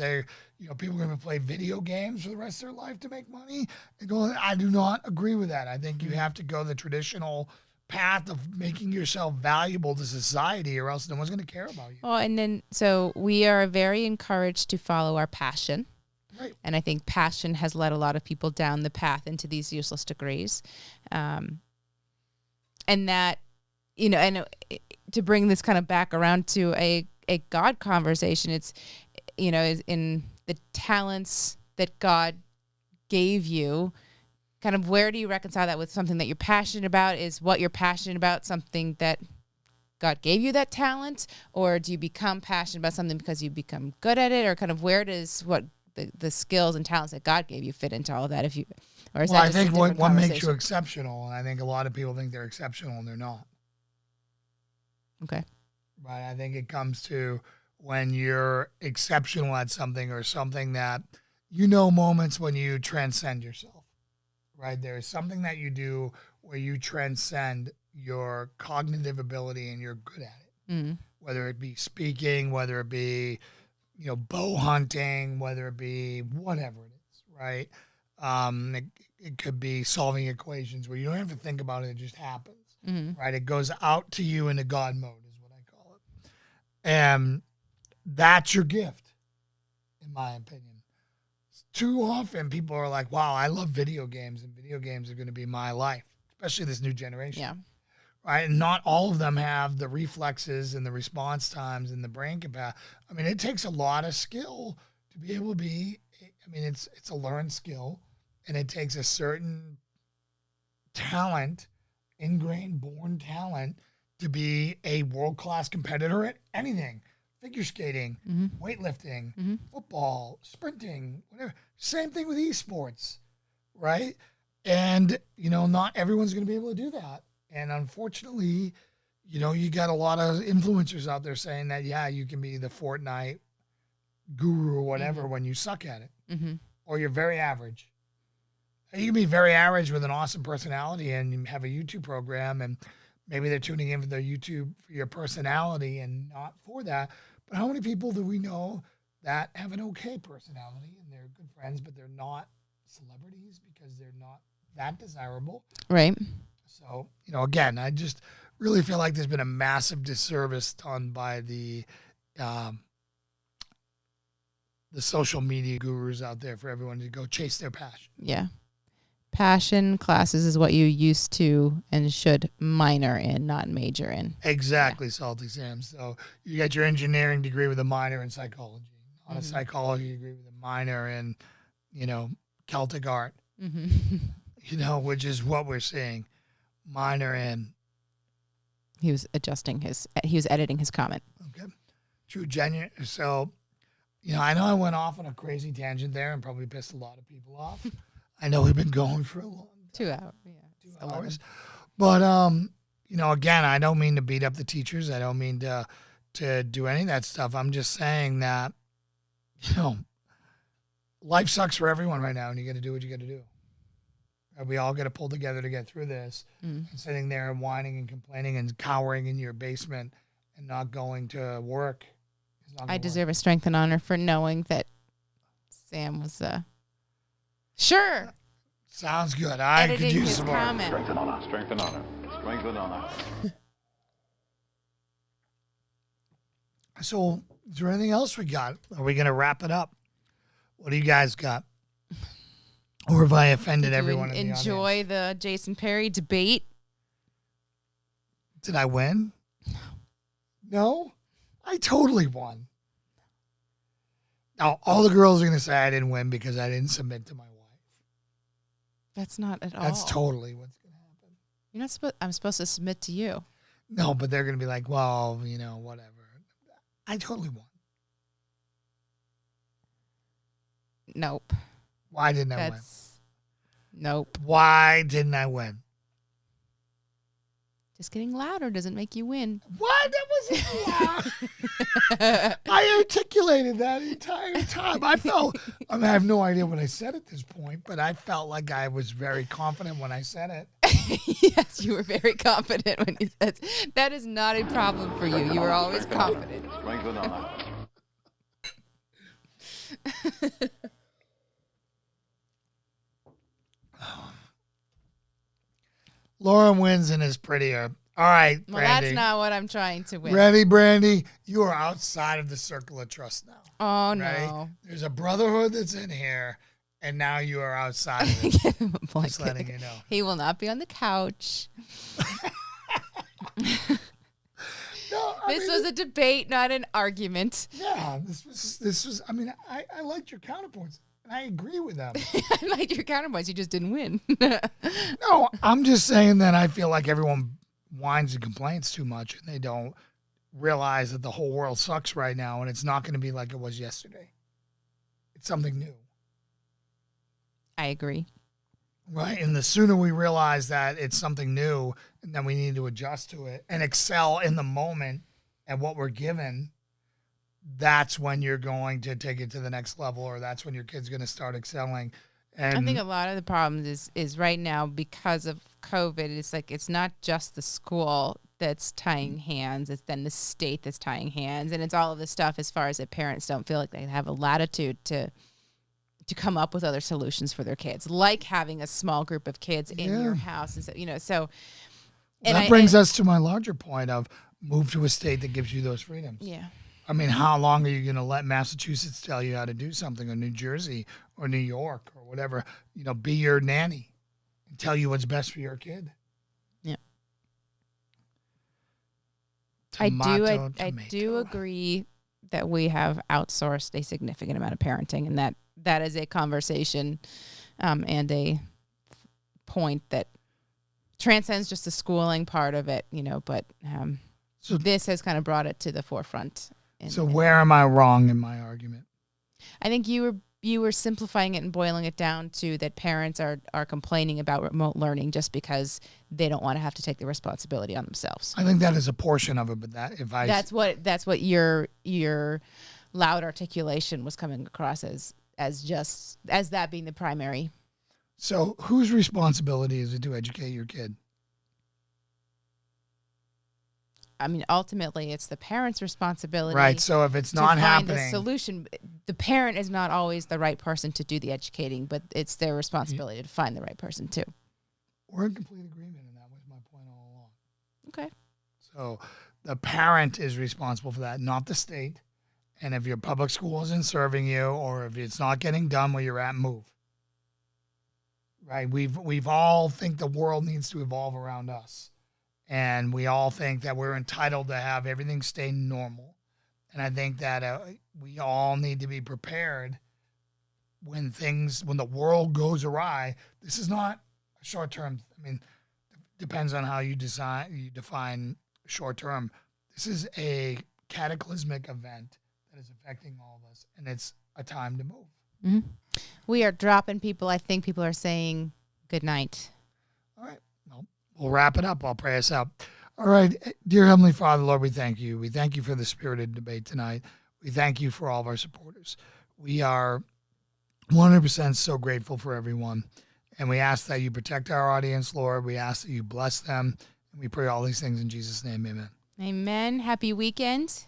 Speaker 5: people are going to play video games for the rest of their life to make money. I do not agree with that. I think you have to go the traditional path of making yourself valuable to society, or else no one's going to care about you.
Speaker 6: Well, and then, so we are very encouraged to follow our passion.
Speaker 5: Right.
Speaker 6: And I think passion has led a lot of people down the path into these useless degrees. And that, and to bring this kind of back around to a God conversation, it's, is in the talents that God gave you, kind of where do you reconcile that with something that you're passionate about? Is what you're passionate about something that God gave you that talent, or do you become passionate about something because you become good at it, or kind of where does what the skills and talents that God gave you fit into all of that? If you, or is
Speaker 5: Well,
Speaker 6: that
Speaker 5: I
Speaker 6: just a
Speaker 5: think
Speaker 6: different
Speaker 5: what makes you
Speaker 6: conversation?
Speaker 5: exceptional, and I think a lot of people think they're exceptional and they're not.
Speaker 6: Okay.
Speaker 5: Right? I think it comes to when you're exceptional at something or something that, moments when you transcend yourself, right? There's something that you do where you transcend your cognitive ability and you're good at it, whether it be speaking, whether it be, bow hunting, whether it be whatever it is, right? It could be solving equations where you don't have to think about it, it just happens, right? It goes out to you into God mode is what I call it. And that's your gift, in my opinion. Too often people are like, wow, I love video games and video games are going to be my life, especially this new generation.
Speaker 6: Yeah.
Speaker 5: Right. And not all of them have the reflexes and the response times and the brain capacity. I mean, it takes a lot of skill to be able to be, it's a learned skill, and it takes a certain talent, ingrained, born talent, to be a world-class competitor at anything. Figure skating, weightlifting, football, sprinting, whatever. Same thing with esports, right? And, not everyone's going to be able to do that. And unfortunately, you got a lot of influencers out there saying that, yeah, you can be the Fortnite guru or whatever when you suck at it, or you're very average. You can be very average with an awesome personality and you have a YouTube program, and maybe they're tuning in for their YouTube for your personality and not for that. But how many people do we know that have an okay personality and they're good friends, but they're not celebrities because they're not that desirable?
Speaker 6: Right.
Speaker 5: So, again, I just really feel like there's been a massive disservice done by the social media gurus out there for everyone to go chase their passion.
Speaker 6: Yeah. Passion classes is what you used to and should minor in, not major in.
Speaker 5: Exactly, Salty Sam. So you got your engineering degree with a minor in psychology, not a psychology degree with a minor in, Celtic art, which is what we're seeing. Minor in.
Speaker 6: He was editing his comment.
Speaker 5: Okay. True, genuine. So, I know I went off on a crazy tangent there and probably pissed a lot of people off. I know we've been going for a long time.
Speaker 6: 2 hours. Yeah.
Speaker 5: 2 hours. But, again, I don't mean to beat up the teachers. I don't mean to do any of that stuff. I'm just saying that, life sucks for everyone right now, and you got to do what you got to do. We all got to pull together to get through this. And sitting there and whining and complaining and cowering in your basement and not going to work.
Speaker 6: I deserve a strength and honor for knowing that Sam was sure.
Speaker 5: Sounds good. I could
Speaker 6: Editing
Speaker 5: use
Speaker 6: his
Speaker 5: some more.
Speaker 6: comment.
Speaker 1: Strength and honor. Strength and honor. Strength and honor.
Speaker 5: So, is there anything else we got? Are we going to wrap it up? What do you guys got? Or have I offended
Speaker 6: Did you
Speaker 5: everyone in the
Speaker 6: enjoy
Speaker 5: audience?
Speaker 6: the Jason Perry debate?
Speaker 5: Did I win? No? I totally won. Now, all the girls are going to say I didn't win because I didn't submit to my wife.
Speaker 6: That's not at all.
Speaker 5: That's totally what's going to happen.
Speaker 6: You're not supposed. I'm supposed to submit to you.
Speaker 5: No, but they're going to be like, well, whatever. I totally won.
Speaker 6: Nope.
Speaker 5: Why didn't I win?
Speaker 6: Nope.
Speaker 5: Why didn't I win?
Speaker 6: Just getting louder doesn't make you win.
Speaker 5: What? That wasn't loud. I articulated that entire time. I have no idea what I said at this point, but I felt like I was very confident when I said it.
Speaker 6: Yes, you were very confident when you said that is not a problem for you. You were always confident.
Speaker 1: Strength and honor.
Speaker 5: Lauren wins and is prettier. All right,
Speaker 6: Well,
Speaker 5: Brandy.
Speaker 6: that's not what I'm trying to win.
Speaker 5: Ready, Brandy? You are outside of the circle of trust now.
Speaker 6: Oh,
Speaker 5: Ready?
Speaker 6: no.
Speaker 5: There's a brotherhood that's in here, and now you are outside of it.
Speaker 6: Give him a
Speaker 5: Just
Speaker 6: blanket.
Speaker 5: letting you know.
Speaker 6: He will not be on the couch.
Speaker 5: No,
Speaker 6: This was a debate, not an argument.
Speaker 5: Yeah, this was. I mean, I liked your counterpoints, and I agree with them.
Speaker 6: I liked your counterpoints. You just didn't win.
Speaker 5: No, I'm just saying that I feel like everyone whines and complains too much, and they don't realize that the whole world sucks right now, and it's not going to be like it was yesterday. It's something new.
Speaker 6: I agree.
Speaker 5: Right, and the sooner we realize that it's something new, and then we need to adjust to it and excel in the moment at what we're given, that's when you're going to take it to the next level, or that's when your kid's going to start excelling. And
Speaker 6: I think a lot of the problems is right now because of COVID. It's not just the school that's tying hands; it's then the state that's tying hands, and it's all of this stuff as far as that parents don't feel like they have a latitude to come up with other solutions for their kids, like having a small group of kids in your house, and so. And
Speaker 5: that brings us to my larger point of move to a state that gives you those freedoms.
Speaker 6: Yeah.
Speaker 5: I mean, how long are you going to let Massachusetts tell you how to do something, or New Jersey or New York or whatever, be your nanny and tell you what's best for your kid?
Speaker 6: Yeah.
Speaker 5: Tomato,
Speaker 6: I do agree that we have outsourced a significant amount of parenting, and that is a conversation and a point that transcends just the schooling part of it, but so this has kind of brought it to the forefront.
Speaker 5: So where am I wrong in my argument?
Speaker 6: I think you were simplifying it and boiling it down to that parents are complaining about remote learning just because they don't want to have to take the responsibility on themselves.
Speaker 5: I think that is a portion of it, but that's
Speaker 6: what your loud articulation was coming across as that being the primary.
Speaker 5: So whose responsibility is it to educate your kid?
Speaker 6: I mean, ultimately, it's the parent's responsibility.
Speaker 5: Right. So if it's not happening,
Speaker 6: find a solution. The parent is not always the right person to do the educating, but it's their responsibility to find the right person too.
Speaker 5: We're in complete agreement, and that was my point all along.
Speaker 6: Okay.
Speaker 5: So the parent is responsible for that, not the state. And if your public school isn't serving you, or if it's not getting done where you're at, move. Right? We've all think the world needs to evolve around us. And we all think that we're entitled to have everything stay normal. And I think that we all need to be prepared when the world goes awry. This is not a short term. I mean, depends on how you define short term. This is a cataclysmic event that is affecting all of us, and it's a time to move.
Speaker 6: Mm-hmm. We are dropping people. I think people are saying good night.
Speaker 5: All right. Well, we'll wrap it up. I'll pray us out. All right. Dear Heavenly Father, Lord, we thank you. We thank you for the spirited debate tonight. We thank you for all of our supporters. We are 100% so grateful for everyone. And we ask that you protect our audience, Lord. We ask that you bless them. And we pray all these things in Jesus' name. Amen.
Speaker 6: Amen. Happy weekend.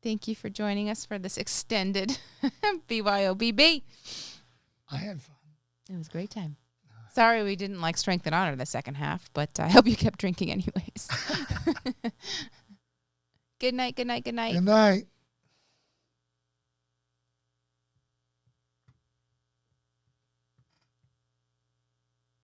Speaker 6: Thank you for joining us for this extended BYOBB.
Speaker 5: I had fun.
Speaker 6: It was a great time. Sorry we didn't like Strength and Honor the second half, but I hope you kept drinking anyways. Good night, good night, good night.
Speaker 5: Good night.